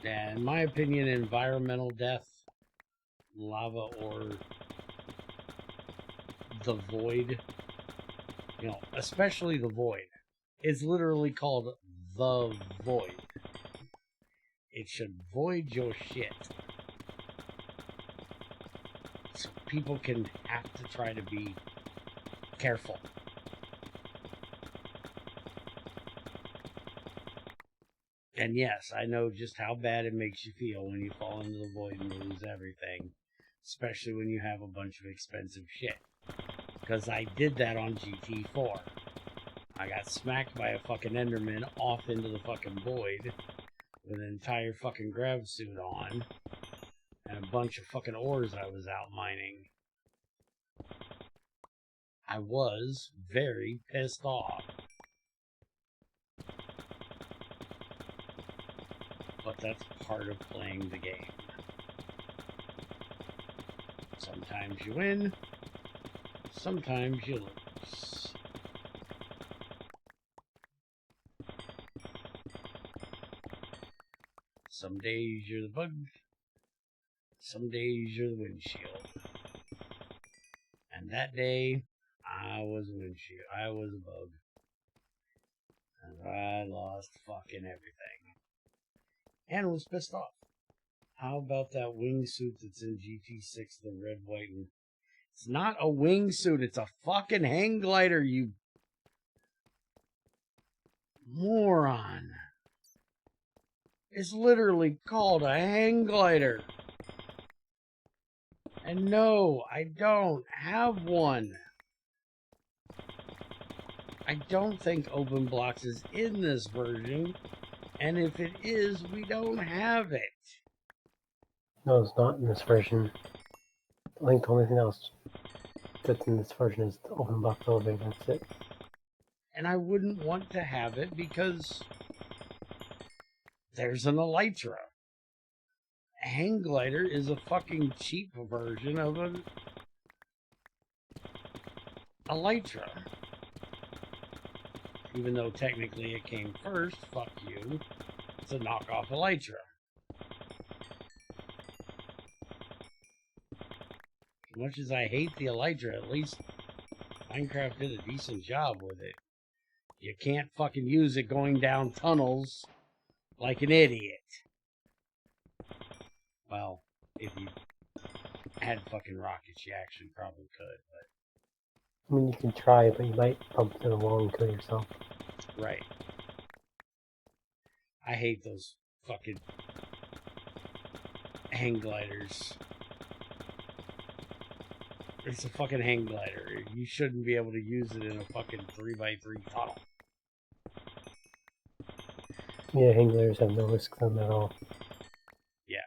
Yeah, in my opinion, environmental death, lava, or the void, you know, especially the void, is literally called the void. It should void your shit. So people can have to try to be careful. And yes, I know just how bad it makes you feel when you fall into the void and lose everything. Especially when you have a bunch of expensive shit. Because I did that on GT4. I got smacked by a fucking Enderman off into the fucking void with an entire fucking grav suit on and a bunch of fucking ores I was out mining. I was very pissed off. But that's part of playing the game. Sometimes you win, sometimes you lose. Some days you're the bug, some days you're the windshield. And that day, I was a windshield. I was a bug. And I lost fucking everything. And was pissed off. How about that wingsuit that's in GT6, the red, white, and... It's not a wingsuit, it's a fucking hang glider, you... moron. It's literally called a hang glider. And no, I don't have one. I don't think Open Blocks is in this version. And if it is, we don't have it. No, it's not in this version. I think the only thing else that's in this version is the open box building. That's it. And I wouldn't want to have it because there's an Elytra. A hang glider is a fucking cheap version of an Elytra. Even though technically it came first, fuck you. It's a knockoff Elytra. As much as I hate the Elytra, at least Minecraft did a decent job with it. You can't fucking use it going down tunnels like an idiot. Well, if you had fucking rockets, you actually probably could, but... I mean, you can try, but you might bump into the wall and kill yourself. Right. I hate those fucking hang gliders. It's a fucking hang glider. You shouldn't be able to use it in a fucking 3x3 tunnel. Yeah, hang gliders have no risk on them at all. Yeah.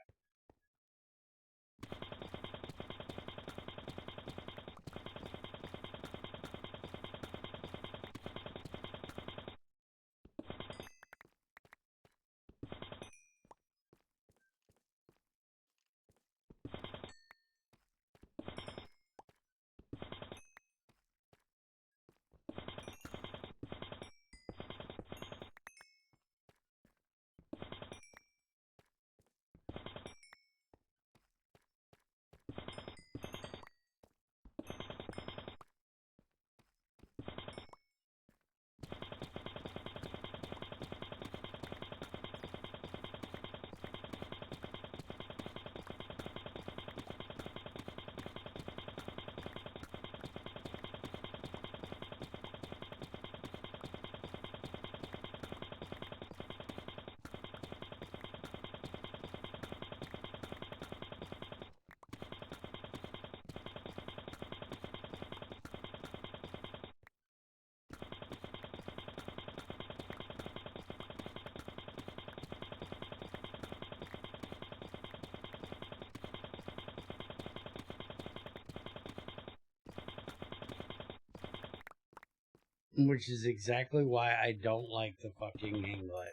Which is exactly why I don't like the fucking hang glider.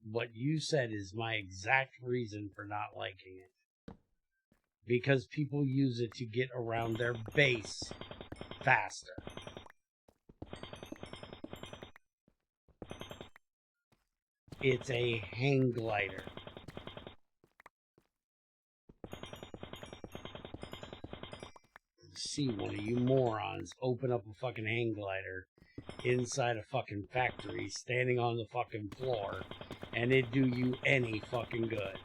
What you said is my exact reason for not liking it. Because people use it to get around their base faster. It's a hang glider. See one of you morons open up a fucking hang glider inside a fucking factory, standing on the fucking floor, and it do you any fucking good.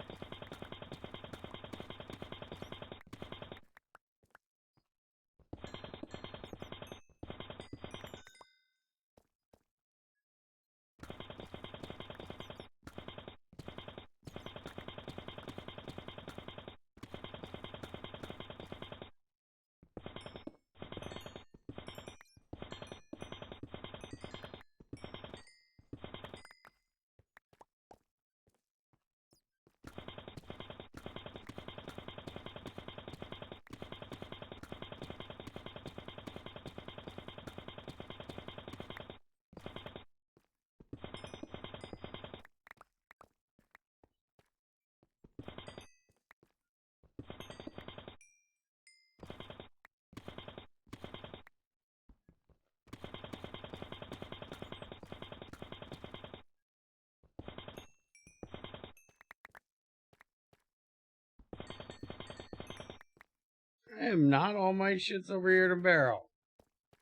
I am not all my shit's over here in a barrel.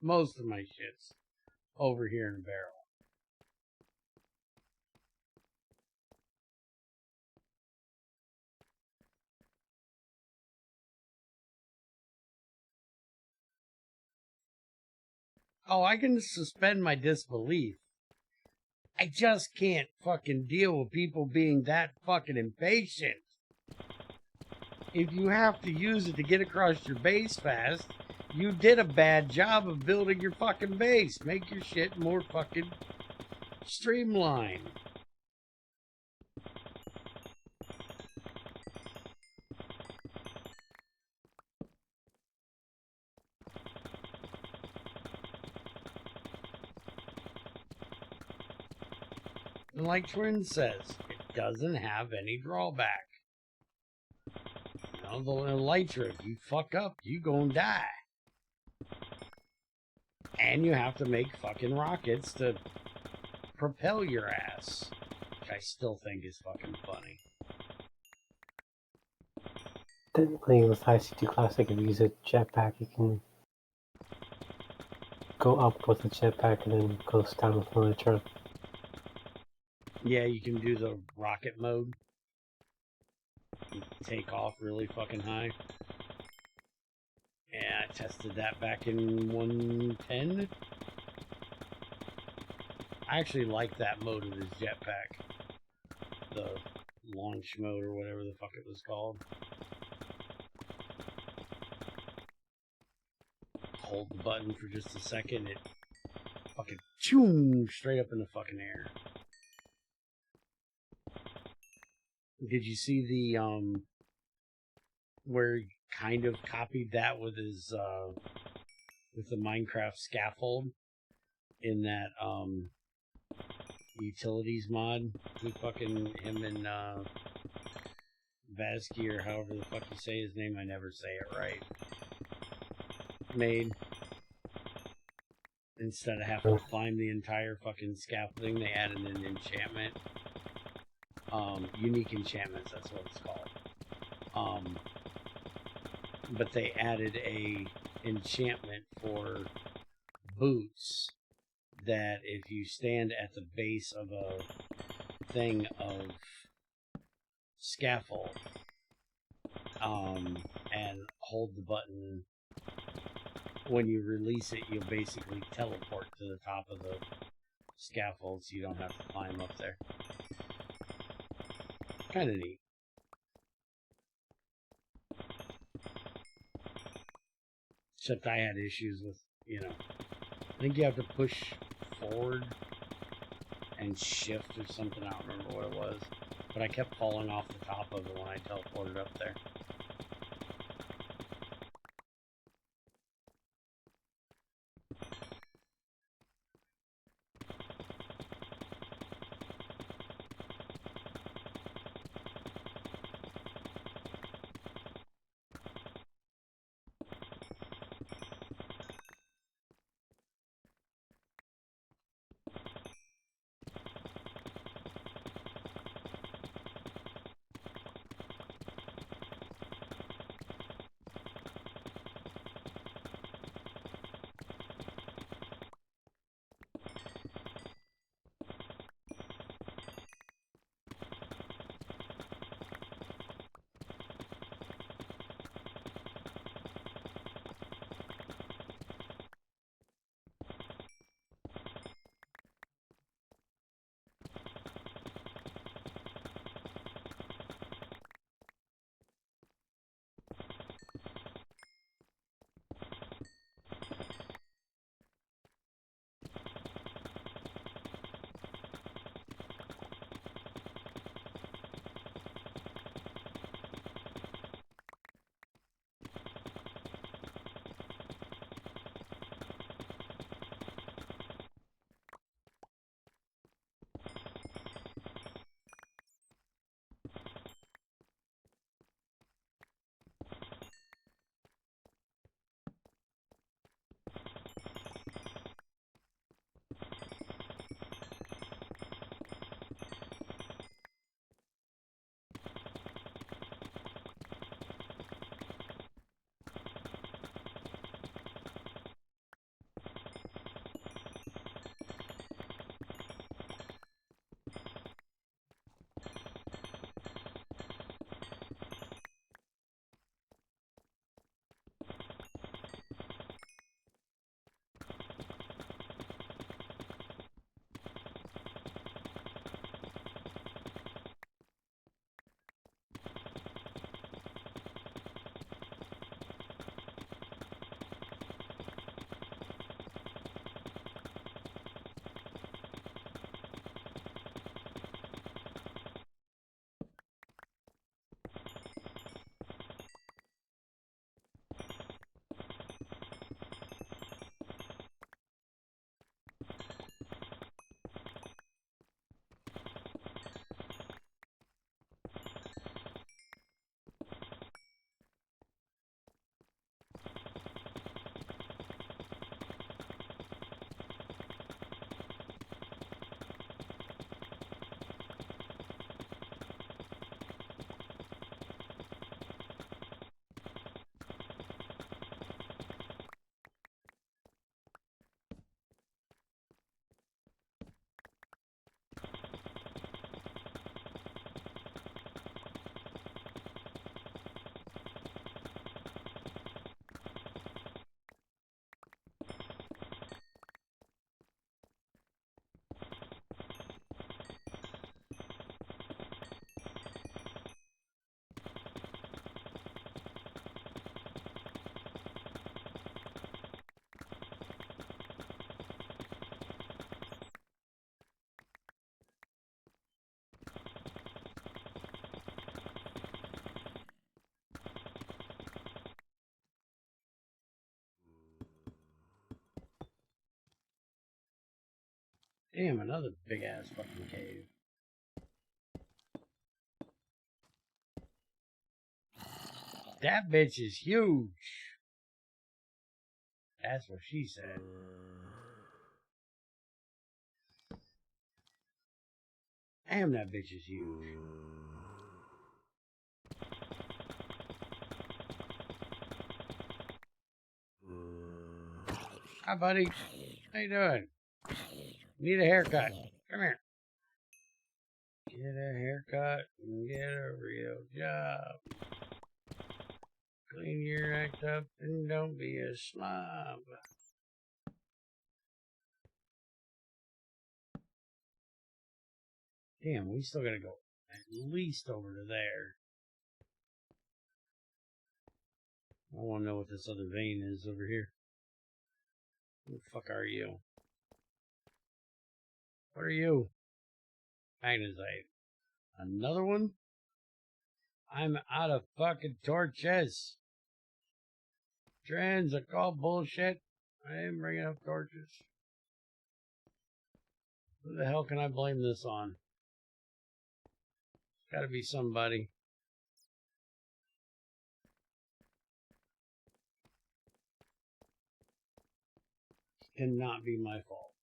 Most of my shit's over here in a barrel. Oh, I can suspend my disbelief. I just can't fucking deal with people being that fucking impatient. If you have to use it to get across your base fast, you did a bad job of building your fucking base. Make your shit more fucking streamlined. And like Twin says, it doesn't have any drawback. You know, the elytra, if you fuck up, you gonna die. And you have to make fucking rockets to propel your ass. Which I still think is fucking funny. Technically, with IC2 Classic, if you use a jetpack, you can go up with a jetpack and then goes down with another truck. Yeah, you can do the rocket mode. Take off really fucking high. Yeah, I tested that back in 110. I actually like that mode of his jetpack. The launch mode or whatever the fuck it was called. Hold the button for just a second, it fucking choom straight up in the fucking air. Did you see the where he kind of copied that with his with the Minecraft scaffold in that utilities mod with fucking him and Vasky, or however the fuck you say his name, I never say it right, made? Instead of having to climb the entire fucking scaffolding, they added an enchantment. Unique enchantments, that's what it's called. But they added a enchantment for boots that if you stand at the base of a thing of scaffold, and hold the button, when you release it, you'll basically teleport to the top of the scaffold so you don't have to climb up there. Kind of neat. Except I had issues with, I think you have to push forward and shift or something. I don't remember what it was. But I kept falling off the top of it when I teleported up there. Damn, another big ass fucking cave. That bitch is huge. That's what she said. Damn, that bitch is huge. Hi, buddy. How you doing? Need a haircut. Come here. Get a haircut and get a real job. Clean your act up and don't be a slob. Damn, we still gotta go at least over to there. I wanna know what this other vein is over here. Who the fuck are you? What are you? Magnetite. Another one? I'm out of fucking torches. Trends, I call bullshit. I ain't bringing up torches. Who the hell can I blame this on? It's gotta be somebody. It cannot be my fault.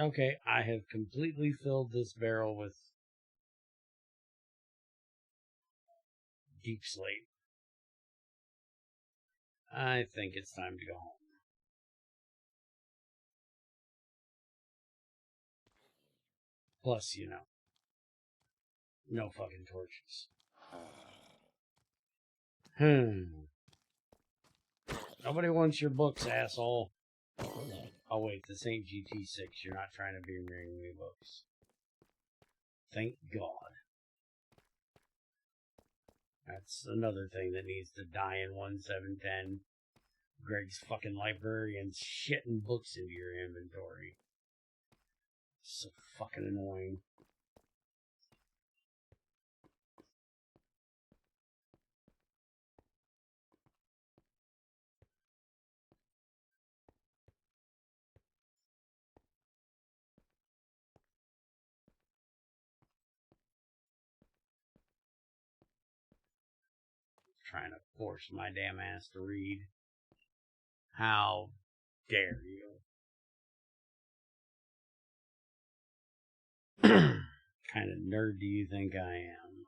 Okay, I have completely filled this barrel with deep slate. I think it's time to go home. Plus, you know, no fucking torches. Nobody wants your books, asshole. Oh wait, this ain't GT6. You're not trying to be bringing me books. Thank God. That's another thing that needs to die in 1710. Greg's fucking librarians shitting books into your inventory. So fucking annoying. Trying to force my damn ass to read. How dare you? Kind of nerd do you think I am?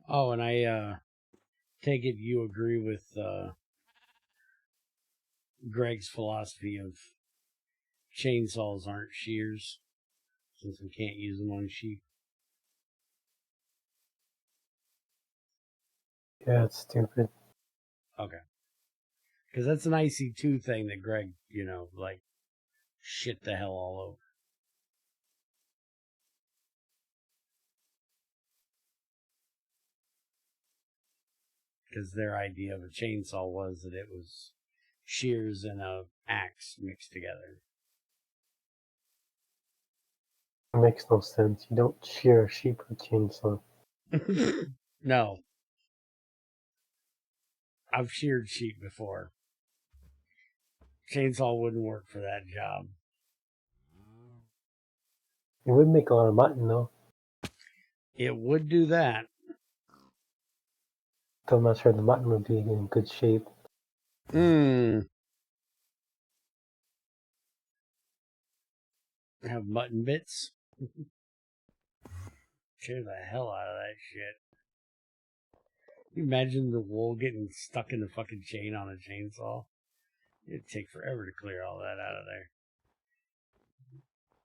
Oh, and I take it you agree with Greg's philosophy of chainsaws aren't shears, since we can't use them on sheep. Yeah, it's stupid. Okay. Because that's an IC2 thing that Greg, like, shit the hell all over. Because their idea of a chainsaw was that it was shears and a axe mixed together. It makes no sense. You don't shear a sheep with a chainsaw. No. I've sheared sheep before. Chainsaw wouldn't work for that job. It would make a lot of mutton, though. It would do that. Though I'm not sure the mutton would be in good shape. Have mutton bits. Tear the hell out of that shit. Can you imagine the wool getting stuck in the fucking chain on a chainsaw? It'd take forever to clear all that out of there.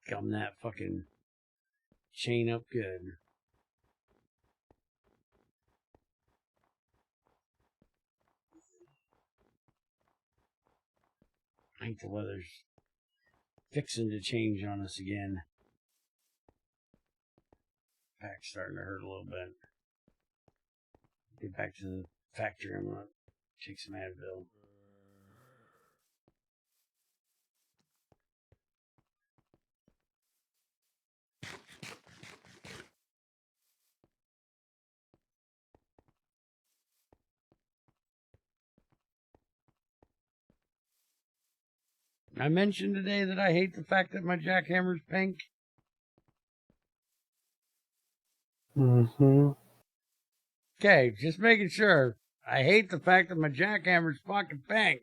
Gum that fucking chain up good. I think the weather's fixing to change on us again. Back's starting to hurt a little bit. Get back to the factory. I'm gonna take some Advil. I mentioned today that I hate the fact that my jackhammer's pink. Mm-hmm. Okay, just making sure. I hate the fact that my jackhammer's fucking pink.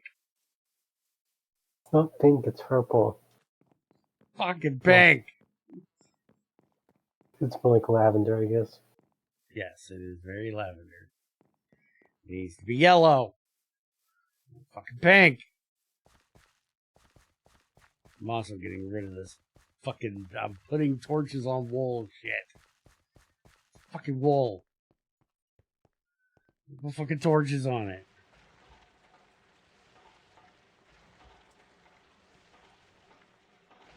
It's not pink, it's purple. Fucking pink. It's more like lavender, I guess. Yes, it is very lavender. It needs to be yellow. Fucking pink. I'm also getting rid of this fucking... I'm putting torches on wool shit. Fucking wool. Put fucking torches on it.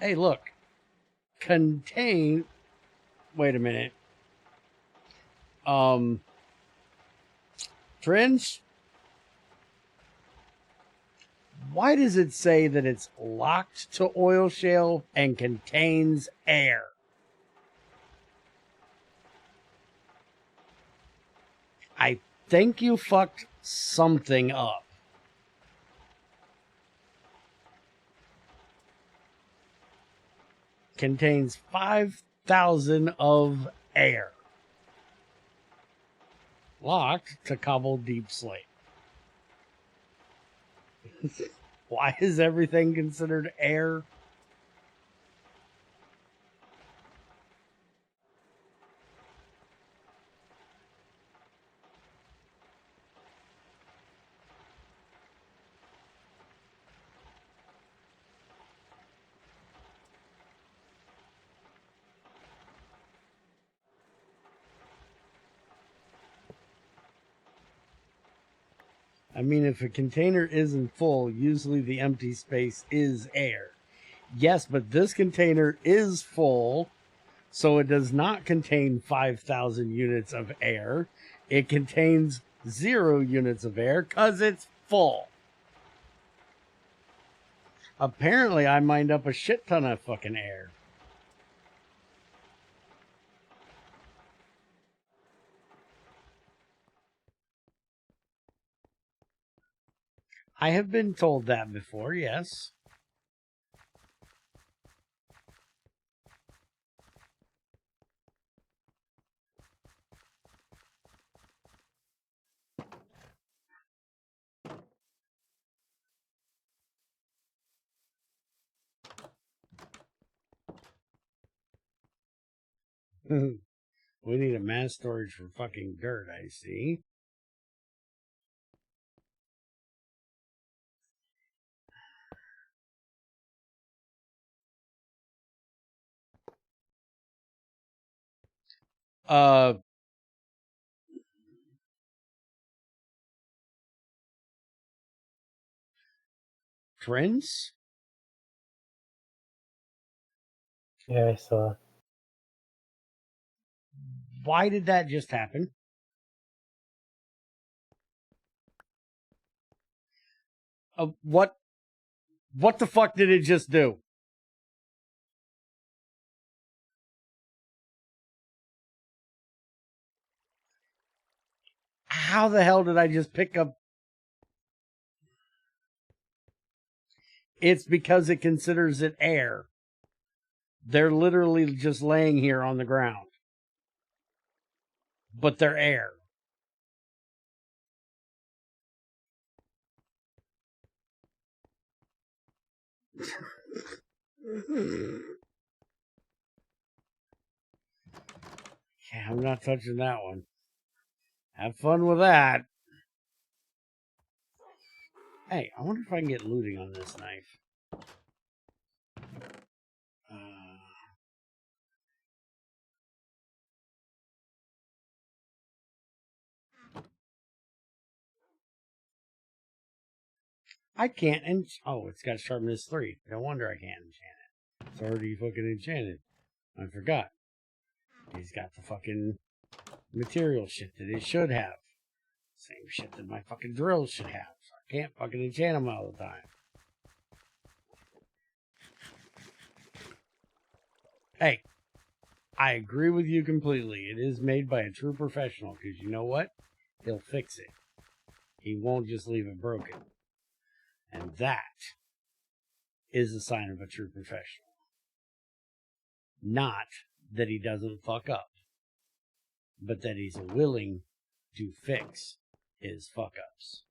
Hey, look. Contain... Wait a minute. Trends? Why does it say that it's locked to oil shale and contains air? I think you fucked something up. Contains 5,000 of air. Locked to cobble deep slate. Why is everything considered air? I mean, if a container isn't full, usually the empty space is air. Yes, but this container is full, so it does not contain 5,000 units of air. It contains 0 units of air because it's full. Apparently, I mined up a shit ton of fucking air. I have been told that before, yes. We need a mass storage for fucking dirt, I see. Trends? Yeah, I saw. Why did that just happen? What the fuck did it just do? How the hell did I just pick up? It's because it considers it air. They're literally just laying here on the ground. But they're air. Yeah, I'm not touching that one. Have fun with that. Hey, I wonder if I can get looting on this knife. I can't oh, it's got sharpness 3. No wonder I can't enchant it. It's already fucking enchanted. I forgot. He's got the fucking material shit that it should have. Same shit that my fucking drills should have. So I can't fucking enchant them all the time. Hey, I agree with you completely. It is made by a true professional, because you know what? He'll fix it. He won't just leave it broken. And that is a sign of a true professional. Not that he doesn't fuck up, but that he's willing to fix his fuck ups.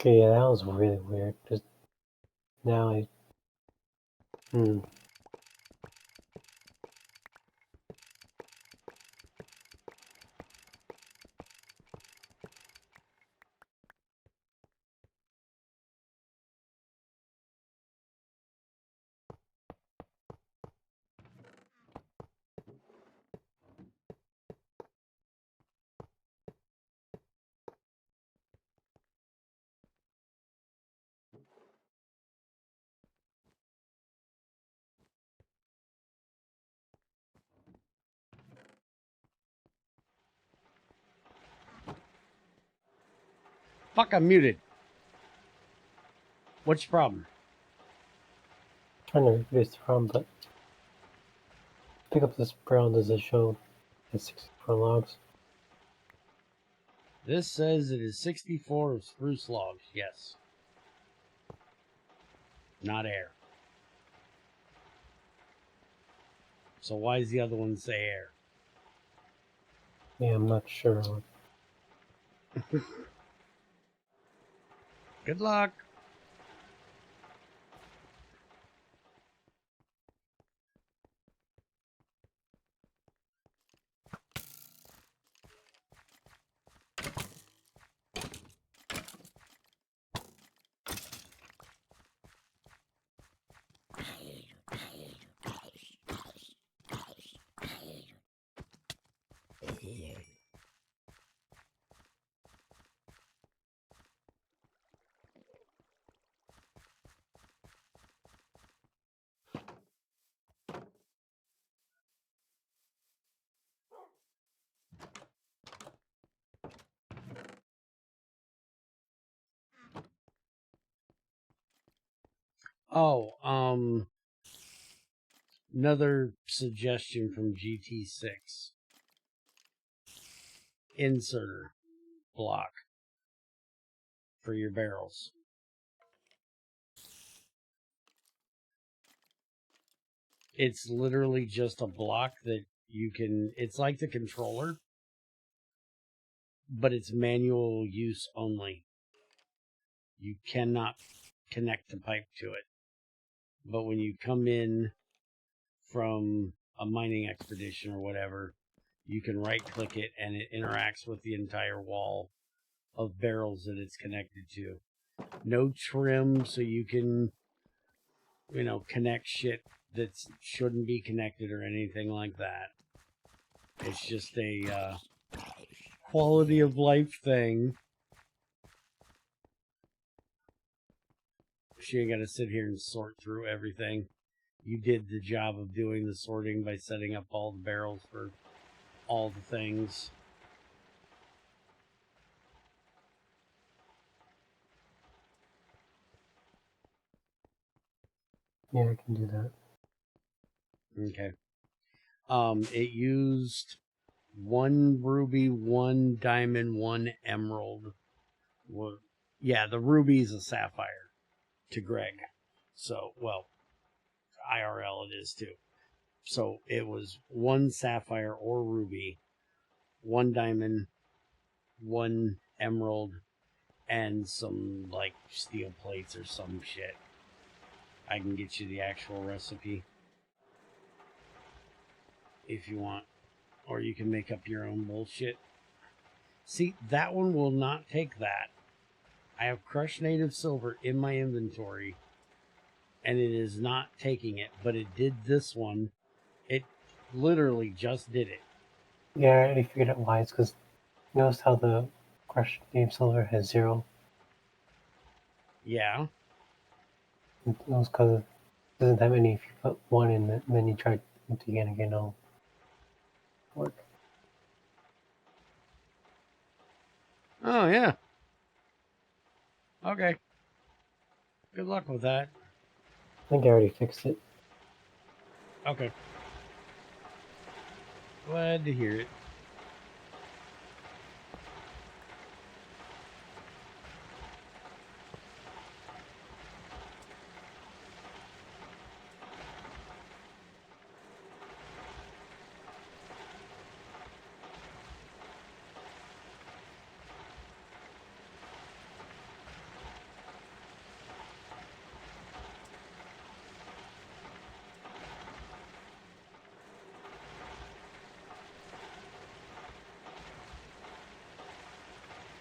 Okay, yeah, that was really weird. Just now I. Fuck, I'm muted. What's your problem? Trying to reproduce the problem, but pick up this brown does it show it's 64 logs. This says it is 64 of spruce logs. Yes. Not air. So why does the other one say air? Yeah, I'm not sure. Good luck. Oh, another suggestion from GT6. Inserter block for your barrels. It's literally just a block that you can, it's like the controller, but it's manual use only. You cannot connect the pipe to it. But when you come in from a mining expedition or whatever, you can right click it and it interacts with the entire wall of barrels that it's connected to. No trim, so you can, connect shit that shouldn't be connected or anything like that. It's just a quality of life thing. She ain't got to sit here and sort through everything. You did the job of doing the sorting by setting up all the barrels for all the things. Yeah, I can do that. Okay. It used 1 ruby, 1 diamond, 1 emerald. Well, yeah, the ruby is a sapphire to Greg. So, well, IRL it is too. So it was 1 sapphire or ruby, 1 diamond, 1 emerald, and some like steel plates or some shit. I can get you the actual recipe if you want, or you can make up your own bullshit. See, that one will not take that. I have crushed native silver in my inventory, and it is not taking it, but it did this one. It literally just did it. Yeah, I already figured out why. It's because you noticed how the crushed native silver has 0? Yeah. It was because it doesn't have any. If you put 1 in, and then you try it again, it'll work. Oh, yeah. Okay. Good luck with that. I think I already fixed it. Okay. Glad to hear it.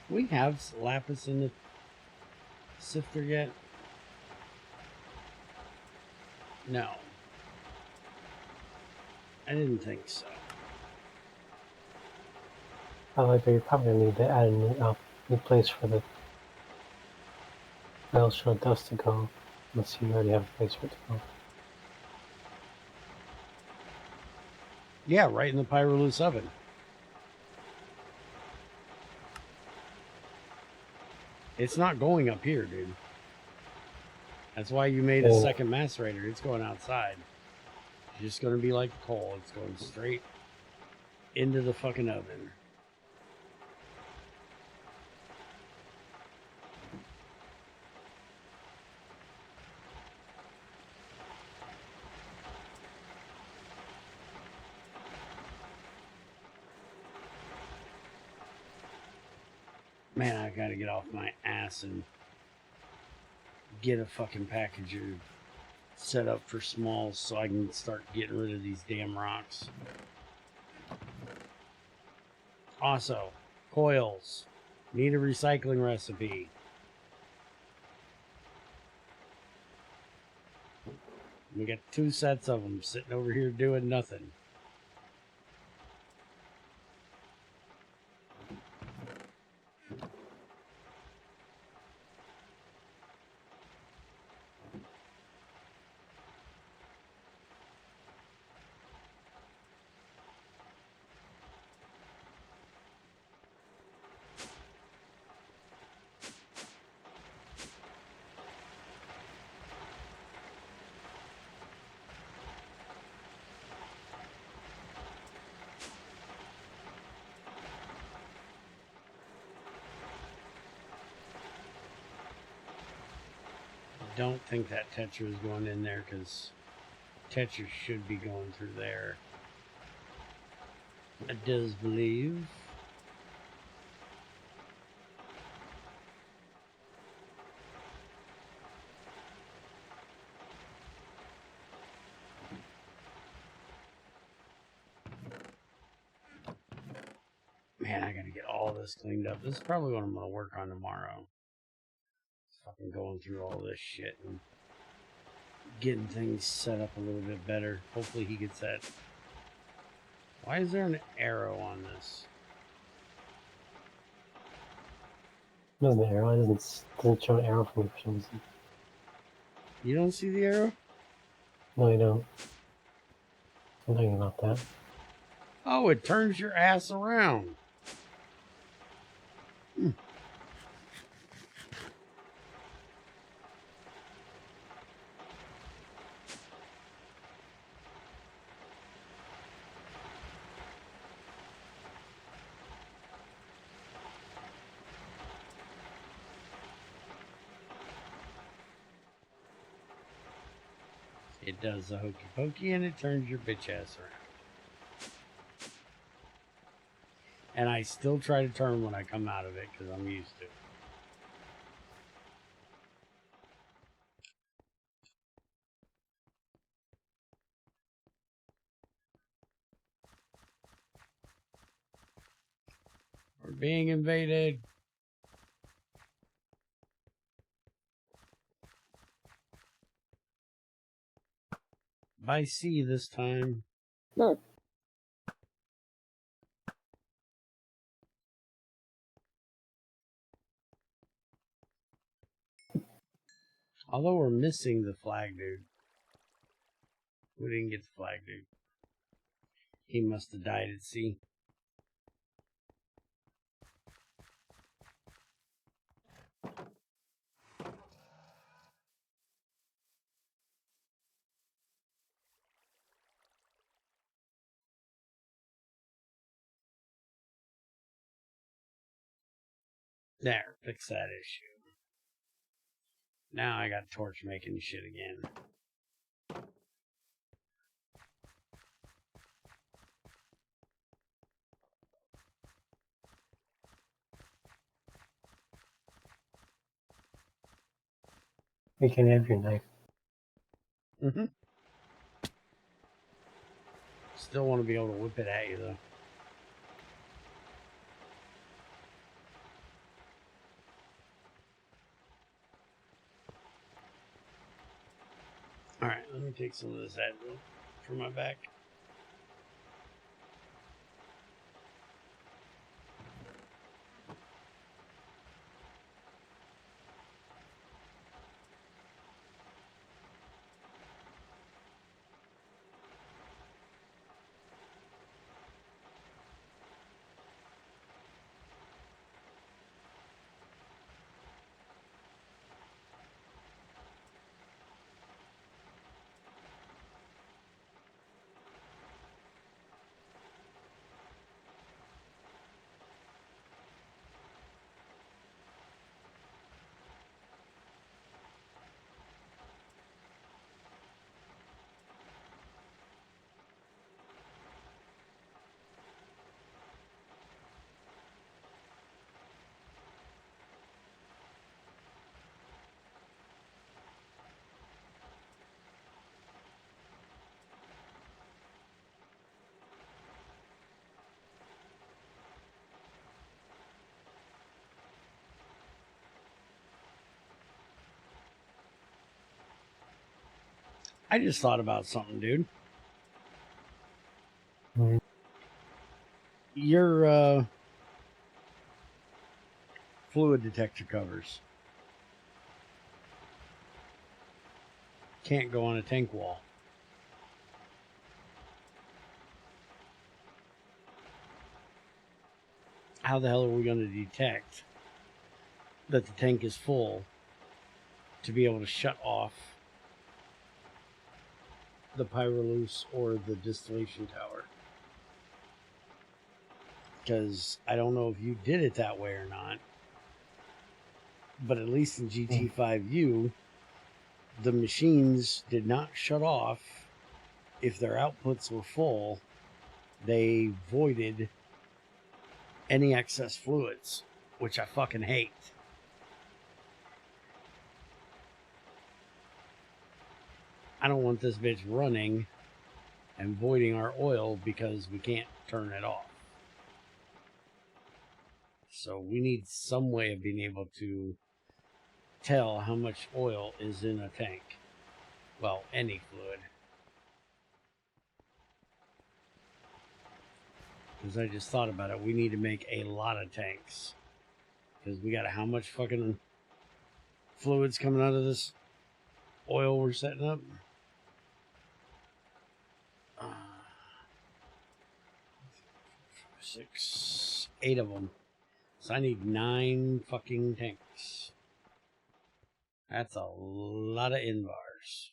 We have lapis in the sifter yet? No. I didn't think so. However, you're probably going to need to add a new place for the Maelstrom dust to go, unless you already have a place for it to go. Yeah, right in the Pyrolus oven. It's not going up here, dude. That's why you made a second macerator. It's going outside. It's just going to be like the coal. It's going straight into the fucking oven. Man, I gotta get off my ass and get a fucking packager set up for smalls so I can start getting rid of these damn rocks. Also, coils. Need a recycling recipe. We got 2 sets of them sitting over here doing nothing. Don't think that Tetra is going in there because Tetra should be going through there. I does believe. Man, I gotta get all this cleaned up. This is probably what I'm gonna work on tomorrow. Fucking going through all this shit and getting things set up a little bit better. Hopefully he gets that. Why is there an arrow on this? There's an arrow. It doesn't show an arrow for me for some reason. You don't see the arrow? No, I don't. I'm thinking about that. Oh, it turns your ass around. It does the hokey pokey and it turns your bitch ass around. And I still try to turn when I come out of it because I'm used to it. We're being invaded. By sea this time. No. Although we're missing the flag dude. We didn't get the flag dude. He must have died at sea. There, fix that issue. Now I got Torch making shit again. You can have your knife. Mm-hmm. Still want to be able to whip it at you, though. Alright, let me take some of this Advil for my back. I just thought about something, dude. Mm. Your fluid detector covers can't go on a tank wall. How the hell are we going to detect that the tank is full to be able to shut off the Pyroluce or the distillation tower? Because I don't know if you did it that way or not, but at least in GT5U, the machines did not shut off if their outputs were full. They voided any excess fluids, which I fucking hate. I don't want this bitch running and voiding our oil because we can't turn it off. So we need some way of being able to tell how much oil is in a tank. Well, any fluid. Because I just thought about it. We need to make a lot of tanks. Because we got how much fucking fluids coming out of this oil we're setting up? 6, 8 of them. So I need 9 fucking tanks. That's a lot of Inbars.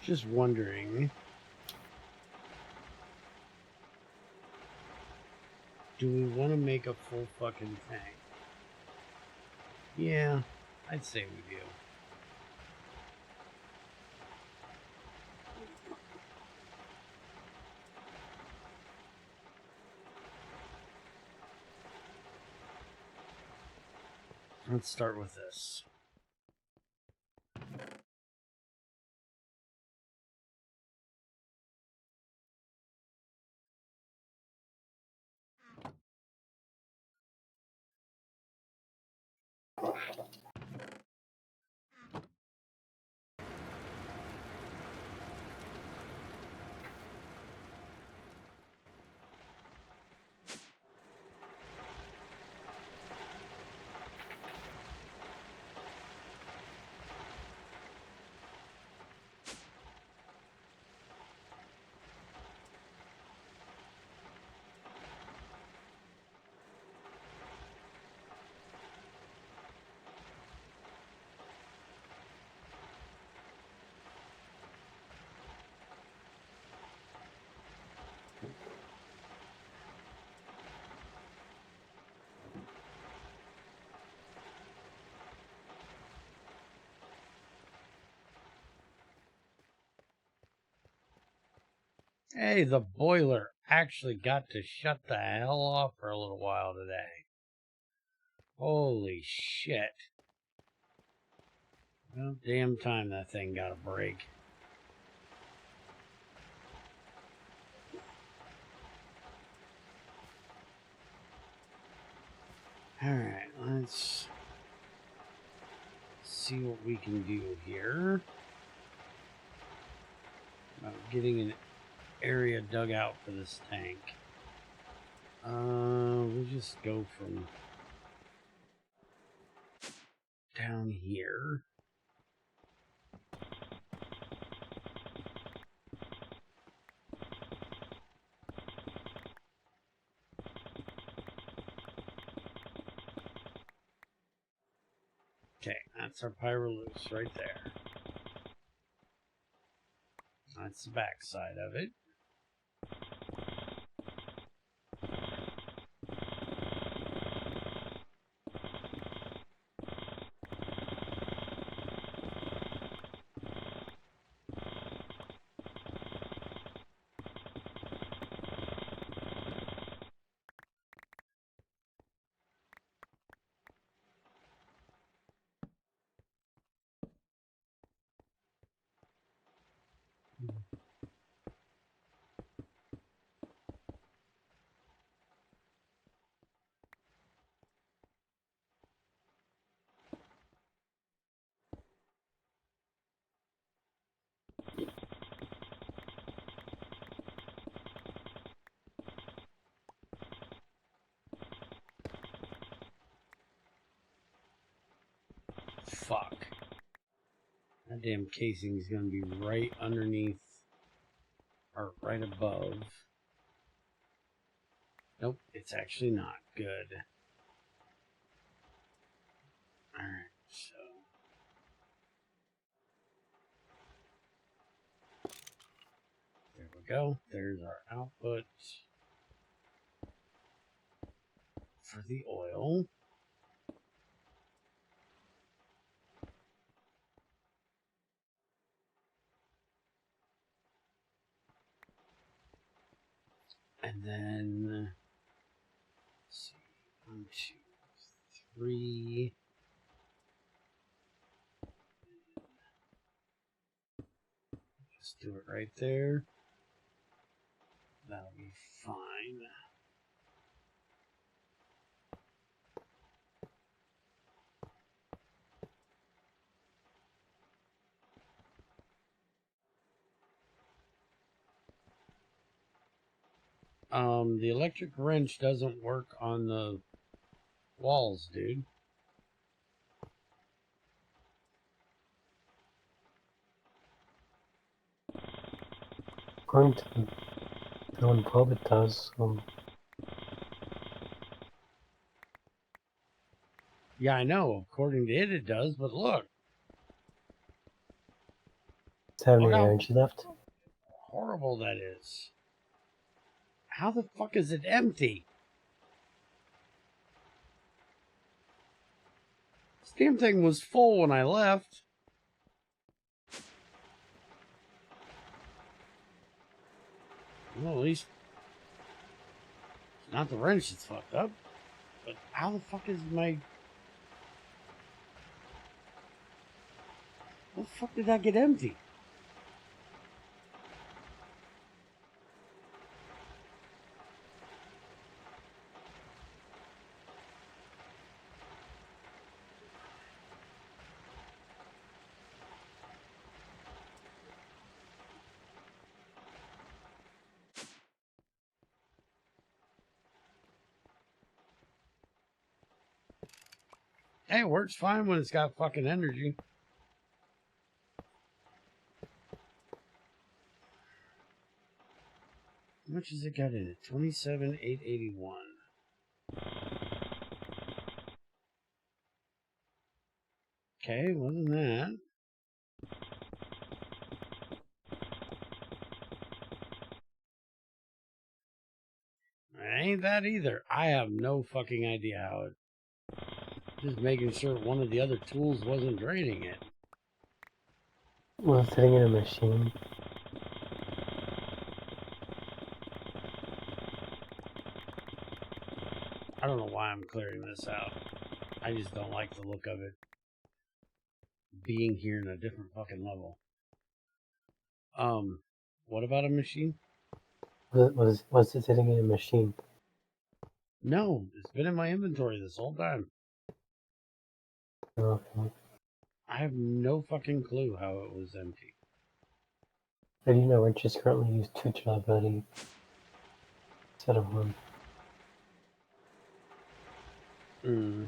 Just wondering, do we want to make a full fucking tank? Yeah, I'd say we do. Let's start with this. Hey, the boiler actually got to shut the hell off for a little while today. Holy shit. Well, damn time that thing got a break. Alright, let's see what we can do here. About getting an area dug out for this tank. We'll just go from down here. Okay, that's our pyrolose right there. That's the back side of it. Fuck. That damn casing is going to be right underneath, or right above. Nope, it's actually not. Good. Alright, so. There we go. There's our output for the oil. And then, let's see, 1, 2, 3. Just do it right there. That'll be fine. The electric wrench doesn't work on the walls, dude. According to the one probe, it does. Yeah, I know. According to it, it does. But look, Does it have Look any how energy left? horrible that is. How the fuck is it empty? This damn thing was full when I left. Well, at least it's not the wrench that's fucked up. But how the fuck is my... How the fuck did that get empty? Hey, it works fine when it's got fucking energy. How much has it got in it? 27,881. Okay, wasn't that? Ain't that either. I have no fucking idea how it... Just making sure one of the other tools wasn't draining it. Was it sitting in a machine? I don't know why I'm clearing this out. I just don't like the look of it being here in a different fucking level. What about a machine? Was it sitting in a machine? No, it's been in my inventory this whole time. Okay. I have no fucking clue how it was empty. How do you know wrenches currently use 2 durability instead of 1? Hmm.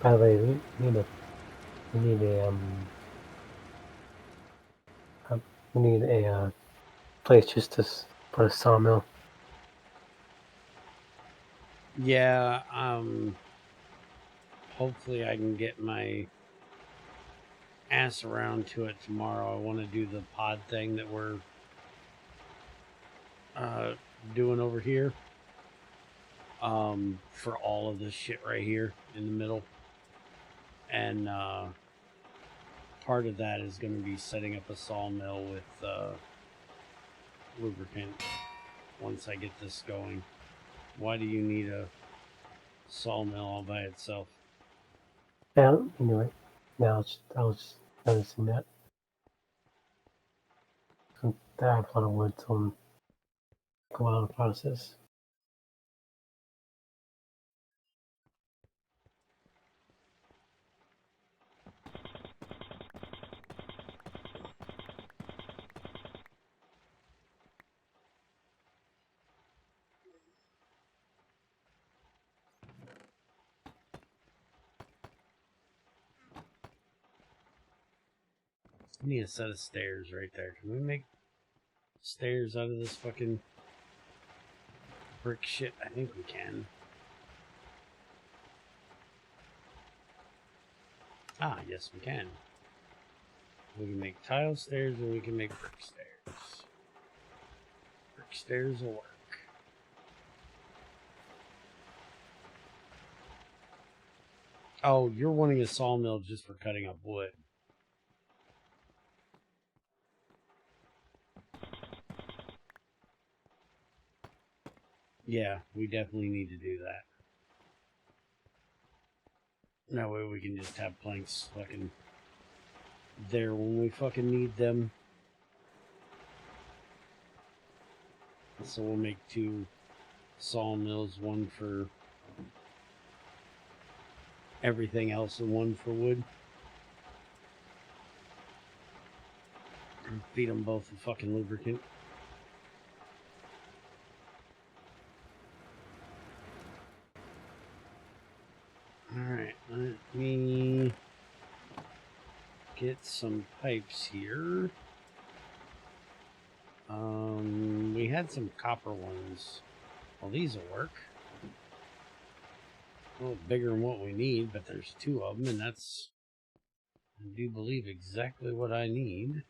By the way, we need a place just to put a sawmill. Yeah, hopefully I can get my ass around to it tomorrow. I want to do the pod thing that we're doing over here. For all of this shit right here in the middle. And part of that is going to be setting up a sawmill with lubricant once I get this going. Why do you need a sawmill all by itself? Yeah, anyway, now I was just noticing that. So I have a lot of wood to go on the process. I need a set of stairs right there. Can we make stairs out of this fucking brick shit? I think we can. Ah, yes, we can. We can make tile stairs and we can make brick stairs. Brick stairs will work. Oh, you're wanting a sawmill just for cutting up wood. Yeah, we definitely need to do that. That way we can just have planks fucking there when we fucking need them. So we'll make 2 sawmills, one for everything else and one for wood. And feed them both the fucking lubricant. Alright, let me get some pipes here. We had some copper ones. Well, these will work. A little bigger than what we need, but there's 2 of them, and that's, I do believe, exactly what I need.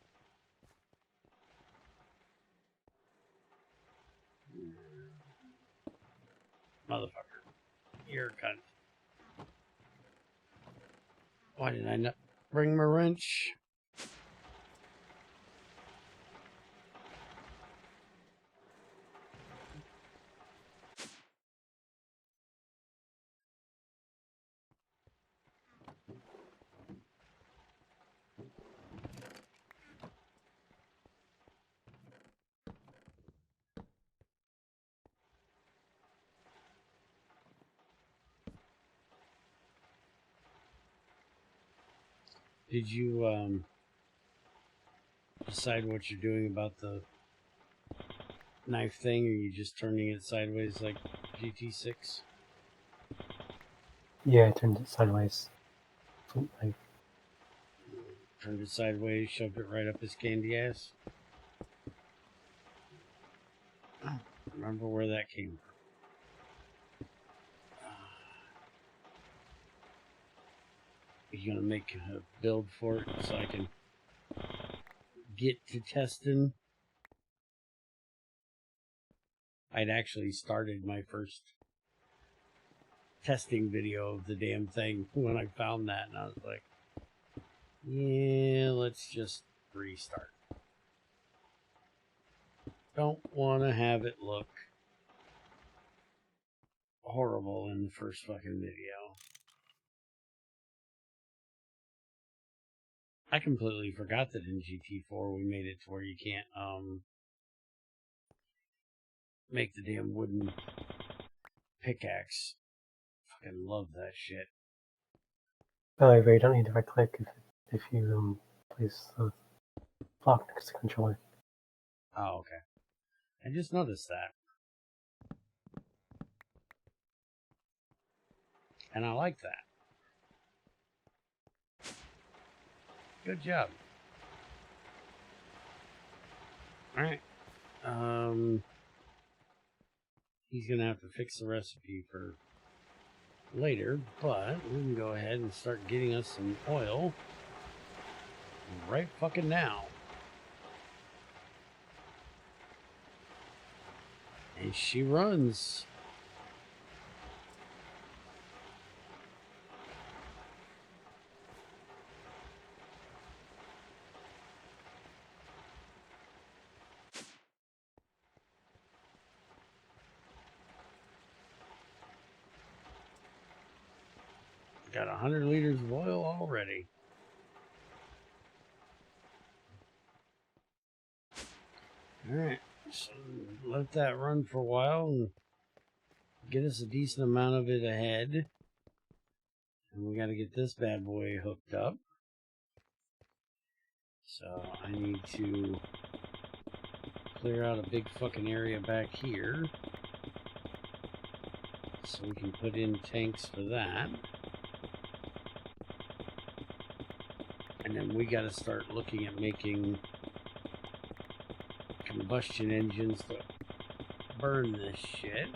Motherfucker. You're a cunt. Why did I not bring my wrench? Did you decide what you're doing about the knife thing, or are you just turning it sideways like GT6? Yeah, I turned it sideways. Like, Turned it sideways, shoved it right up his candy ass. I don't remember where that came from. You gonna make a build for it so I can get to testing? I'd actually started my first testing video of the damn thing when I found that, and I was like, yeah, let's just restart. Don't want to have it look horrible in the first fucking video. I completely forgot that in GT4 we made it to where you can't make the damn wooden pickaxe. Fucking love that shit. however, you don't need to right click if you place the block next to the controller. Oh, okay. I just noticed that. And I like that. Good job. Alright. He's gonna have to fix the recipe for later, but we can go ahead and start getting us some oil right fucking now. And she runs. Got 100 liters of oil already. Alright, so let that run for a while and get us a decent amount of it ahead. And we gotta get this bad boy hooked up. So I need to clear out a big fucking area back here so we can put in tanks for that. And then we gotta start looking at making combustion engines to burn this shit.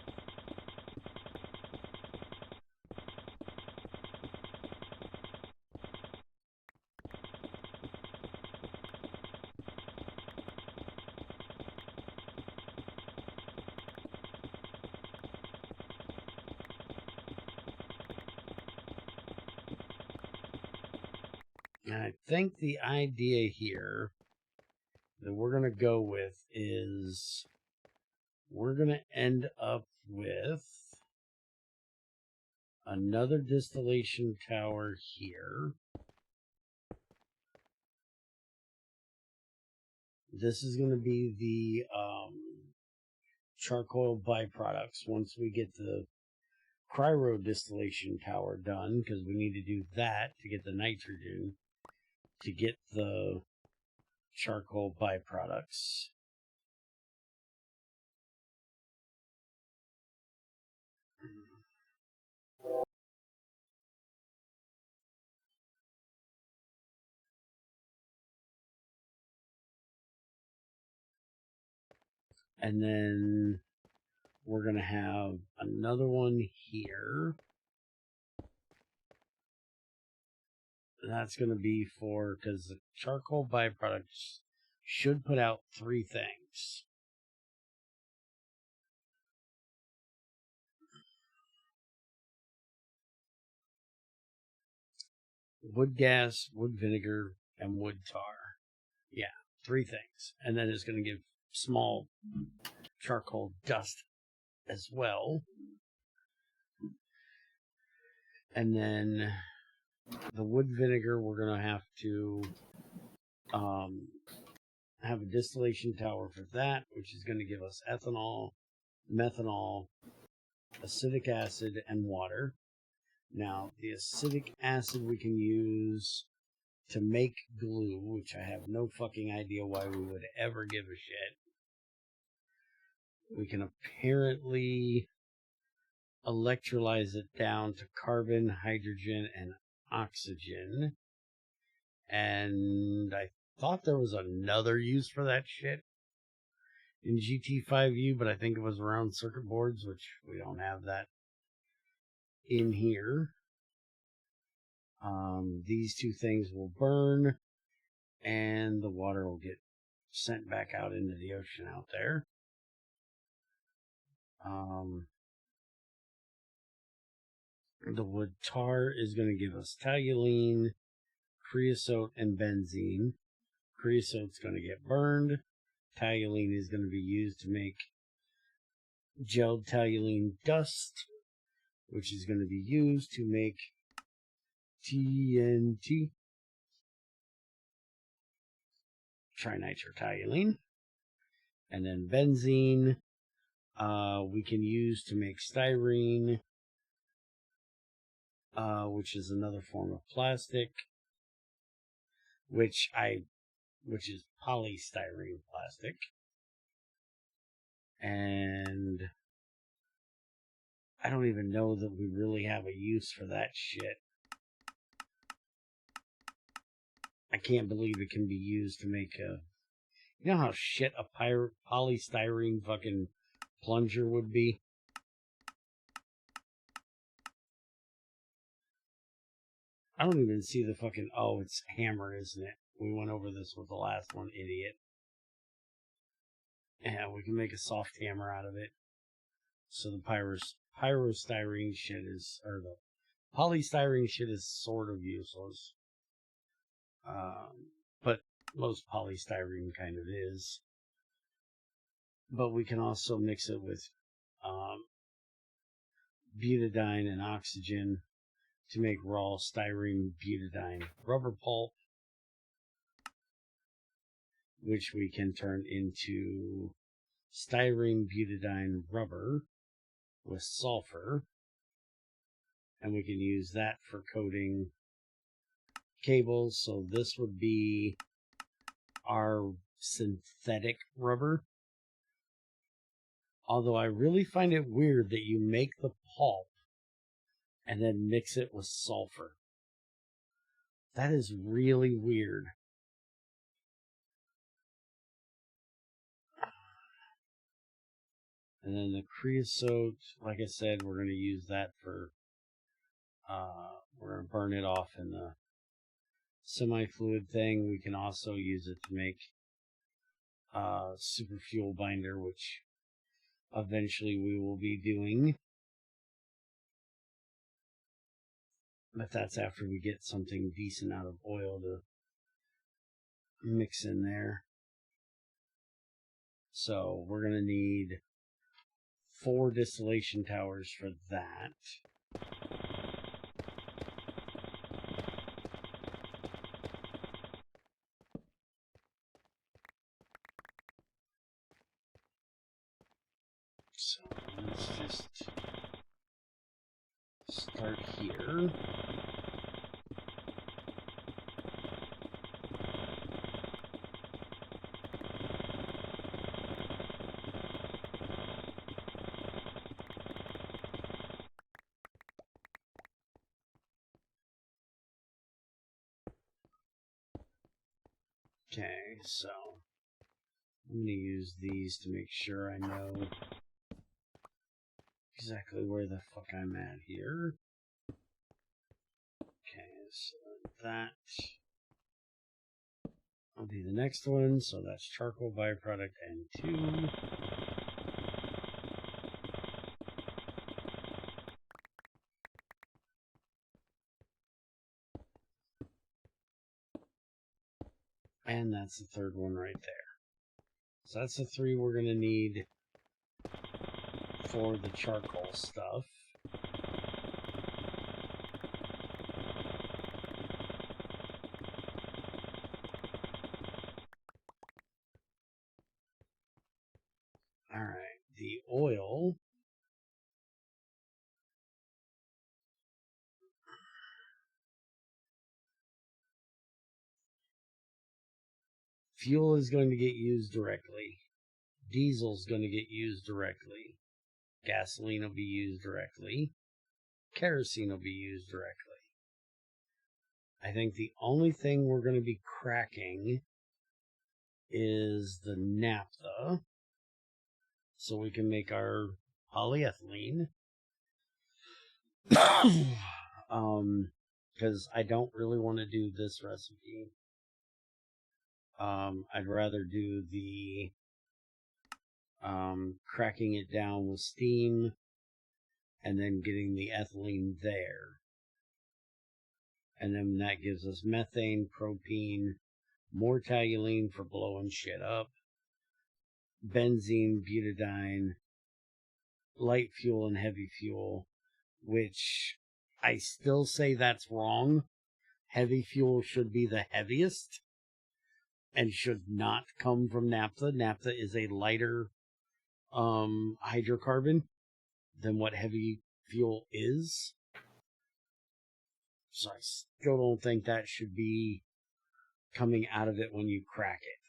And I think the idea here that we're going to go with is we're going to end up with another distillation tower here. This is going to be the charcoal byproducts once we get the cryo distillation tower done, because we need to do that to get the nitrogen to get the charcoal byproducts. And then we're going to have another one here. That's going to be for, because the charcoal byproducts should put out 3 things. Wood gas, wood vinegar, and wood tar. Yeah, 3 things. And then it's going to give small charcoal dust as well. And then the wood vinegar, we're going to have to have a distillation tower for that, which is going to give us ethanol, methanol, acetic acid, and water. Now, the acetic acid we can use to make glue, which I have no fucking idea why we would ever give a shit. We can apparently electrolyze it down to carbon, hydrogen, and oxygen. And I thought there was another use for that shit in GT5U, but I think it was around circuit boards, which we don't have that in here. These 2 things will burn, and the water will get sent back out into the ocean out there. The wood tar is going to give us toluene, creosote, and benzene. Creosote's going to get burned. Toluene is going to be used to make gelled toluene dust, which is going to be used to make TNT, trinitrotoluene. And then benzene, we can use to make styrene, which is another form of plastic, which is polystyrene plastic. And I don't even know that we really have a use for that shit. I can't believe it can be used to make a... You know how shit a polystyrene fucking plunger would be? I don't even see the fucking... Oh, it's hammer, isn't it? We went over this with the last one, idiot. Yeah, we can make a soft hammer out of it. So the pyrostyrene shit is... Or the polystyrene shit is sort of useless. But most polystyrene kind of is. But we can also mix it with butadiene and oxygen to make raw styrene butadiene rubber pulp, which we can turn into styrene butadiene rubber with sulfur, and we can use that for coating cables. So this would be our synthetic rubber. Although I really find it weird that you make the pulp and then mix it with sulfur. That is really weird. And then the creosote, like I said, we're going to use that for, we're going to burn it off in the semi-fluid thing. We can also use it to make super fuel binder, which eventually we will be doing. But that's after we get something decent out of oil to mix in there. So we're going to need 4 distillation towers for that. So let's just start here. Okay, so I'm going to use these to make sure I know exactly where the fuck I'm at here. Okay, so that will be the next one. So that's charcoal byproduct N2. And that's the third one right there. So that's the 3 we're going to need for the charcoal stuff. Alright, the oil. Fuel is going to get used directly. Diesel's going to get used directly. Gasoline will be used directly. Kerosene will be used directly. I think the only thing we're going to be cracking is the naphtha, so we can make our polyethylene. Because I don't really want to do this recipe. I'd rather do the cracking it down with steam and then getting the ethylene there. And then that gives us methane, propene, more toluene for blowing shit up, benzene, butadiene, light fuel, and heavy fuel, which I still say that's wrong. Heavy fuel should be the heaviest and should not come from naphtha. Naphtha is a lighter hydrocarbon than what heavy fuel is. So I still don't think that should be coming out of it when you crack it.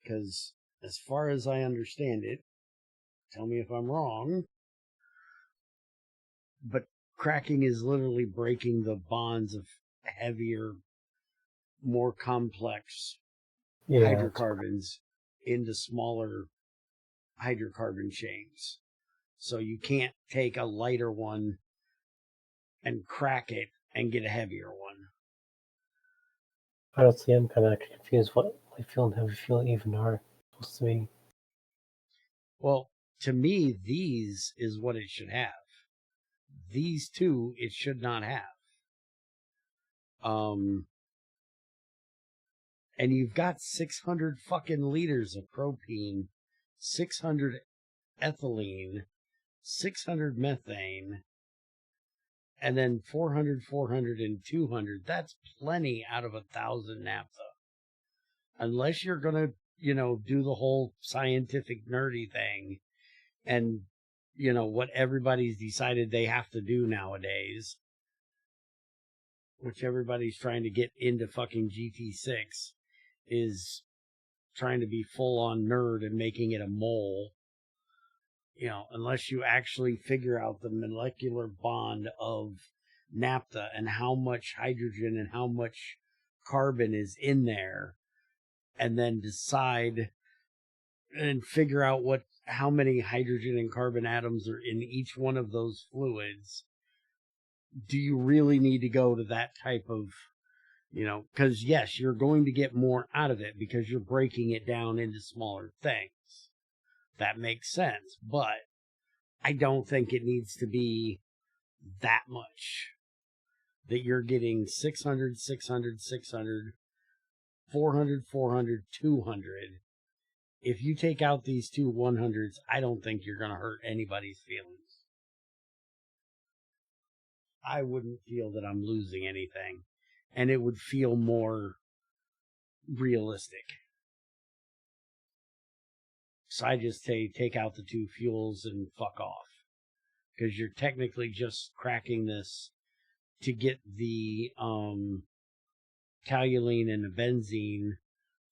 Because as far as I understand it, tell me if I'm wrong, but cracking is literally breaking the bonds of heavier, more complex hydrocarbons into smaller hydrocarbon chains. So you can't take a lighter one and crack it and get a heavier one. Honestly, I'm kind of confused what light fuel and heavy fuel even are supposed to be. Well, to me, these is what it should have. These two, it should not have. And you've got 600 fucking liters of propene, 600 ethylene, 600 methane, and then 400, 400, and 200. That's plenty out of 1,000 naphtha. Unless you're going to, do the whole scientific nerdy thing and, what everybody's decided they have to do nowadays, which everybody's trying to get into fucking GT6, is trying to be full on nerd and making it a mole. Unless you actually figure out the molecular bond of naphtha and how much hydrogen and how much carbon is in there, and then decide and figure out how many hydrogen and carbon atoms are in each one of those fluids, do you really need to go to that type of, because yes, you're going to get more out of it because you're breaking it down into smaller things. That makes sense, but I don't think it needs to be that much. That you're getting 600, 600, 600, 400, 400, 200, if you take out these two 100s, I don't think you're going to hurt anybody's feelings. I wouldn't feel that I'm losing anything, and it would feel more realistic. So I just say take out the two fuels and fuck off, because you're technically just cracking this to get the toluene and the benzene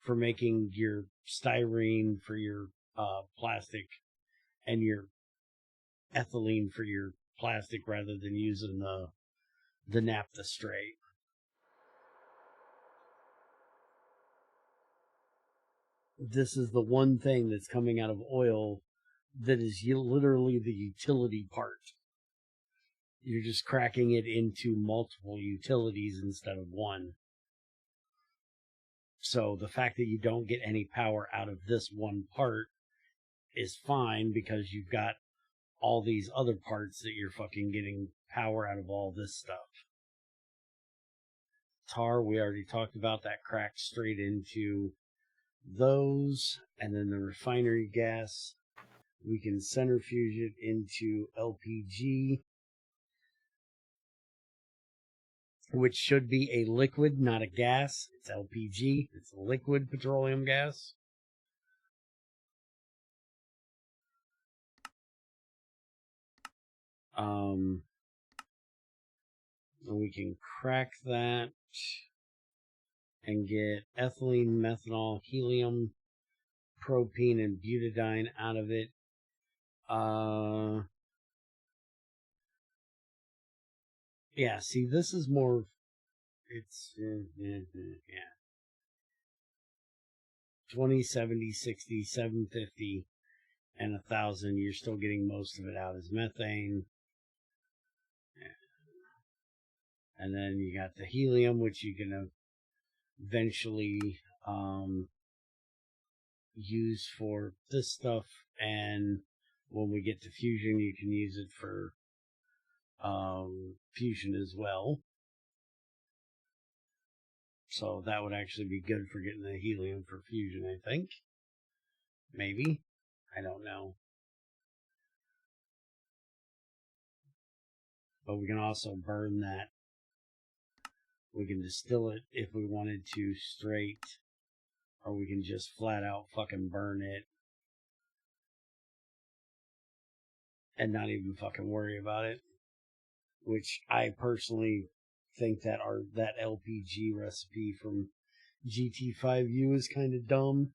for making your styrene for your plastic and your ethylene for your plastic, rather than using the naphtha straight. This is the one thing that's coming out of oil that is literally the utility part. You're just cracking it into multiple utilities instead of one. So the fact that you don't get any power out of this one part is fine, because you've got all these other parts that you're fucking getting power out of all this stuff. Tar, we already talked about that, cracks straight into those. And then the refinery gas, we can centrifuge it into LPG, which should be a liquid, not a gas. It's LPG. It's liquid petroleum gas. We can crack that and get ethylene, methanol, helium, propene, and butadiene out of it. Yeah, see, this is more, it's, yeah. 20, 70, 60, 750, and 1,000. You're still getting most of it out as methane. And then you got the helium, which you can eventually use for this stuff. And when we get to fusion, you can use it for fusion as well. So that would actually be good for getting the helium for fusion, I think. Maybe. I don't know. But we can also burn that. We can distill it if we wanted to straight, or we can just flat out fucking burn it and not even fucking worry about it. Which I personally think that that LPG recipe from GT5U is kind of dumb.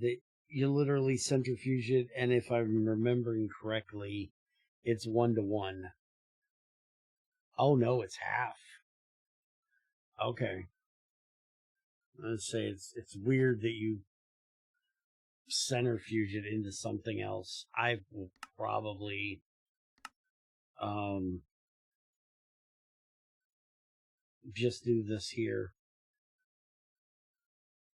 That you literally centrifuge it, and if I'm remembering correctly, it's 1-to-1. Oh no, it's half. Okay. Let's say it's weird that you centrifuge it into something else. I will probably just do this here.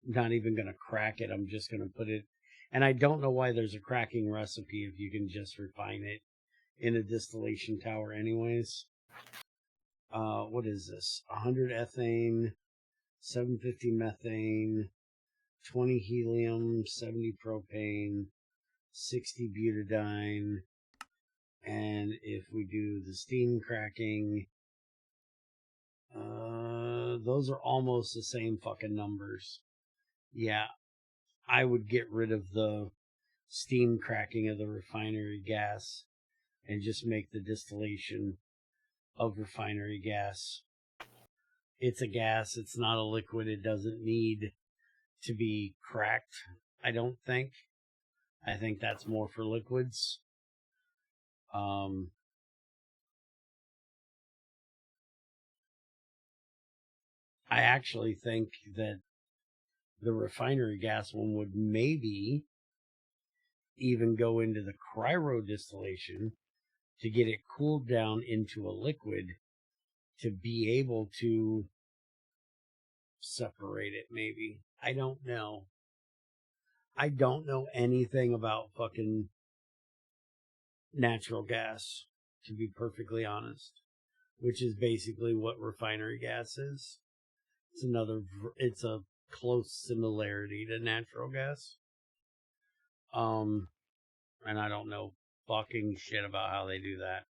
Not even going to crack it. I'm just going to put it, and I don't know why there's a cracking recipe if you can just refine it in a distillation tower anyways. What is this? 100 ethane, 750 methane, 20 helium, 70 propane, 60 butadiene, and if we do the steam cracking, those are almost the same fucking numbers. Yeah, I would get rid of the steam cracking of the refinery gas and just make the distillation of refinery gas. It's a gas, it's not a liquid, it doesn't need to be cracked, I don't think. I think that's more for liquids. I actually think that the refinery gas one would maybe even go into the cryo distillation to get it cooled down into a liquid to be able to separate it, maybe. I don't know. I don't know anything about fucking natural gas, to be perfectly honest, which is basically what refinery gas is. It's a close similarity to natural gas. And I don't know fucking shit about how they do that.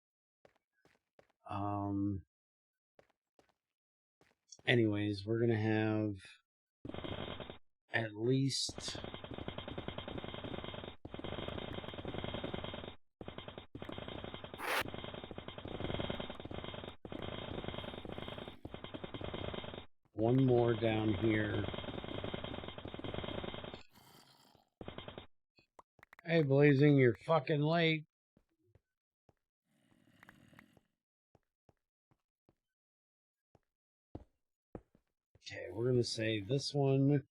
Anyways, we're gonna have at least one more down here. Hey, Blazing, you're fucking late. Okay, we're gonna say this one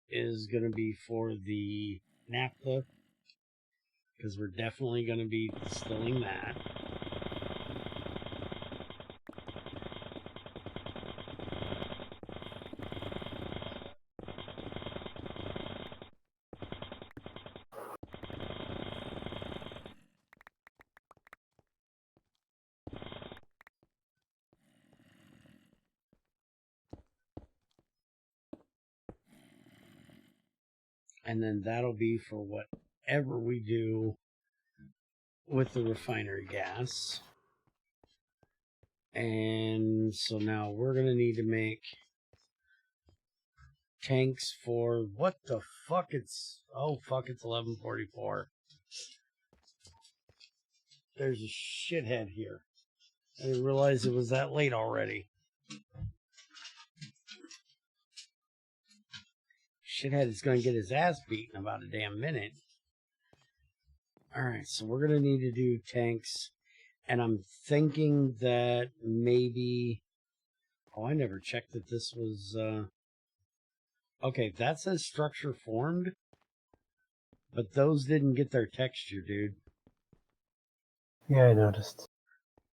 is gonna be for the naphtha, because we're definitely gonna be distilling that. And then that'll be for whatever we do with the refinery gas. And so now we're going to need to make tanks for what the fuck? It's 11:44. There's a shithead here. I didn't realize it was that late already. Shithead is going to get his ass beat in about a damn minute. Alright, so we're going to need to do tanks. And I'm thinking that maybe... Oh, I never checked that this was... Okay, that says structure formed. But those didn't get their texture, dude. Yeah, I noticed.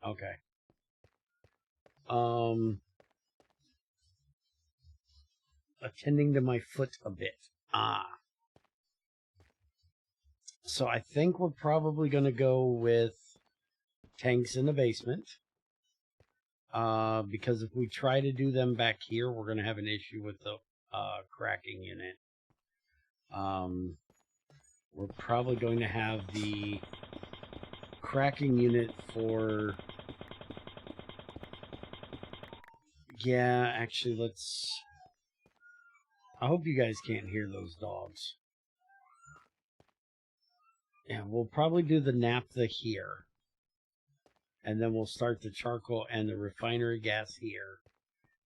Okay. Attending to my foot a bit. So I think we're probably going to go with tanks in the basement. Because if we try to do them back here, we're going to have an issue with the cracking unit. We're probably going to have the cracking unit for... Yeah, actually, let's... I hope you guys can't hear those dogs. Yeah, we'll probably do the naphtha here. And then we'll start the charcoal and the refinery gas here.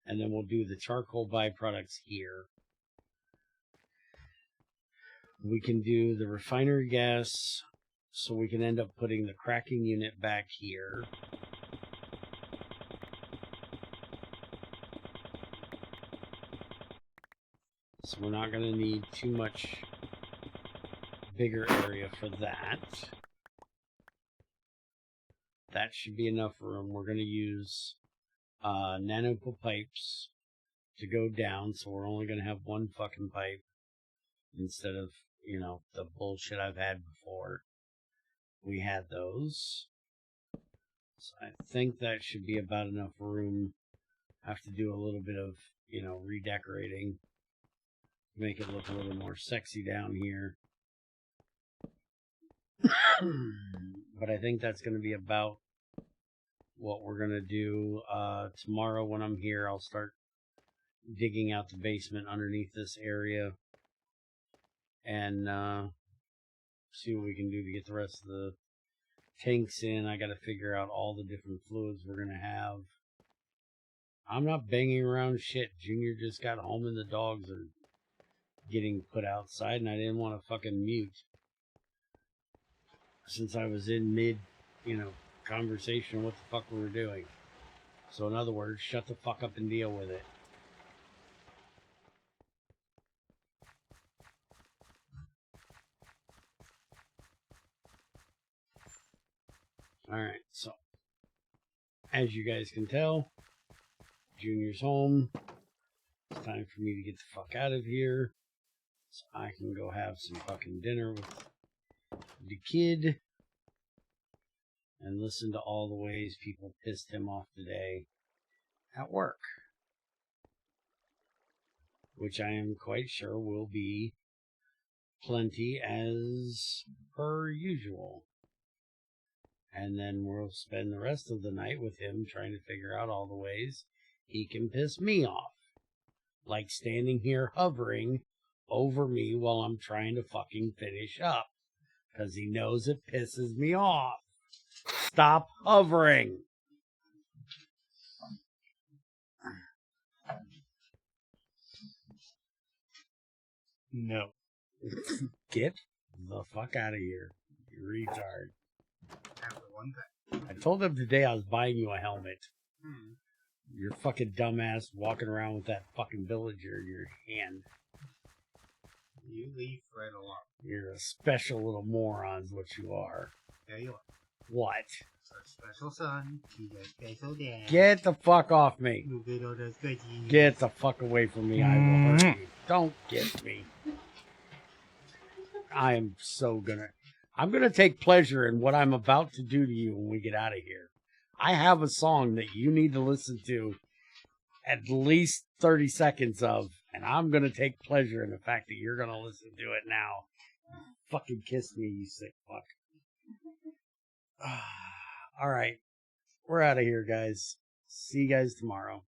And then we'll do the charcoal byproducts here. We can do the refinery gas, so we can end up putting the cracking unit back here. So we're not going to need too much bigger area for that. That should be enough room. We're going to use nanopool pipes to go down, so we're only going to have one fucking pipe instead of, you know, the bullshit I've had before. We had those. So I think that should be about enough room. Have to do a little bit of, you know, redecorating. Make it look a little more sexy down here. But I think that's going to be about what we're going to do. Tomorrow when I'm here, I'll start digging out the basement underneath this area. And see what we can do to get the rest of the tanks in. I got to figure out all the different fluids we're going to have. I'm not banging around shit. Junior just got home and the dogs are getting put outside, and I didn't want to fucking mute. Since I was in mid, you know, conversation what the fuck we were doing. So in other words, shut the fuck up and deal with it. Alright, so as you guys can tell, Junior's home. It's time for me to get the fuck out of here. So I can go have some fucking dinner with the kid. And listen to all the ways people pissed him off today at work. Which I am quite sure will be plenty as per usual. And then we'll spend the rest of the night with him trying to figure out all the ways he can piss me off. Like standing here hovering over me while I'm trying to fucking finish up. Because he knows it pisses me off. Stop hovering! No. Get the fuck out of here, you retard. Have the one thing. I told him today I was buying you a helmet. Hmm. You're fucking dumbass walking around with that fucking villager in your hand. You leave Fred alone. You're a special little moron is what you are. There you are. What? Our special son. He's our special dad. Get the fuck off me. You get all those goodies. Get the fuck away from me. I will hurt you. Don't get me. I'm gonna take pleasure in what I'm about to do to you when we get out of here. I have a song that you need to listen to at least 30 seconds of, and I'm gonna take pleasure in the fact that you're gonna listen to it now. Fucking kiss me, you sick fuck. Alright. We're out of here, guys. See you guys tomorrow.